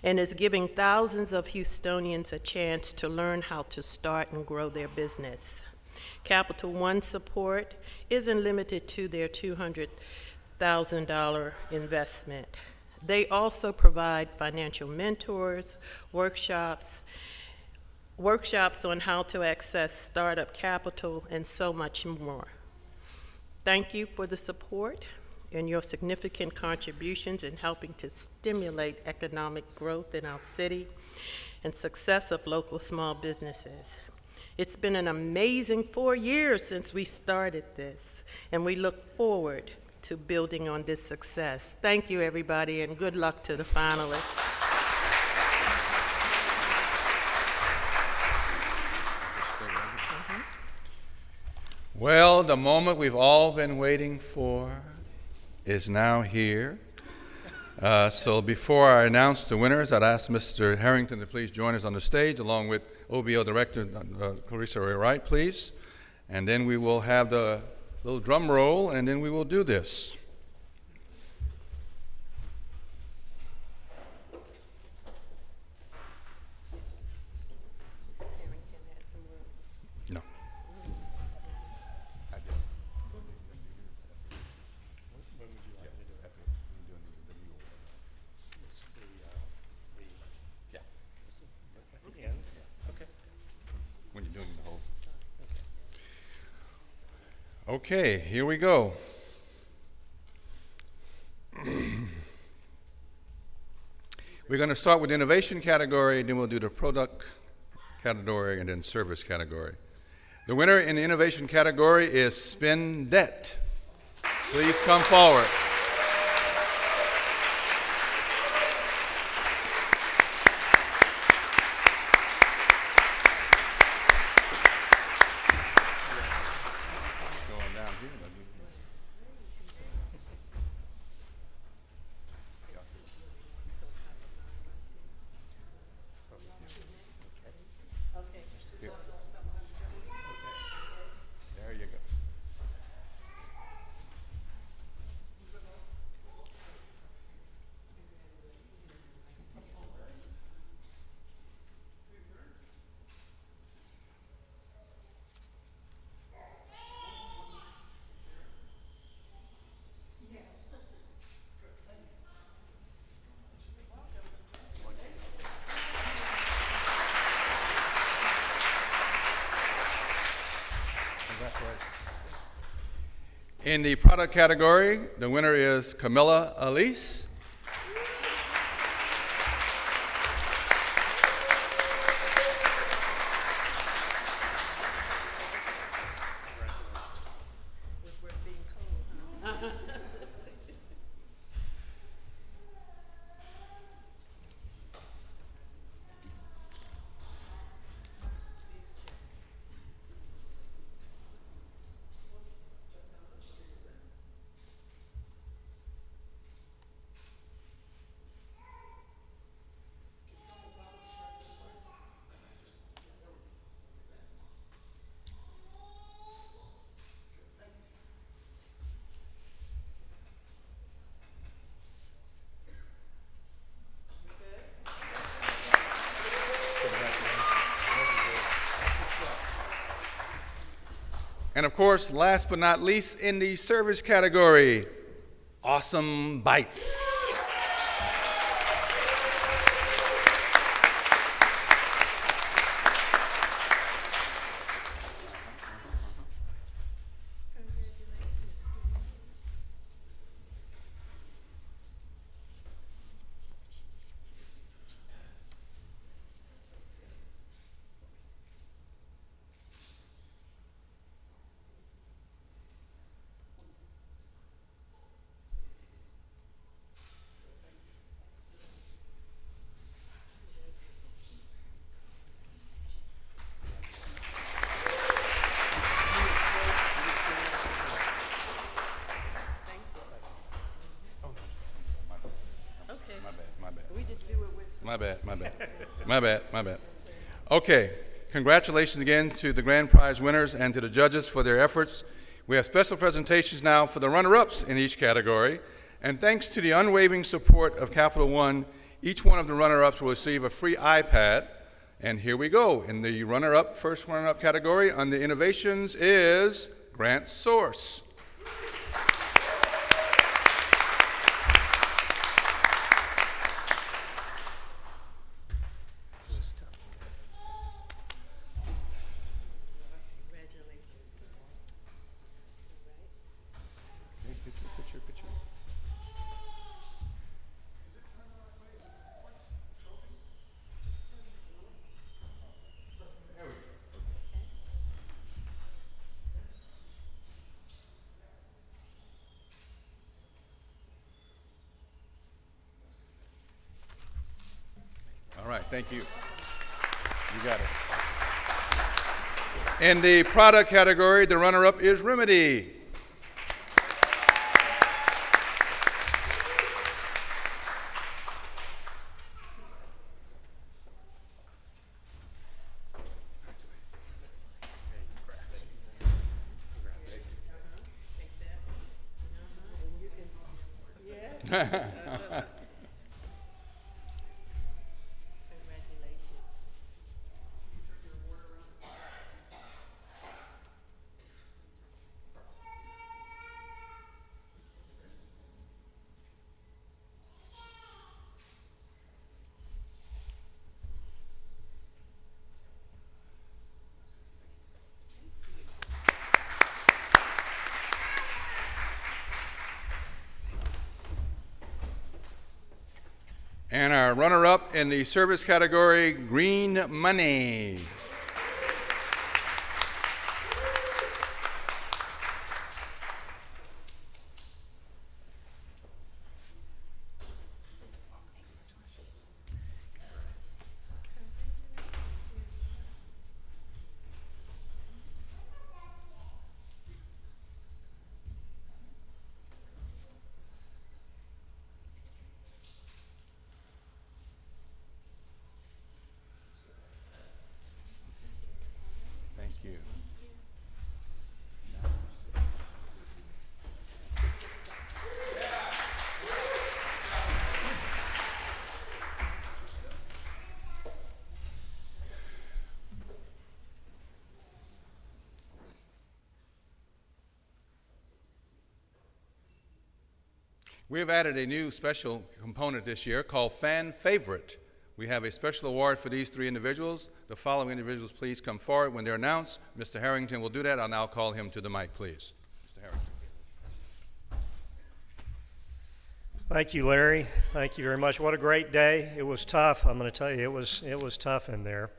and is giving thousands of Houstonians a chance to learn how to start and grow their business. Capital One support isn't limited to their $200,000 investment. They also provide financial mentors, workshops on how to access startup capital, and so much more. Thank you for the support and your significant contributions in helping to stimulate economic growth in our city and success of local small businesses. It's been an amazing 4 years since we started this, and we look forward to building on this success. Thank you, everybody, and good luck to the finalists. Well, the moment we've all been waiting for is now here. So before I announce the winners, I'd ask Mr. Harrington to please join us on the stage, along with OBO Director Clarissa Ray Wright, please. And then we will have the little drum roll, and then we will do this. No. When you're doing the whole. Okay, here we go. We're going to start with the innovation category, then we'll do the product category, and then service category. The winner in the innovation category is Spin Debt. Please come forward. There you go. In the product category, the winner is Camilla Elise. And of course, last but not least, in the service category, Awesome Bites. My bad, my bad. My bad, my bad. Okay, congratulations again to the grand prize winners and to the judges for their efforts. We have special presentations now for the runner-ups in each category. And thanks to the unwavering support of Capital One, each one of the runner-ups will receive a free iPad. And here we go. In the runner-up, first runner-up category on the innovations is Grant Source. All right, thank you. You got it. In the product category, the runner-up is Remedy. And our runner-up in the service category, Green Money. Thank you. We have added a new special component this year called Fan Favorite. We have a special award for these three individuals. The following individuals please come forward when they're announced. Mr. Harrington will do that. I'll now call him to the mic, please. Mr. Harrington. Thank you, Larry. Thank you very much. What a great day. It was tough. I'm going to tell you, it was tough in there.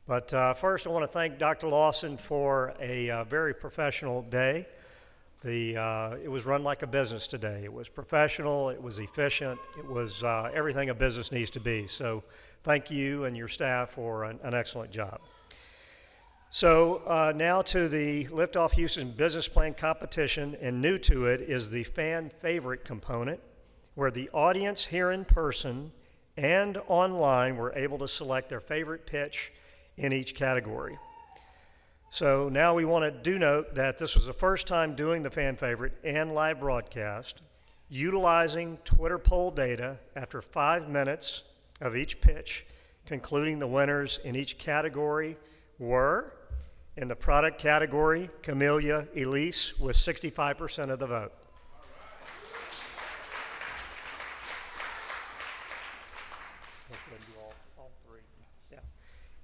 But first, I want to thank Dr. Lawson for a very professional day. It was run like a business today. It was professional, it was efficient, it was everything a business needs to be. So thank you and your staff for an excellent job. So now to the Liftoff Houston Business Plan Competition, and new to it is the fan favorite component, where the audience here in person and online were able to select their favorite pitch in each category. So now we want to note that this was the first time doing the fan favorite and live broadcast, utilizing Twitter poll data after 5 minutes of each pitch, concluding the winners in each category were, in the product category, Camellia Elise with 65% of the vote.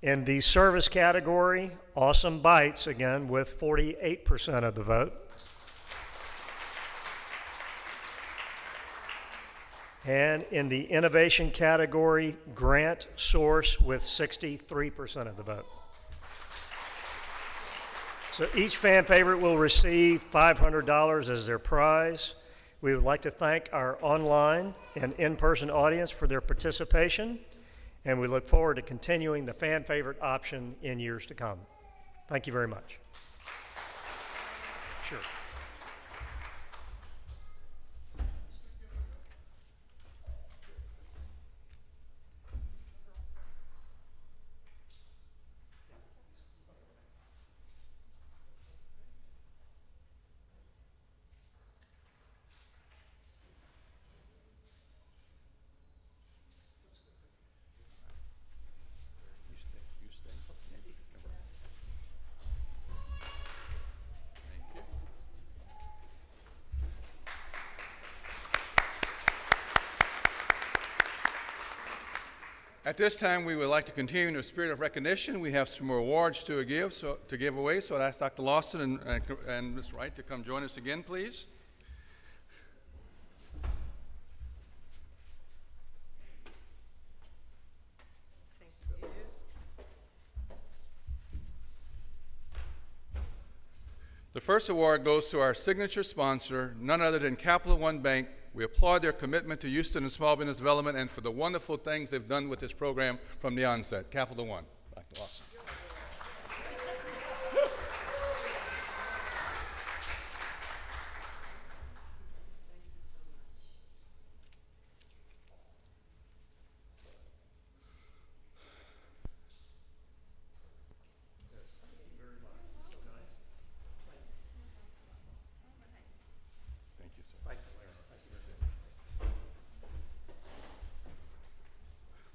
In the service category, Awesome Bites, again, with 48% of the vote. And in the innovation category, Grant Source with 63% of the vote. So each fan favorite will receive $500 as their prize. We would like to thank our online and in-person audience for their participation, and we look forward to continuing the fan favorite option in years to come. Thank you very much. Sure. At this time, we would like to continue in the spirit of recognition. We have some more awards to give away. So I'd ask Dr. Lawson and Ms. Wright to come join us again, please. The first award goes to our signature sponsor, none other than Capital One Bank. We applaud their commitment to Houston and small business development and for the wonderful things they've done with this program from the onset. Capital One. Dr. Lawson.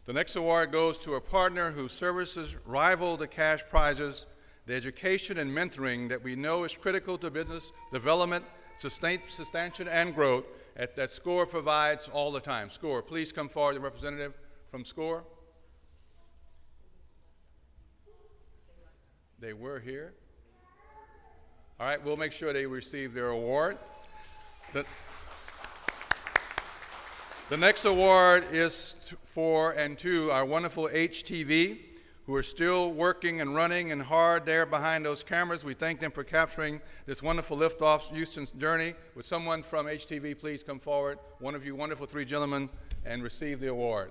The next award goes to a partner whose services rival the cash prizes, the education and mentoring that we know is critical to business development, sustainability, and growth that SCORE provides all the time. SCORE, please come forward, the representative from SCORE. They were here. All right, we'll make sure they receive their award. The next award is for and to our wonderful HTV, who are still working and running and hard there behind those cameras. We thank them for capturing this wonderful Liftoff Houston's journey. Would someone from HTV please come forward, one of you wonderful three gentlemen, and receive the award.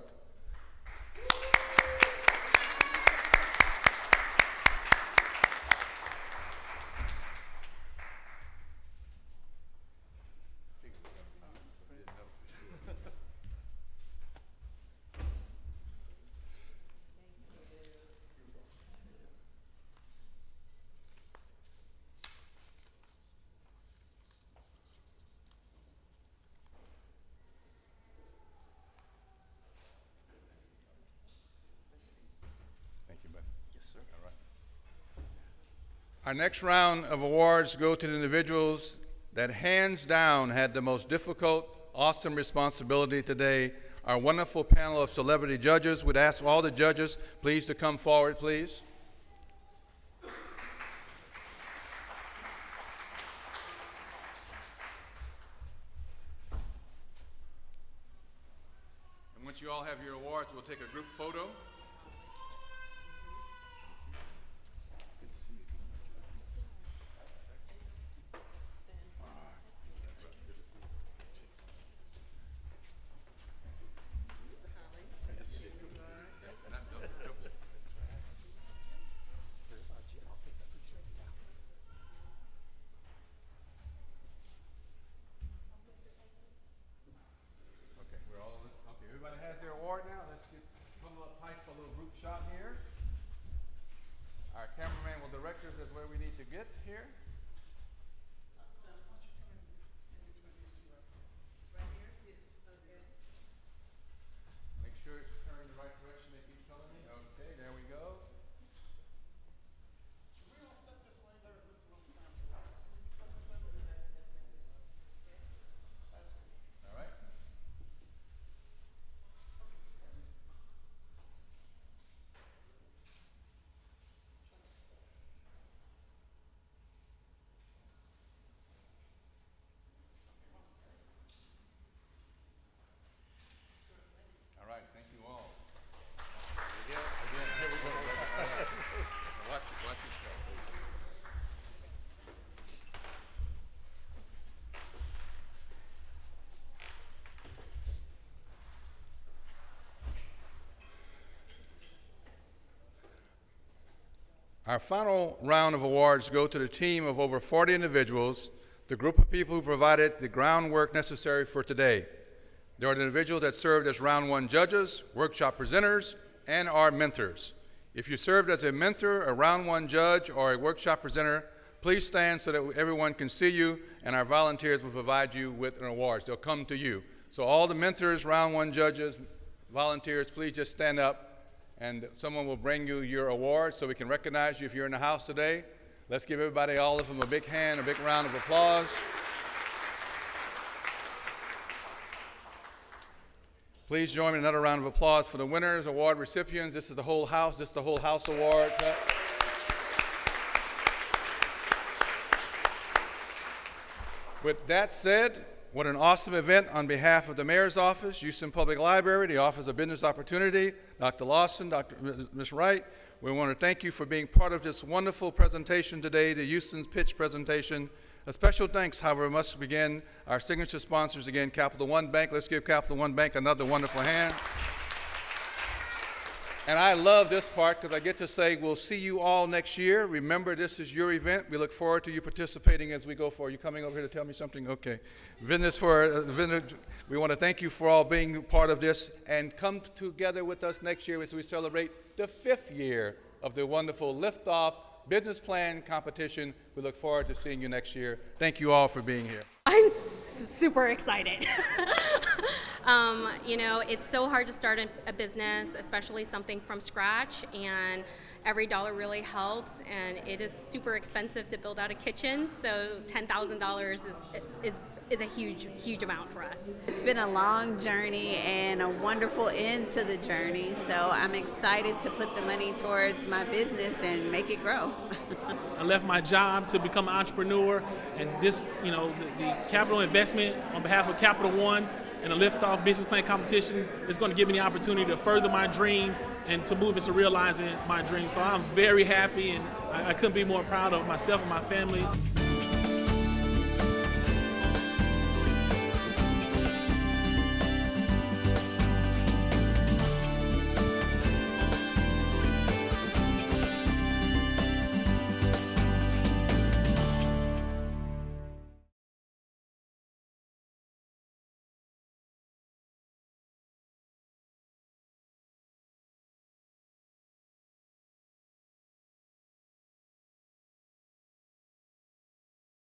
Our next round of awards go to the individuals that hands down had the most difficult, awesome responsibility today. Our wonderful panel of celebrity judges. Would ask all the judges please to come forward, please. And once you all have your awards, we'll take a group photo. Our final round of awards go to the team of over 40 individuals, the group of people who provided the groundwork necessary for today. There are the individuals that served as round one judges, workshop presenters, and our mentors. If you served as a mentor, a round one judge, or a workshop presenter, please stand so that everyone can see you, and our volunteers will provide you with an award. They'll come to you. So all the mentors, round one judges, volunteers, please just stand up, and someone will bring you your award so we can recognize you if you're in the house today. Let's give everybody, all of them, a big hand, a big round of applause. Please join me in another round of applause for the winners, award recipients. This is the whole house. This is the whole house award. With that said, what an awesome event on behalf of the Mayor's Office, Houston Public Library, the Office of Business Opportunity, Dr. Lawson, Ms. Wright. We want to thank you for being part of this wonderful presentation today, the Houston's Pitch presentation. A special thanks, however, must begin our signature sponsors again, Capital One Bank. Let's give Capital One Bank another wonderful hand. And I love this part because I get to say we'll see you all next year. Remember, this is your event. We look forward to you participating as we go forward. You coming over here to tell me something? Okay. We want to thank you for all being part of this, and come together with us next year as we celebrate the 5th year of the wonderful Liftoff Business Plan Competition. We look forward to seeing you next year. Thank you all for being here. I'm super excited. You know, it's so hard to start a business, especially something from scratch, and every dollar really helps, and it is super expensive to build out a kitchen, so $10,000 is a huge amount for us. It's been a long journey and a wonderful end to the journey, so I'm excited to put the money towards my business and make it grow. I left my job to become an entrepreneur, and this, you know, the capital investment on behalf of Capital One and the Liftoff Business Plan Competition is going to give me the opportunity to further my dream and to move into realizing my dream. So I'm very happy, and I couldn't be more proud of myself and my family.